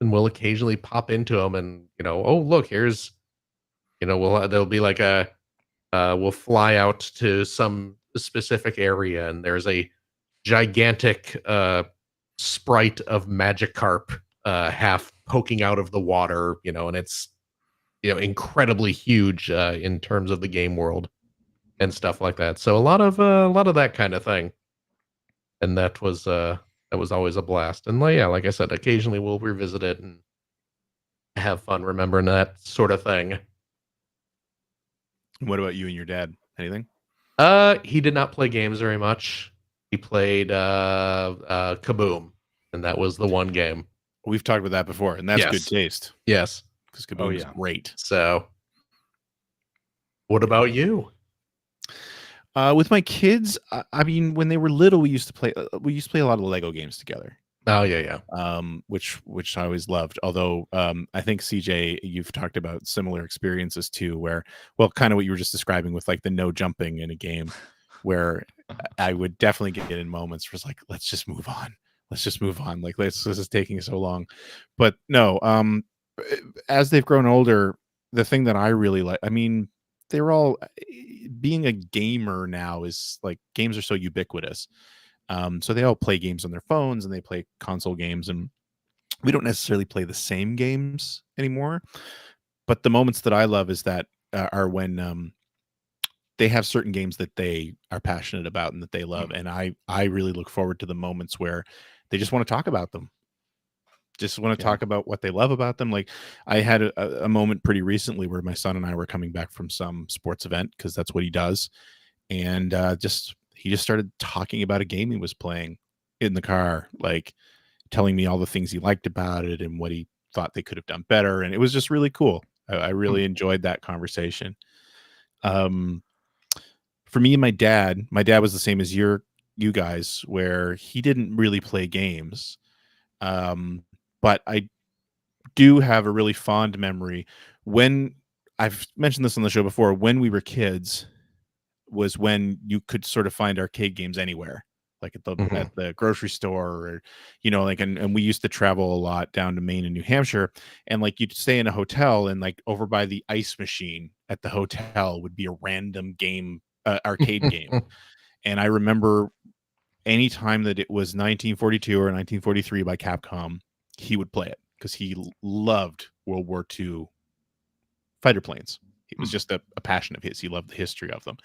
we'll occasionally pop into them and oh look, here's there'll be like we'll fly out to some specific area and there's a gigantic sprite of Magikarp half poking out of the water, and it's incredibly huge in terms of the game world and stuff like that. So a lot of that kind of thing, and that was always a blast. And like I said, occasionally we'll revisit it and have fun remembering that sort of thing. What about you and your dad? Anything? He did not play games very much. He played Kaboom, and that was the one game. We've talked about that before, and that's good taste. Yes, because Kaboom is great. So, what about you? With my kids, I mean, when they were little, we used to play a lot of Lego games together. Oh yeah. Which I always loved. Although I think CJ, you've talked about similar experiences too, where kind of what you were just describing with like the no jumping in a game, where I would definitely get in moments where it's like, let's just move on. Like this is taking so long. But no, as they've grown older, the thing that I really like, I mean, they're all being a gamer now is like games are so ubiquitous. So they all play games on their phones and they play console games, and we don't necessarily play the same games anymore. But the moments that I love is that are when they have certain games that they are passionate about and that they love. And I really look forward to the moments where they just want to talk about them. Just want to talk about what they love about them. Like I had a moment pretty recently where my son and I were coming back from some sports event, because that's what he does. And he just started talking about a game he was playing in the car, like telling me all the things he liked about it and what he thought they could have done better. And it was just really cool. I really enjoyed that conversation. For me and my dad was the same as you guys, where he didn't really play games. But I do have a really fond memory when I've mentioned this on the show before, when we were kids was when you could sort of find arcade games anywhere, like at the grocery store, or, like, and we used to travel a lot down to Maine and New Hampshire, and like you'd stay in a hotel and like over by the ice machine at the hotel would be a random game, arcade game. And I remember anytime that it was 1942 or 1943 by Capcom, he would play it because he loved World War II fighter planes. It was just a passion of his. He loved the history of them.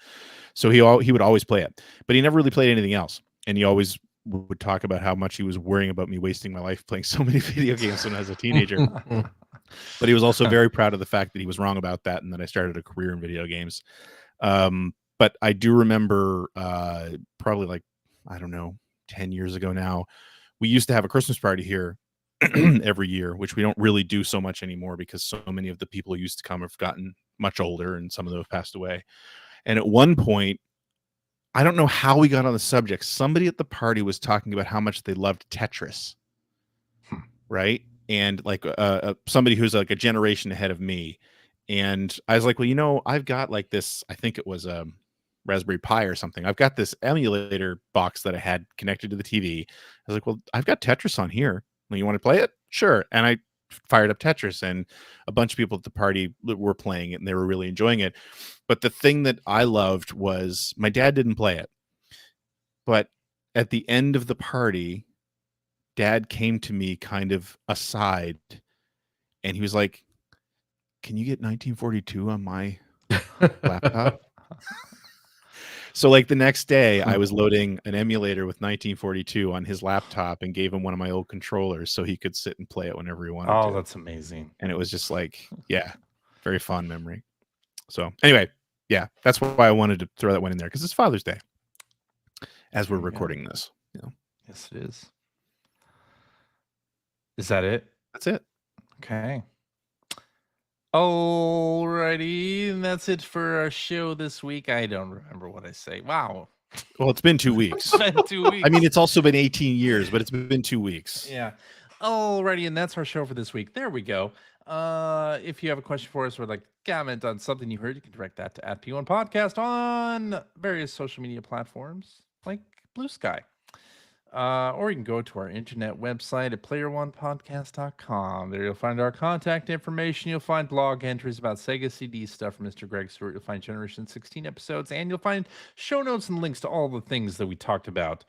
So he would always play it, but he never really played anything else. And he always would talk about how much he was worrying about me wasting my life playing so many video games when I was a teenager. But he was also very proud of the fact that he was wrong about that and that I started a career in video games. But I do remember probably like, I don't know, 10 years ago now, we used to have a Christmas party here every year, which we don't really do so much anymore because so many of the people who used to come have gotten much older and some of them have passed away. And at one point, I don't know how we got on the subject. Somebody at the party was talking about how much they loved Tetris. Right. And like somebody who's like a generation ahead of me. And I was like, well, I've got like this, I think it was a Raspberry Pi or something. I've got this emulator box that I had connected to the TV. I was like, well, I've got Tetris on here. Well, you want to play it? Sure. And I fired up Tetris, and a bunch of people at the party were playing it and they were really enjoying it. But the thing that I loved was my dad didn't play it, but at the end of the party, Dad came to me kind of aside, and he was like, "Can you get 1942 on my laptop?" So like the next day, I was loading an emulator with 1942 on his laptop and gave him one of my old controllers so he could sit and play it whenever he wanted to. Oh, that's amazing. And it was just like, yeah, very fond memory. So anyway, yeah, that's why I wanted to throw that one in there, because it's Father's Day as we're recording this. You know. Yes, it is. Is that it? That's it. Okay. Alrighty, and that's it for our show this week. I don't remember what I say. Wow. Well, it's been 2 weeks. It's been 2 weeks. I mean, it's also been 18 years, but it's been 2 weeks. Yeah. Alrighty, and that's our show for this week. There we go. If you have a question for us or like comment on something you heard, you can direct that to @P1 Podcast on various social media platforms like Blue Sky. Or you can go to our internet website at player1podcast.com. There you'll find our contact information. You'll find blog entries about Sega CD stuff from Mr. Greg Stewart. You'll find Generation 16 episodes, and you'll find show notes and links to all the things that we talked about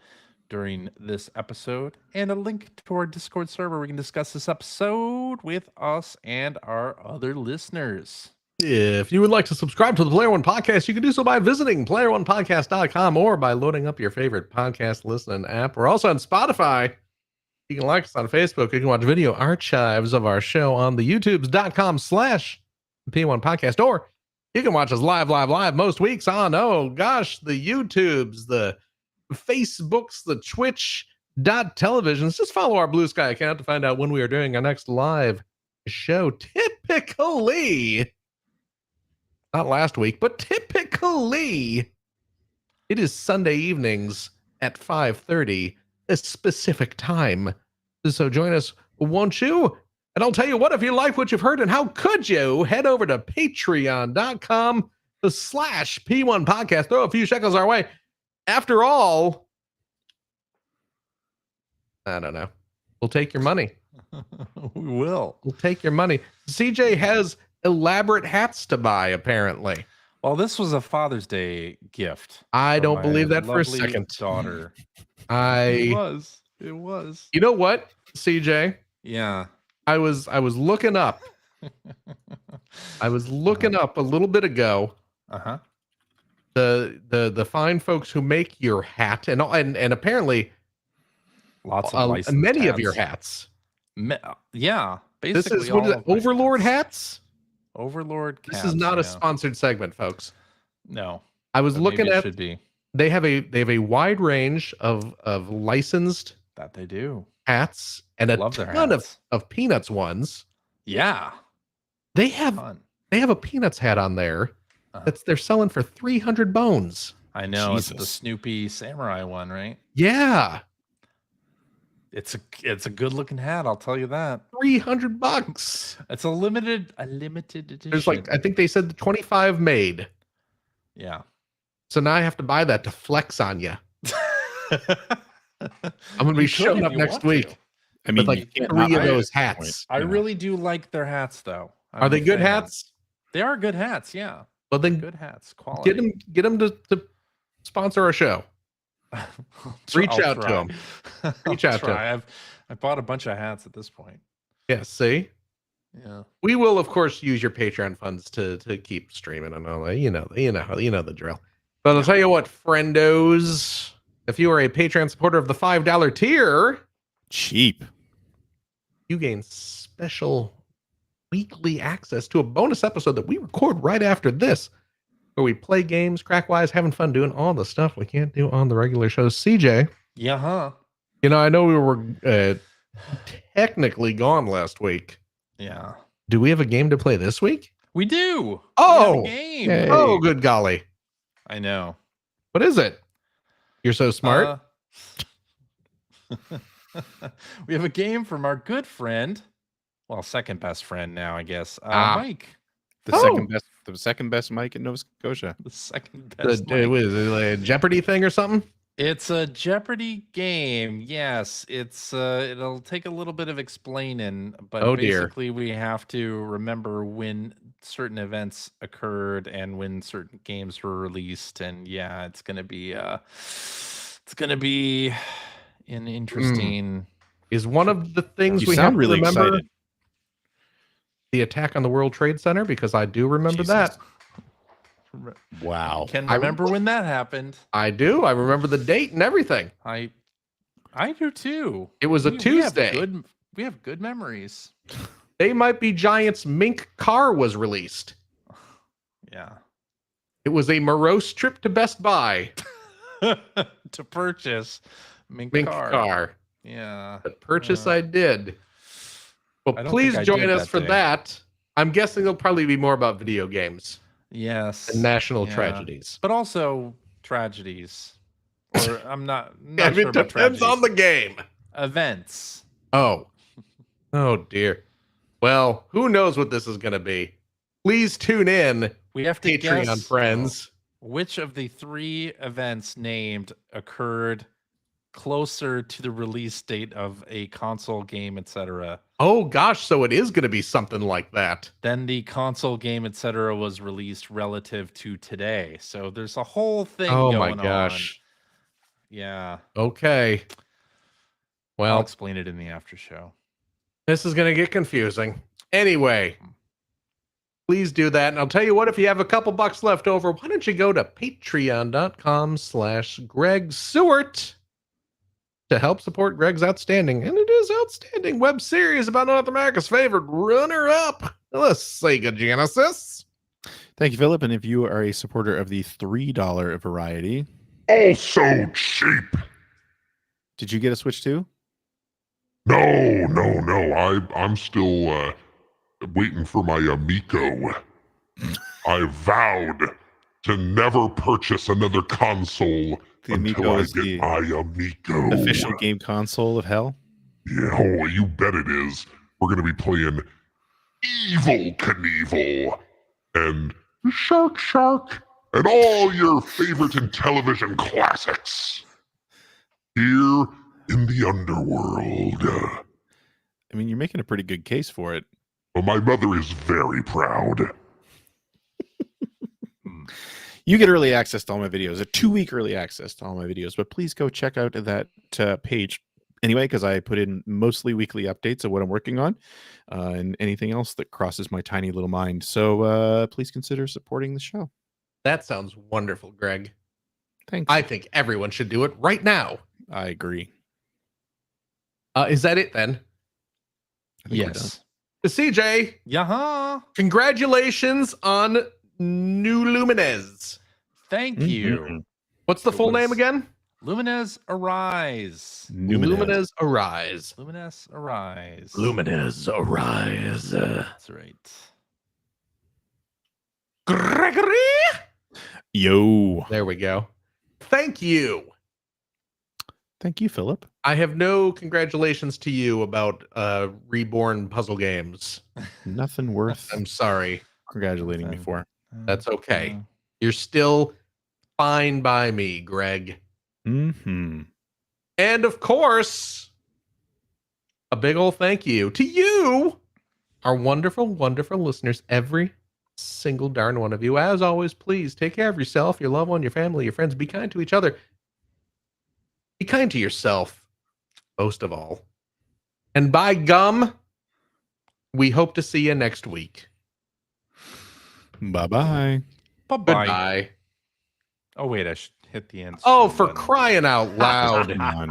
during this episode, and a link to our Discord server where we can discuss this episode with us and our other listeners. If you would like to subscribe to the Player One Podcast, you can do so by visiting player1podcast.com or by loading up your favorite podcast listening app. We're also on Spotify. You can like us on Facebook. You can watch video archives of our show on the youtubes.com/P1 Podcast, or you can watch us live most weeks on, oh gosh, the YouTubes, the Facebooks, the Twitch.televisions. Just follow our Blue Sky account to find out when we are doing our next live show. Typically, not last week, but typically, it is Sunday evenings at 5:30, a specific time. So join us, won't you? And I'll tell you what, if you like what you've heard, and how could you, head over to patreon.com/P1 Podcast. Throw a few shekels our way. After all, I don't know. We'll take your money. We will. We'll take your money. CJ has elaborate hats to buy, apparently. Well, this was a Father's Day gift. I from don't my believe that for a lovely second. daughter. It I was. It was. You know what, CJ? Yeah. I was looking up. I was looking up a little bit ago. Uh-huh. The fine folks who make your hat, and apparently Lots of licensed many of hats. your hats. Yeah. This Basically is what is it, all of my Overlord hats? Overlord This cats, is not a yeah. sponsored segment, folks. No. I was but looking maybe it at should be. they have a wide range of licensed That they do. hats and a Love their ton hats. of Peanuts ones. Yeah. They have Fun. a Peanuts hat on there Uh-huh. they're selling for 300 bones. I know. It's the Jesus. Snoopy Samurai one, right? Yeah, It's a good looking hat, I'll tell you that. $300. It's a limited edition. There's like, I think they said the 25 made. Yeah. So now I have to buy that to flex on you. I'm gonna be You could showing if up you next want to. week I mean, with like you can't 3 not of buy it those at this point, hats. I you know. really do like their hats, though. Are they good hats? They are good hats, yeah. Well, then Good hats. Quality. get them to sponsor our show. Reach I'll out to try. 'em. Reach I'll out to 'em. try. I bought a bunch of hats at this point. Yeah, see? Yeah. We will, of course, use your Patreon funds to keep streaming and all that. You know the drill. But I'll tell you what, friendos, if you are a Patreon supporter of the $5 tier, Cheap. you gain special weekly access to a bonus episode that we record right after this, where we play games, crack-wise, having fun doing all the stuff we can't do on the regular shows. CJ, Yeah, huh? you know, I know we were technically gone last week. Yeah. Do we have a game to play this week? We do. Oh! We have a game. Yay. Oh, good golly. I know. What is it? You're so smart. We have a game from our good friend, well, second best friend now, I guess. Mike, The Oh. second best mic in Nova Scotia. the second The, best. Mike. what is it, like a Jeopardy thing or something? It's a Jeopardy game. Yes, it's it'll take a little bit of explaining, but Oh, dear. basically we have to remember when certain events occurred and when certain games were released, and yeah, it's going to be It's gonna be an interesting. Is one of the things You we sound have really to remember excited. the attack on the World Trade Center? Because I do remember Jesus. that. Wow. Can remember when that happened. I do. I remember the date and everything. I do too. It was a Tuesday. We have good memories. They Might Be Giants Mink car was released. Yeah. It was a morose trip to Best Buy. To purchase Mink car. Yeah. But purchase I did. Well, I don't please think I join did us that for day. that. I'm guessing it'll probably be more about video games Yes. and national Yeah. tragedies. But also tragedies. Or I'm not Yeah, sure it about depends tragedies. on the game. Events. Oh. Oh, dear. Well, who knows what this is going to be? Please tune in. We have to Patreon guess friends. which of the 3 events named occurred closer to the release date of a console game, etc. Oh, gosh. So it is going to be something like that. Then the console game, etc., was released relative to today. So there's a whole thing Oh, going my on. gosh. Yeah. Okay. I'll Well, explain it in the after show. this is going to get confusing. Anyway, please do that. And I'll tell you what, if you have a couple bucks left over, why don't you go to patreon.com/Greg Seward to help support Greg's outstanding, and it is outstanding, web series about North America's favorite runner-up, the Sega Genesis. Thank you, Philip. And if you are a supporter of the $3 variety, Also cheap. did you get a Switch too? No. I'm still waiting for my Amico. I vowed to never purchase another console The until Amico I is get the my Amico. official game console of hell. Yeah, oh, you bet it is. We're gonna be playing Evil Knievel and Shark, and all your favorite television classics here in the underworld. I mean, you're making a pretty good case for it. Well, my mother is very proud. You get early access to all my videos, a 2-week early access to all my videos, but please go check out that page anyway, because I put in mostly weekly updates of what I'm working on and anything else that crosses my tiny little mind. So please consider supporting the show. That sounds wonderful, Greg. Thanks. I think everyone should do it right now. I agree. Is that it then? I think we're done. Yes. CJ, Yaha. congratulations on New Lumines. Thank Mhm. you. What's the It full name was- again? Lumines Arise. Lumines Arise. Lumines Arise. Lumines Arise. That's right. Gregory? Yo. There we go. Thank you. Thank you, Philip. I have no congratulations to you about Reborn puzzle games. Nothing worth I'm sorry. congratulating me for. That's okay. You're still fine by me, Greg. Mm-hmm. And of course, a big old thank you to you, our wonderful, wonderful listeners, every single darn one of you. As always, please take care of yourself, your loved one, your family, your friends. Be kind to each other. Be kind to yourself, most of all. And by gum, we hope to see you next week. Bye-bye. Bye-bye. Goodbye. Oh, wait, I should hit the end. Oh, stream for button. crying out loud. Come on.